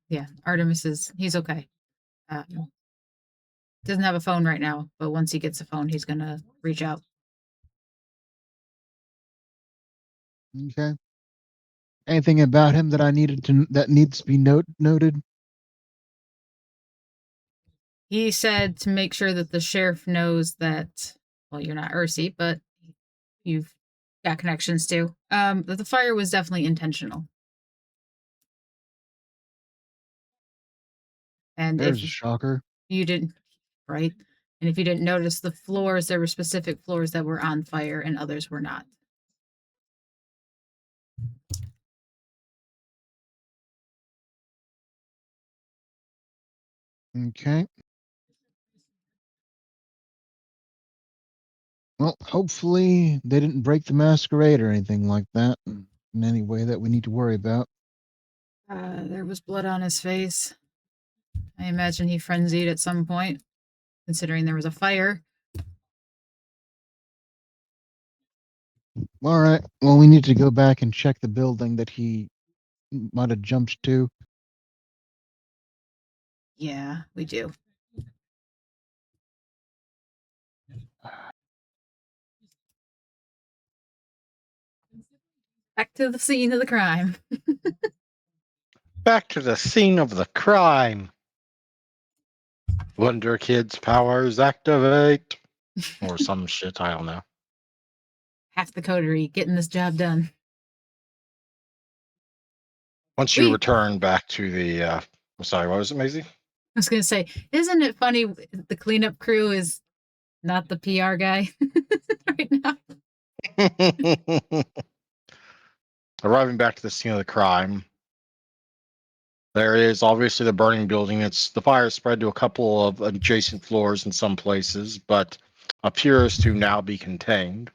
Yeah, he's okay. Doesn't have a phone right now, but once he gets a phone, he's gonna reach out. Okay. Anything about him that that needs to be noted? He said to make sure that the sheriff knows that, well, you're not Ursi, but you've got connections to. That the fire was definitely intentional. And There's a if shocker. you didn't, right? And if you didn't notice the floors, there were specific floors that were on fire and others were not. Okay. Well, hopefully they didn't break the masquerade or anything like that in any way that we need to worry about. There was blood on his face. I imagine he frenzied at some point, considering there was a fire. All right. Well, we need to go back and check the building that he might have jumped to. Yeah, we do. Back to the scene of the crime. Back to the scene of the crime. Wonder Kids powers activate. Or some shit, I don't know. Half the coterie getting this job done. Once you return back to the I'm sorry, what was it, Maisie? I was gonna say, isn't it funny the cleanup crew is not the PR guy right now? Arriving back to the scene of the crime, there is obviously the burning building. It's the fire spread to a couple of adjacent floors in some places, but appears to now be contained.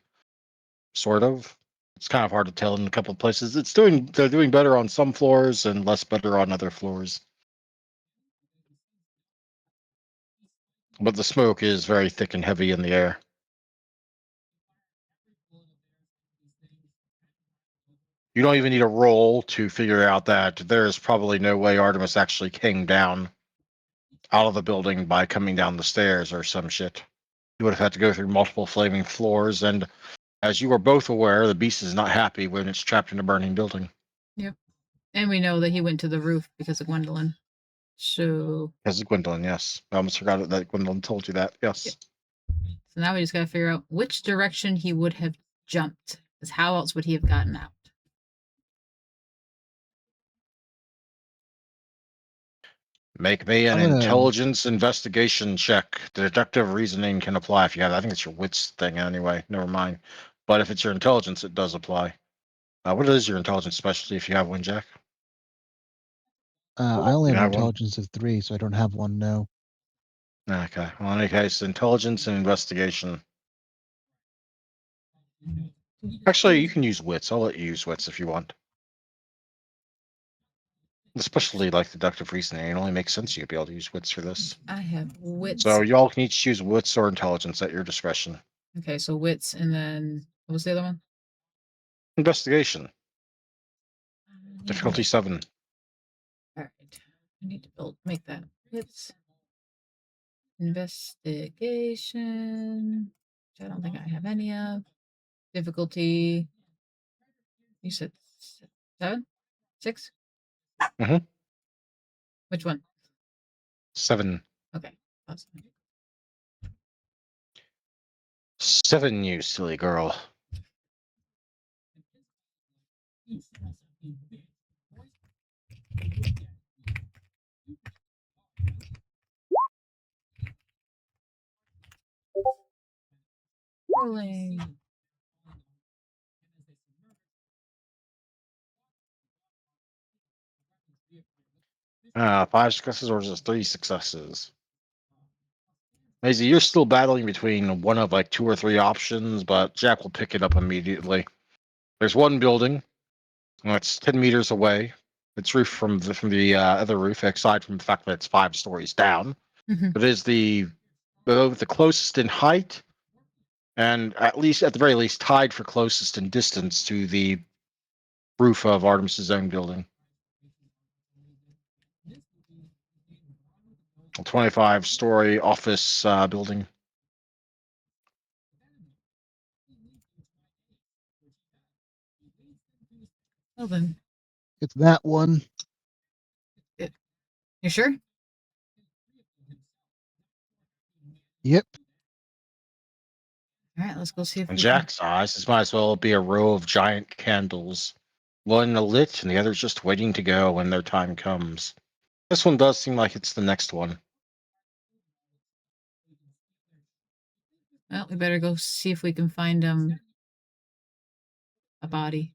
Sort of. It's kind of hard to tell in a couple of places. They're doing better on some floors and less better on other floors. But the smoke is very thick and heavy in the air. You don't even need a roll to figure out that there's probably no way Artemis actually came down out of the building by coming down the stairs or some shit. You would have had to go through multiple flaming floors, and as you are both aware, the beast is not happy when it's trapped in a burning building. Yep. And we know that he went to the roof because of Gwendolyn. So Because of Gwendolyn, yes. I almost forgot that Gwendolyn told you that. Yes. Yep. So now we just got to figure out which direction he would have jumped. Because how else would he have gotten out? Make me an I'm gonna- intelligence investigation check. The deductive reasoning can apply if you have. I think it's your wits thing anyway. Never mind. But if it's your intelligence, it does apply. What is your intelligence specialty if you have one, Jack? I only You have an have one? intelligence of 3, so I don't have one. No. Okay. Well, in any case, intelligence and investigation. Actually, you can use wits. I'll let you use wits if you want. Especially like deductive reasoning. It only makes sense you'd be able to use wits for this. I have wits. So y'all can each use wits or intelligence at your discretion. Okay, so wits, and then what was the other one? Investigation. Difficulty 7. All right. I need to make that wits. Investigation. Which I don't think I have any of. Difficulty. You said 7? 6? Mhm. Which one? 7. Okay. Awesome. 7, you silly girl. Rolling. Five successes or just 3 successes? Maisie, you're still battling between one of like 2 or 3 options, but Jack will pick it up immediately. There's one building that's 10 meters away. It's roof from the other roof, aside from the fact that it's 5 stories down. Mhm. It is the closest in height, and at the very least tied for closest in distance to the roof of Artemis's own building. A 25-story office building. Well then, It's that one. you sure? Yep. All right, let's go see if In we can. Jack's eyes, this might as well be a row of giant candles. One lit and the other's just waiting to go when their time comes. This one does seem like it's the next one. Well, we better go see if we can find a body.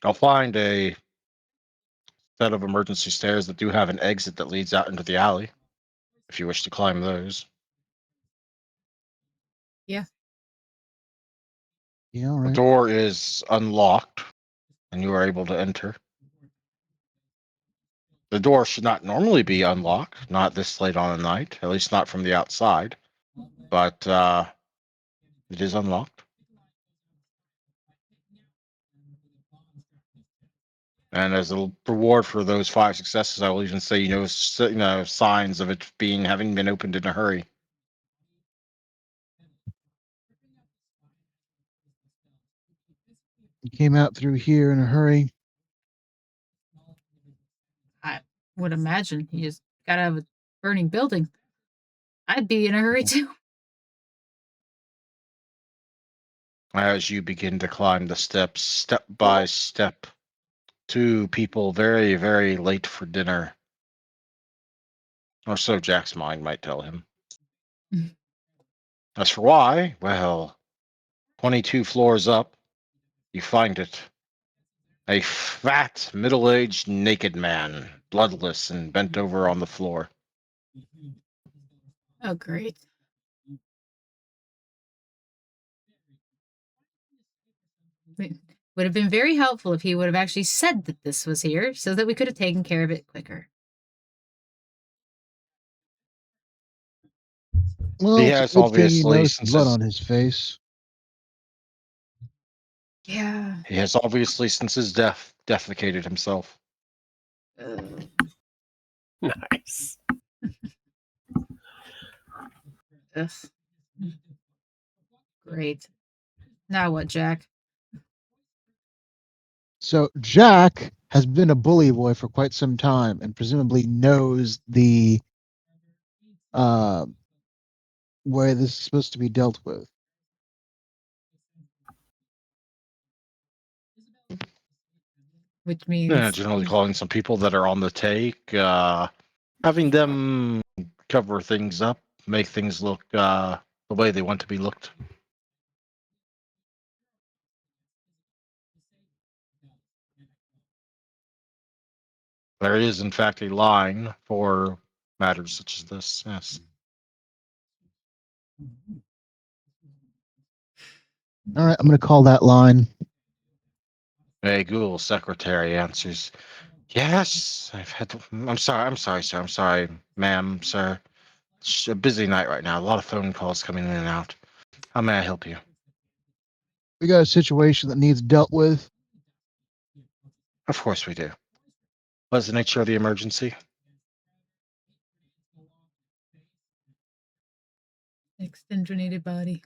I'll find a set of emergency stairs that do have an exit that leads out into the alley, if you wish to climb those. Yeah. Yeah. All The right. door is unlocked, and you are able to enter. The door should not normally be unlocked, not this late on the night, at least not from the outside, but it is unlocked. And as a reward for those 5 successes, I will even say, signs of it having been opened in a hurry. He came out through here in a hurry. I would imagine you just got out of a burning building. I'd be in a hurry too. As you begin to climb the steps, step by step, 2 people very, very late for dinner. Or so Jack's mind might tell him. As for why, well, 22 floors up, you find it. A fat, middle-aged, naked man, bloodless and bent over on the floor. Oh, great. It would have been very helpful if he would have actually said that this was here so that we could have taken care of it quicker. Well, He it's a has good thing he obviously, knows the since blood his on his face. Yeah. he has obviously since his death defecated himself. Nice. Ugh. Great. Now what, Jack? So Jack has been a bully boy for quite some time and presumably knows the uh, way this is supposed to be dealt with. Which means Generally calling some people that are on the take, having them cover things up, make things look the way they want to be looked. There is, in fact, a line for matters such as this. Yes. All right, I'm going to call that line. A Google secretary answers, "Yes, I've had. I'm sorry, sir. I'm sorry, ma'am, sir. It's a busy night right now. A lot of phone calls coming in and out. How may I help you?" We got a situation that needs dealt with. Of course we do. What's the nature of the emergency? extenuated body.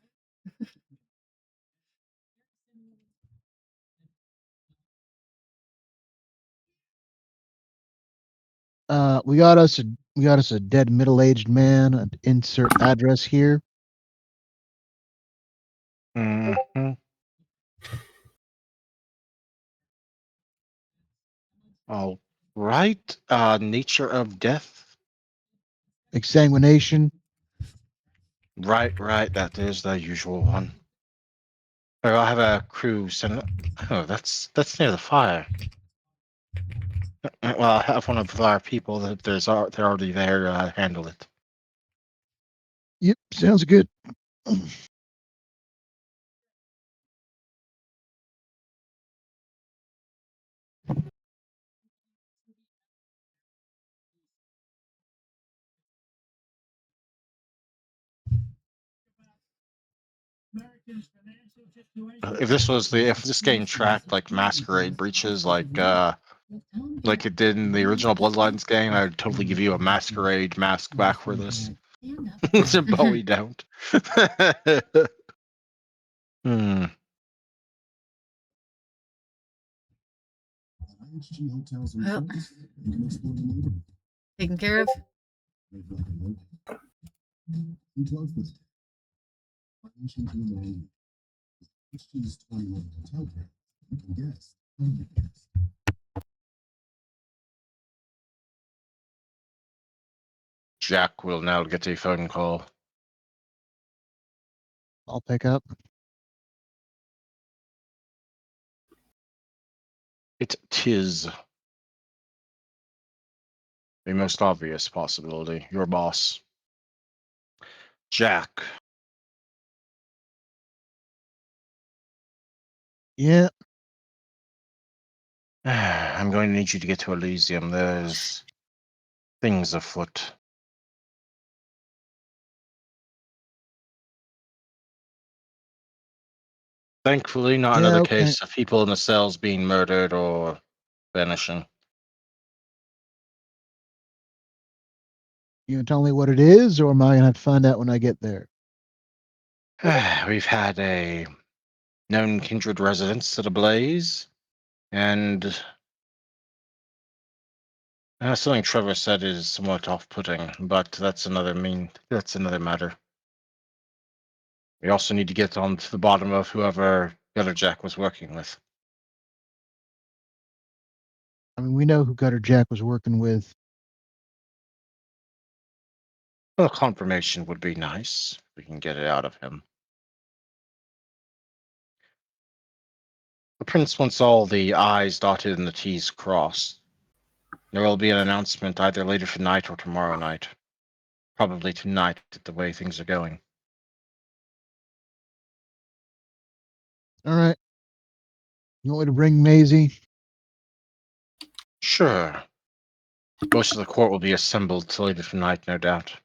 We got us a dead middle-aged man. Insert address here. Mm-hmm. All right. Nature of death. Exsanguination. Right. That is the usual one. I'll have a crew send. Oh, that's near the fire. Well, I'll have one of our people that they're already there handle it. Yep, sounds good. If this game tracked like masquerade breaches, like it did in the original Bloodlines game, I'd totally give you a masquerade mask back for this. But we don't. Hmm. Well, taken care of. Jack will now get a phone call. I'll pick up. It tis the most obvious possibility. Your boss. Jack. Yeah, I'm going to need you to get to Elysium. There's things afoot. Thankfully, not yeah, another okay. case of people in the cells being murdered or vanishing. You gonna tell me what it is, or am I gonna have to find out when I get there? We've had a known kindred residence set ablaze, and something Trevor said is somewhat off-putting, but that's another matter. We also need to get on to the bottom of whoever Gutter Jack was working with. I mean, we know who Gutter Jack was working with. Well, confirmation would be nice. If we can get it out of him. The prince wants all the I's dotted and the T's crossed. There will be an announcement either later tonight or tomorrow night. Probably tonight, the way things are going. All right. You want me to bring Maisie? Sure. Most of the court will be assembled later tonight, no doubt.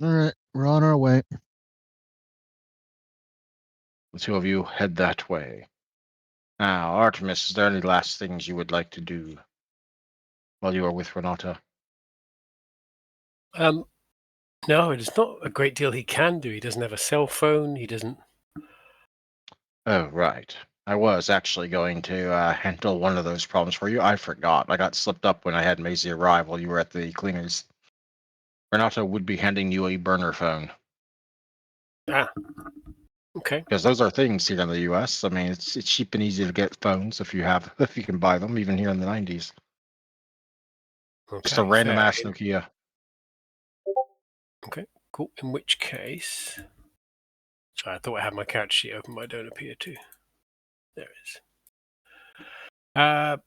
All right. We're on our way. The two of you head that way. Now, Artemis, is there any last things you would like to do while you are with Renata? No, there's not a great deal he can do. He doesn't have a cell phone. He doesn't. Oh, right. I was actually going to handle one of those problems for you. I forgot. I got slipped up when I had Maisie arrive while you were at the cleaners. Renata would be handing you a burner phone. Ah, okay. Because those are things here in the U.S. I mean, it's cheap and easy to get phones if you can buy them, even here in the 90s. Just a Okay, random fair. ass Nokia. Okay, cool. In which case, sorry, I thought I had my couch sheet open, but I don't appear to. There it is.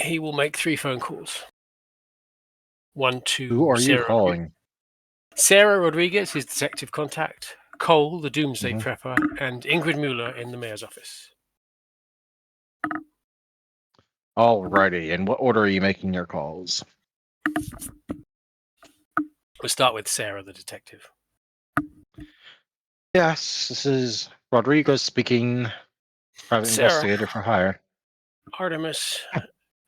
He will make 3 phone calls. One to Who are you Sarah. calling? Sarah Rodriguez, his detective contact. Cole, the doomsday Mhm. prepper, and Ingrid Mueller in the mayor's office. Alrighty. In what order are you making your calls? We'll start with Sarah, the detective. Yes, this is Rodriguez speaking. Private Sarah, investigator for hire. Artemis,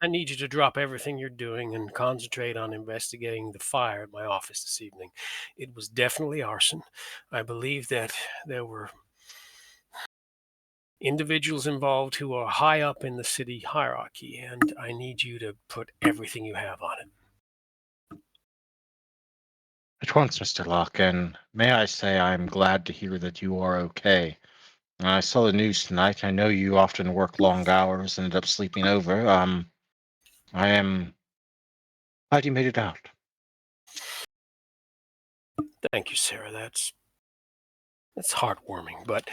I need you to drop everything you're doing and concentrate on investigating the fire at my office this evening. It was definitely arson. I believe that there were individuals involved who are high up in the city hierarchy, and I need you to put everything you have on it. At once, Mr. Locke, and may I say I'm glad to hear that you are okay. I saw the news tonight. I know you often work long hours and end up sleeping over. I am glad you made it out. Thank you, Sarah. That's heartwarming, but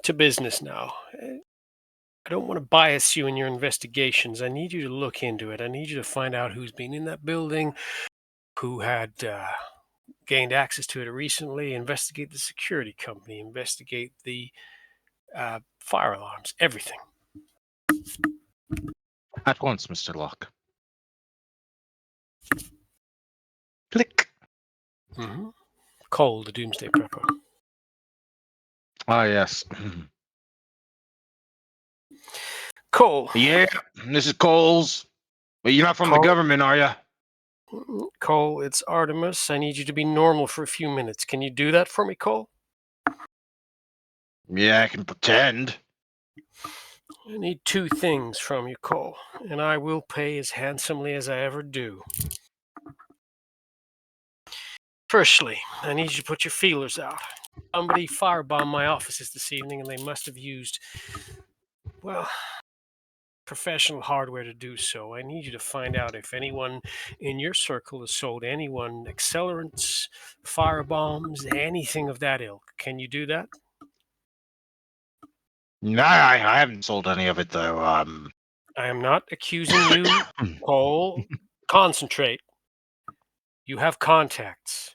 to business now. I don't want to bias you in your investigations. I need you to look into it. I need you to find out who's been in that building, who had gained access to it recently, investigate the security company, investigate the fire alarms, everything. At once, Mr. Locke. Click. Mm-hmm. Cole, the doomsday prepper. Ah, yes. Cole. Yeah, this is Coles. But you're not from the Cole. government, are you? Cole, it's Artemis. I need you to be normal for a few minutes. Can you do that for me, Cole? Yeah, I can pretend. I need 2 things from you, Cole, and I will pay as handsomely as I ever do. Firstly, I need you to put your feelers out. Somebody firebombed my offices this evening, and they must have used, well, professional hardware to do so. I need you to find out if anyone in your circle has sold anyone accelerants, firebombs, anything of that ilk. Can you do that? Nah, I haven't sold any of it, though. I am not accusing you, Cole. Concentrate. You have contacts.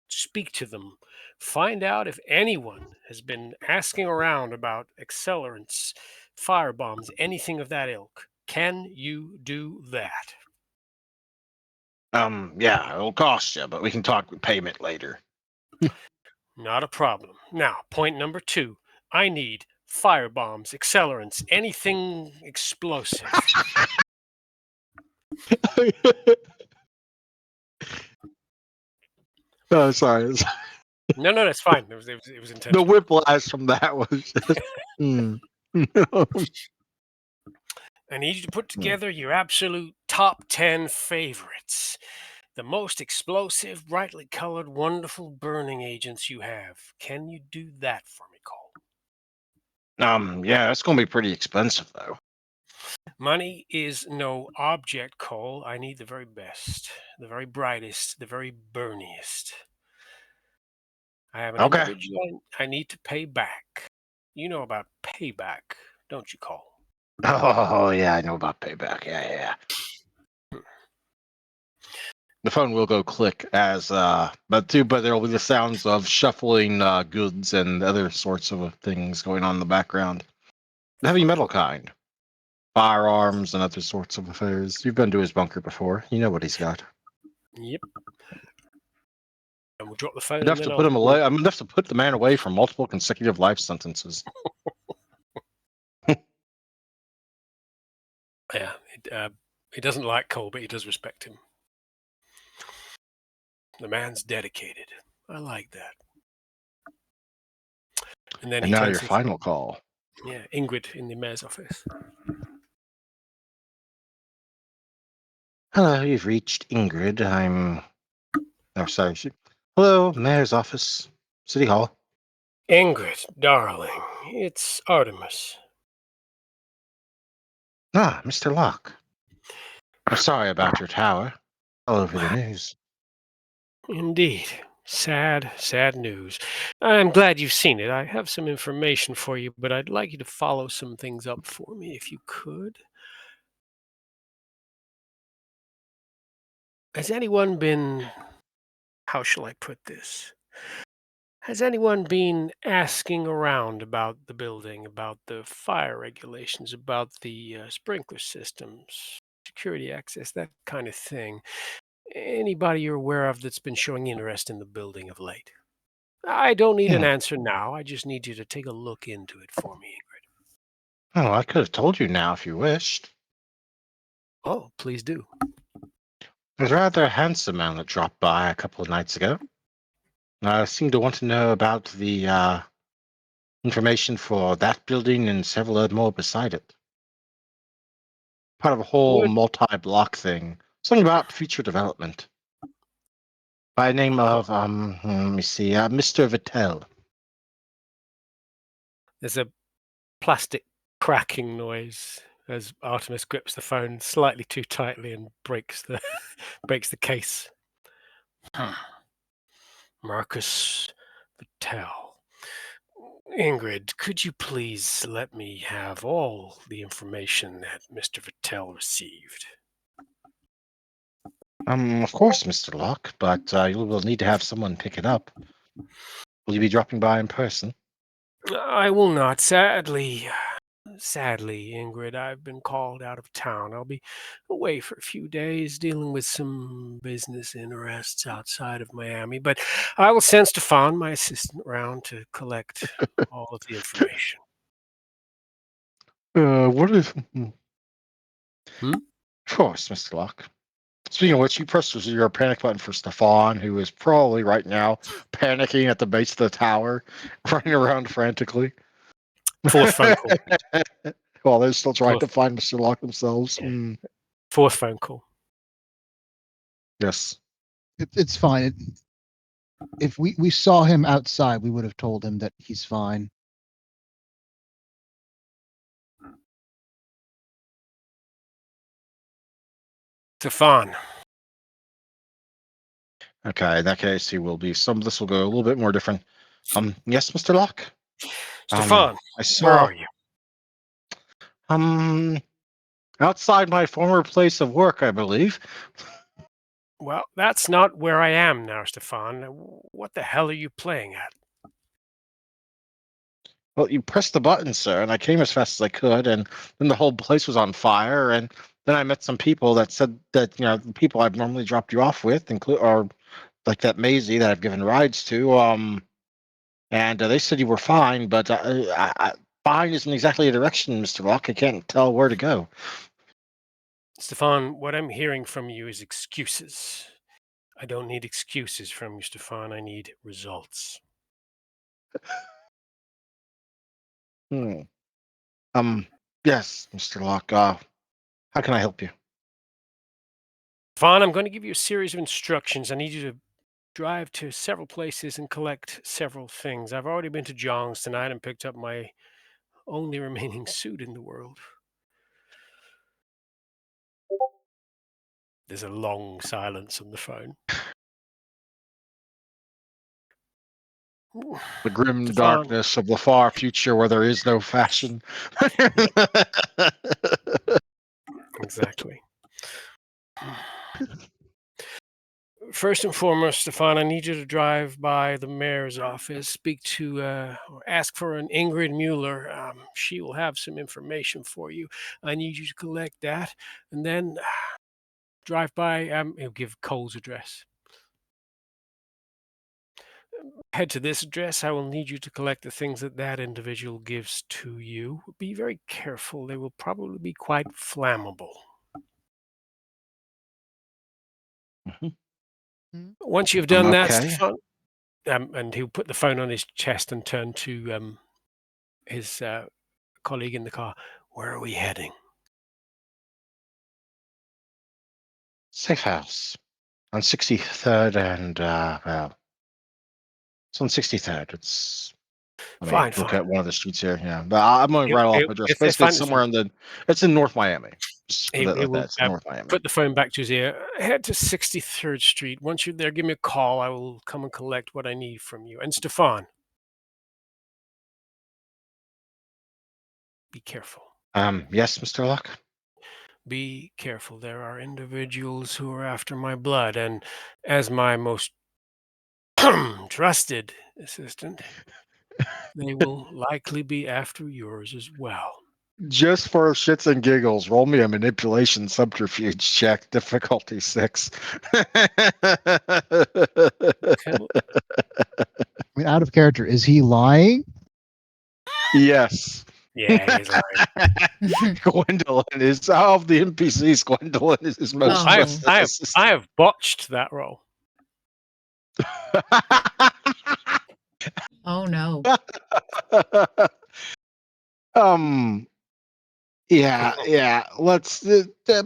Speak to them. Find out if anyone has been asking around about accelerants, firebombs, anything of that ilk. Can you do that? Yeah, it'll cost you, but we can talk payment later. Not a problem. Now, point number 2. I need firebombs, accelerants, anything explosive. Oh, sorry. No, that's fine. It was The intentional. whiplash from that was just. I need you to put together your absolute top 10 favorites. The most explosive, brightly colored, wonderful burning agents you have. Can you do that for me, Cole? Yeah, it's gonna be pretty expensive though. Money is no object, Cole. I need the very best, the very brightest, the very burniest. I have an Okay. individual I need to pay back. You know about payback, don't you, Cole? Oh yeah, I know about payback. Yeah. The phone will go click as but there will be the sounds of shuffling goods and other sorts of things going on in the background. The heavy metal kind. Firearms and other sorts of affairs. You've been to his bunker before. You know what he's got. Yep. And we'll drop the phone and Enough then to put I'll. him away. I mean, enough to put the man away from multiple consecutive life sentences. Yeah, he doesn't like Cole, but he does respect him. The man's dedicated. I like that. And then And he now your turns to final call. Ingrid in the mayor's office. Hello, you've reached Ingrid. Oh, sorry. Hello, mayor's office, city hall. Ingrid, darling, it's Artemis. Ah, Mr. Locke. I'm sorry about your tower. All over the news. Indeed. Sad, sad news. I'm glad you've seen it. I have some information for you, but I'd like you to follow some things up for me if you could. Has anyone been, how shall I put this? Has anyone been asking around about the building, about the fire regulations, about the sprinkler systems, security access, that kind of thing? Anybody you're aware of that's been showing interest in the building of late? I don't need an Hmm. answer now. I just need you to take a look into it for me, Ingrid. Oh, I could have told you now if you wished. Oh, please do. There's a rather handsome man that dropped by a couple of nights ago. I seem to want to know about the information for that building and several other more beside it. Part of a whole What? multi-block thing. Something about future development. By the name Huh. of let me see, Mr. Vittel. There's a plastic cracking noise as Artemis grips the phone slightly too tightly and breaks the breaks the case. Marcus Patel. Ingrid, could you please let me have all the information that Mr. Vittel received? Of course, Mr. Locke, but you will need to have someone pick it up. Will you be dropping by in person? I will not, sadly. Sadly, Ingrid, I've been called out of town. I'll be away for a few days dealing with some business interests outside of Miami, but I will send Stefan, my assistant, round to collect all of the information. What is? Hmm? Of course, Mr. Locke. Speaking of which, you pressed your panic button for Stefan, who is probably right now panicking at the base of the tower, running around frantically. Fourth phone call. While they're still trying to Fourth, find Mr. Locke themselves. yeah. Fourth phone call. Yes. It's fine. If we saw him outside, we would have told him that he's fine. Stefan. Okay, in that case, he will be. Some of this will go a little bit more different. Yes, Mr. Locke. Stefan, I where saw. are you? Um, outside my former place of work, I believe. Well, that's not where I am now, Stefan. What the hell are you playing at? Well, you pressed the button, sir, and I came as fast as I could, and then the whole place was on fire, and then I met some people that said that the people I've normally dropped you off with, or like that Maisie that I've given rides to, and they said you were fine, but fine isn't exactly a direction, Mister Locke. I can't tell where to go. Stefan, what I'm hearing from you is excuses. I don't need excuses from you, Stefan. I need results. Hmm. Yes, Mister Locke. How can I help you? Stefan, I'm going to give you a series of instructions. I need you to drive to several places and collect several things. I've already been to Jong's tonight and picked up my only remaining suit in the world. There's a long silence on the phone. The grim Stefan. darkness of the far future where there is no fashion. Exactly. First and foremost, Stefan, I need you to drive by the mayor's office, speak to, or ask for an Ingrid Mueller. She will have some information for you. I need you to collect that, and then drive by. He'll give Cole's address. Head to this address. I will need you to collect the things that that individual gives to you. Be very careful. They will probably be quite flammable. Once you've done that, Okay. Stefan, and he'll put the phone on his chest and turn to his colleague in the car. Where are we heading? Safe house on 63rd and well, it's on 63rd. Let me Fine, look fine. at one of the streets here. Yeah, but I'm going to He'll, write off he'll, address. it's Basically, it's fine. It's fine. somewhere it's in North Miami. Just put He, it he like that. will It's in North Miami. put the phone back to his ear. Head to 63rd Street. Once you're there, give me a call. I will come and collect what I need from you. And Stefan, be careful. Yes, Mr. Luck. Be careful. There are individuals who are after my blood, and as my most trusted assistant, they will likely be after yours as well. Just for shits and giggles, roll me a manipulation subterfuge check, difficulty 6. Okay. I mean, out of character, is he lying? Yes. Yeah, he's lying. Gwendolyn is of the NPCs. Gwendolyn is his most Oh. trusted I assistant. have botched that roll. Oh no. um. Yeah. Let's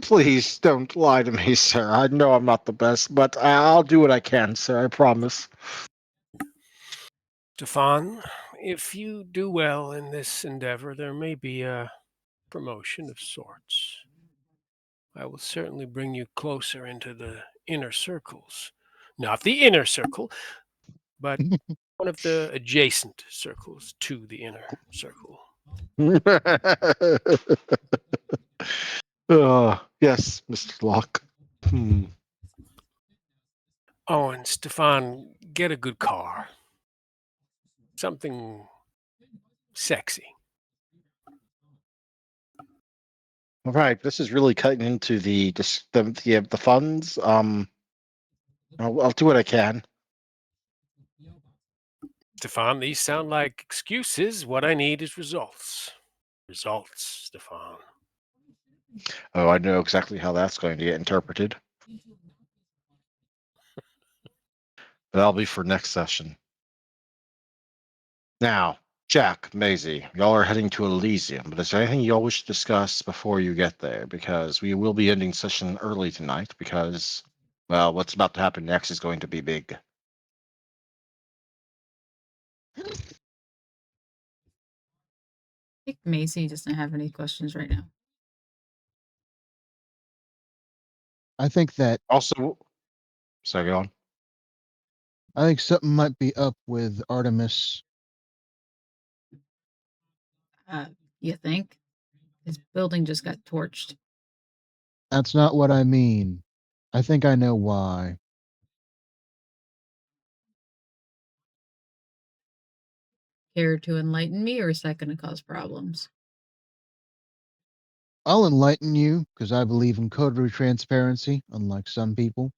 please don't lie to me, sir. I know I'm not the best, but I'll do what I can, sir. I promise. Stefan, if you do well in this endeavor, there may be a promotion of sorts. I will certainly bring you closer into the inner circles. Not the inner circle, but one of the adjacent circles to the inner circle. Yes, Mr. Locke. Hmm. Oh, and Stefan, get a good car. Something sexy. All right, this is really cutting into the funds. I'll do what I can. Stefan, these sound like excuses. What I need is results. Results, Stefan. Oh, I know exactly how that's going to get interpreted. But that'll be for next session. Now, Jack, Maisie, y'all are heading to Elysium, but is there anything y'all wish to discuss before you get there? Because we will be ending session early tonight because, well, what's about to happen next is going to be big. I think Macy doesn't have any questions right now. I think that Also, so go on. I think something might be up with Artemis. You think? His building just got torched. That's not what I mean. I think I know why. Care to enlighten me, or is that going to cause problems? I'll enlighten you because I believe in coterie transparency, unlike some people.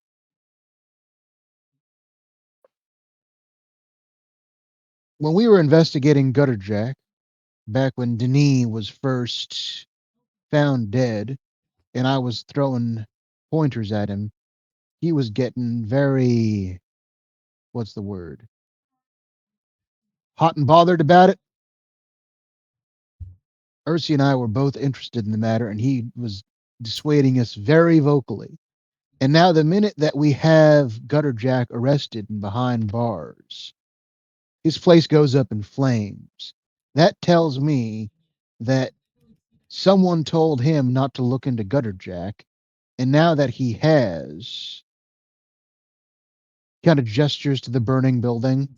When we were investigating Gutter Jack, back when Denis was first found dead, and I was throwing pointers at him, he was getting very, what's the word? Hot and bothered about it. Ursi and I were both interested in the matter, and he was dissuading us very vocally. And now, the minute that we have Gutter Jack arrested and behind bars, his place goes up in flames. That tells me that someone told him not to look into Gutter Jack, and now that he has, kind of gestures to the burning building.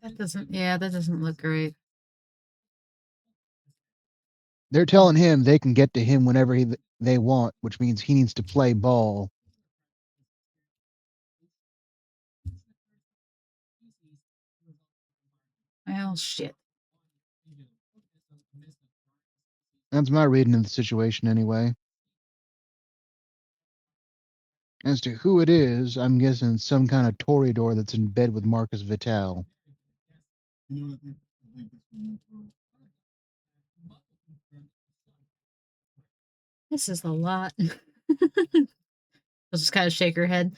That doesn't look great. They're telling him they can get to him whenever they want, which means he needs to play ball. Well, shit. That's my reading of the situation anyway. As to who it is, I'm guessing some kind of Toreador that's in bed with Marcus Vital. This is a lot. She'll just kind of shake her head.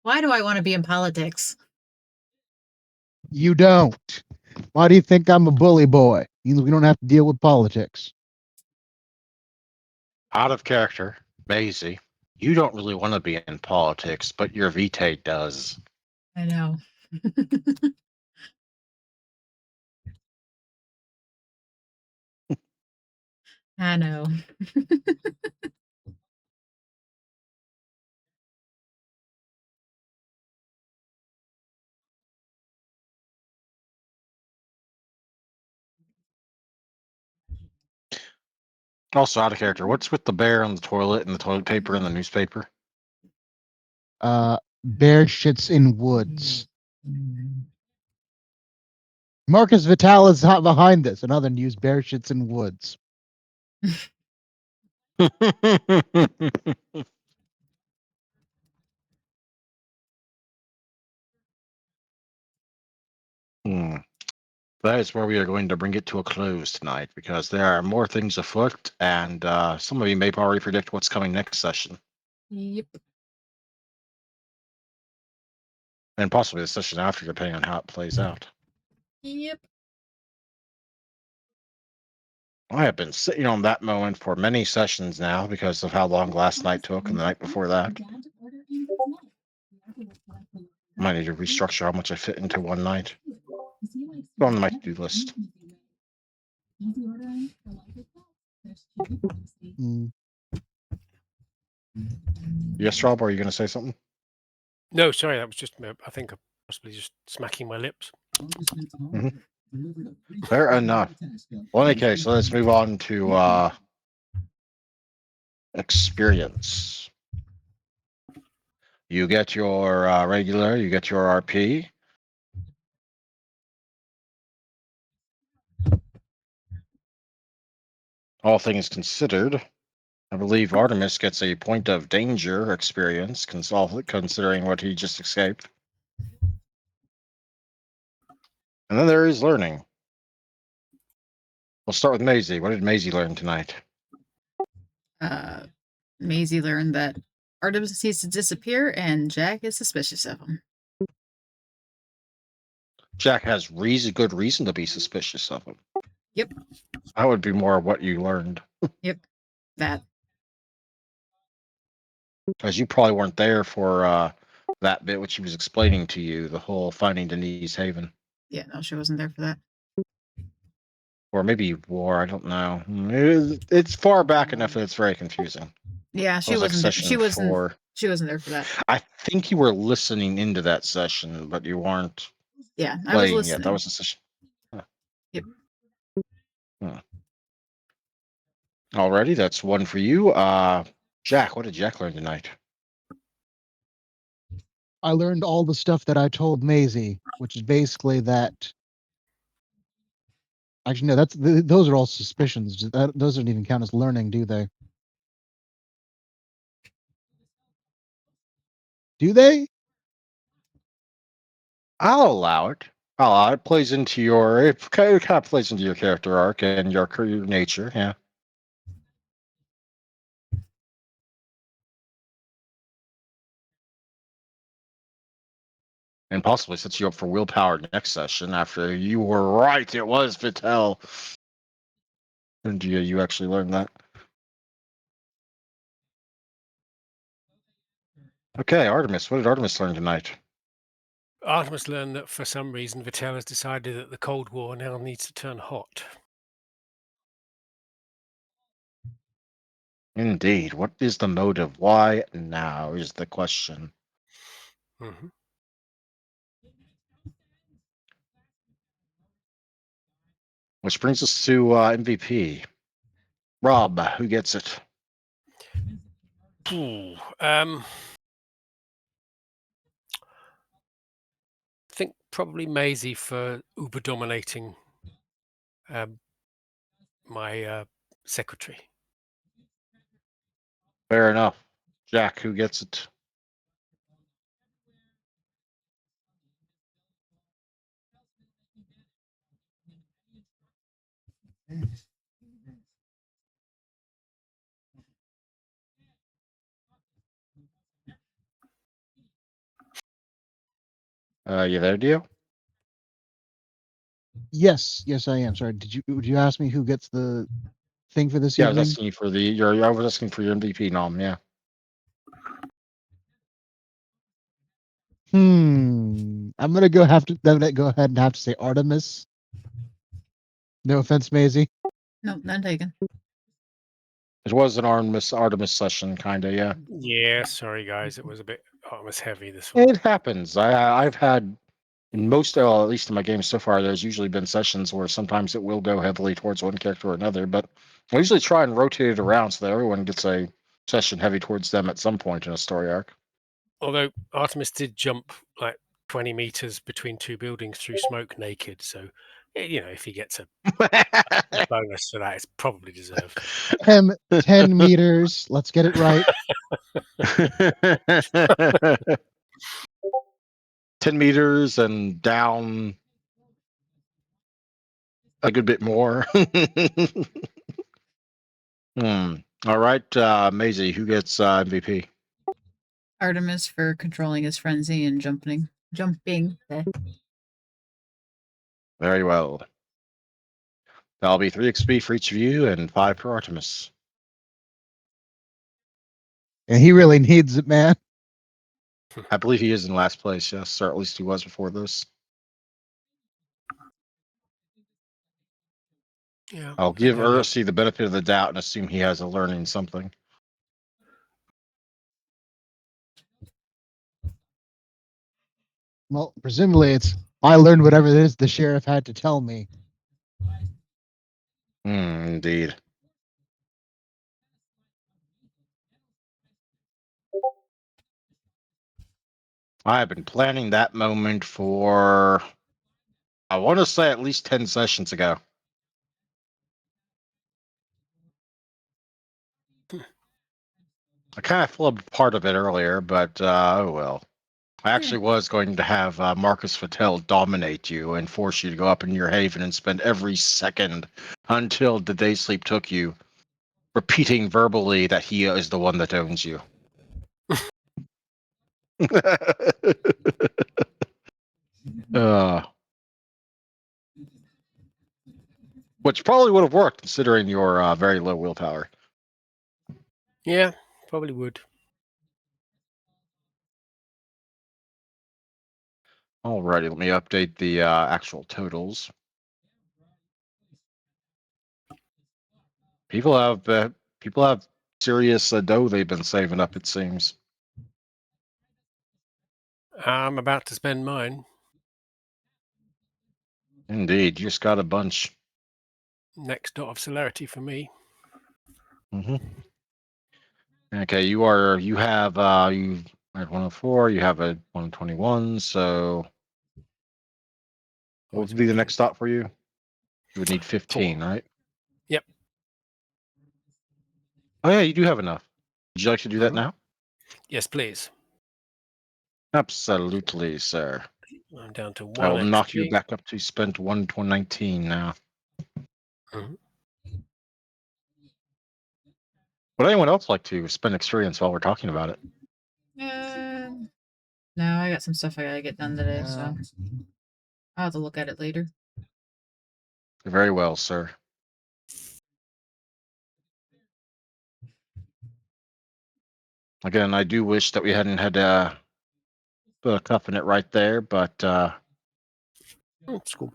Why do I want to be in politics? You don't. Why do you think I'm a bully boy? Means we don't have to deal with politics. Out of character, Maisie. You don't really want to be in politics, but your VT does. I know. I know. Also out of character. What's with the bear on the toilet and the toilet paper and the newspaper? Bear shits in woods. Marcus Vital is not behind this. Another news: bear shits in woods. Hmm. That is where we are going to bring it to a close tonight, because there are more things afoot, and some of you may already predict what's coming next session, Yep. and possibly the session after, depending on how it plays out. Yep. I have been sitting on that moment for many sessions now because of how long last night took and the night before that. Might need to restructure how much I fit into one night. It's on my to-do list. Yes, Rob, are you going to say something? No, sorry, that was just, I think, possibly just smacking my lips. Fair enough. Well, in any case, so let's move on to experience. You get your regular, you get your RP. All things considered, I believe Artemis gets a point of danger experience, considering what he just escaped. And then there is learning. We'll start with Maisie. What did Maisie learn tonight? Maisie learned that Artemis needs to disappear, and Jack is suspicious of him. Jack has good reason to be suspicious of him. Yep. That would be more what you learned. Yep. That. Because you probably weren't there for that bit which he was explaining to you, the whole finding Denise Haven. Yeah, no, she wasn't there for that. Or maybe you were, I don't know. It's far back enough that it's very confusing. Yeah, she It was like wasn't there. session She wasn't. 4. She wasn't there for that. I think you were listening into that session, but you weren't Yeah, I was playing listening. yet. That was the session. Yep. Alrighty, that's one for you. Jack, what did Jack learn tonight? I learned all the stuff that I told Maisie, which is basically that. Actually, no, those are all suspicions. Those don't even count as learning, do they? Do they? I'll allow it. It plays into it kind of plays into your character arc and your nature, yeah. And possibly sets you up for willpower next session after you were right. It was Vitel. And you actually learned that. Okay, Artemis. What did Artemis learn tonight? Artemis learned that for some reason Vittel has decided that the Cold War now needs to turn hot. Indeed. What is the motive? Why now is the question. Hmm. Which brings us to MVP. Rob, who gets it? I think probably Maisie for uber dominating my secretary. Fair enough. Jack, who gets it? You there, Dio? Yes, yes, I am. Sorry, would you ask me who gets the thing for this Yeah, I was evening? asking you for I was asking for your MVP nom. Yeah. I'm gonna go go ahead and have to say Artemis. No offense, Maisie. Nope, none taken. It was an Artemis session, kind of. Yeah. Yeah, sorry guys, it was a bit Artemis heavy this one. It happens. I've had in most, at least in my games so far, there's usually been sessions where sometimes it will go heavily towards one character or another, but I usually try and rotate it around so that everyone gets a session heavy towards them at some point in a story arc. Although Artemis did jump like 20 meters between two buildings through smoke naked, so if he gets a bonus for that, it's probably deserved. 10 meters. Let's get it right. 10 meters and down a good bit more. All right, Maisie, who gets MVP? Artemis for controlling his frenzy and jumping. Very well. That'll be 3 XP for each of you and 5 for Artemis. And he really needs it, man. I believe he is in last place, yes, or at least he was before this. Yeah, I'll give and, Ursi the benefit of the doubt and assume he has a learning something. Well, presumably I learned whatever it is the sheriff had to tell me. Indeed. I have been planning that moment for, I want to say, at least 10 sessions ago. I kind of flubbed part of it earlier, but oh well. I actually was going to have Marcus Fattel dominate you and force you to go up in your haven and spend every second until the day sleep took you, repeating verbally that he is the one that owns you. uh, which probably would have worked considering your very low willpower. yeah, probably would. Alrighty, let me update the actual totals. People have serious dough they've been saving up. It seems. I'm about to spend mine. Indeed, you just got a bunch. Next dot of celerity for me. Mm-hmm. Okay, you have you at 104. You have a 121. So what would be the next stop for you? You would need 15, 4. right? Yep. Oh yeah, you do have enough. Would you like to do that now? Yes, please. Absolutely, sir. I'm down to 1 I will knock you XP. back up to spent 119 now. Mhm. Would anyone else like to spend experience while we're talking about it? No, I got some stuff I gotta get done today, so I'll have to look at it later. Very well, sir. Again, I do wish that we hadn't had cuffing it right there, but It's cool.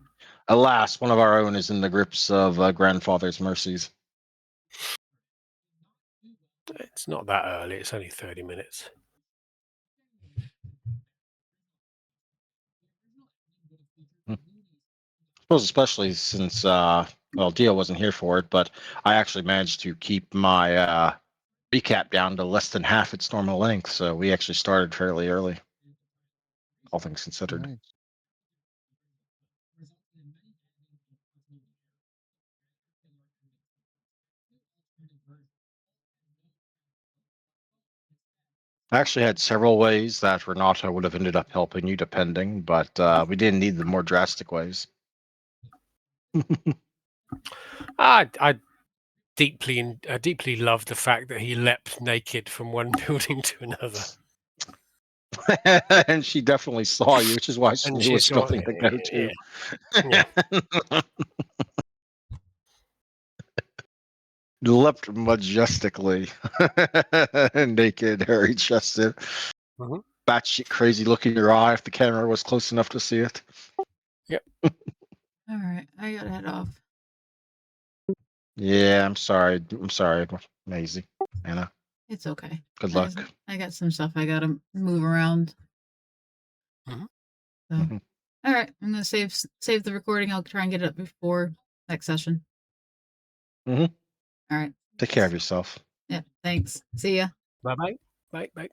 alas, one of our own is in the grips of grandfather's mercies. It's not that early. It's only 30 minutes. I suppose especially since well, Dio wasn't here for it, but I actually managed to keep my recap down to less than half its normal length, so we actually started fairly early, all things considered. Nice. I actually had several ways that Renata would have ended up helping you, depending, but we didn't need the more drastic ways. I deeply loved the fact that he leapt naked from one building to another. And she definitely saw you, which is why she And knew she which saw, building to go to. yeah. Leapt majestically, naked, hairy chested, Mhm. batshit crazy look in your eye if the camera was close enough to see it. All right, I gotta head off. Yeah, I'm sorry, Maisie, Anna. It's okay. Good I luck. got- I got some stuff I gotta move around. Mhm. So, Mhm. all right, I'm gonna save the recording. I'll try and get it up before next session. Mhm. All right. Take care of yourself. Yeah. Thanks. See ya. Bye-bye. Bye-bye.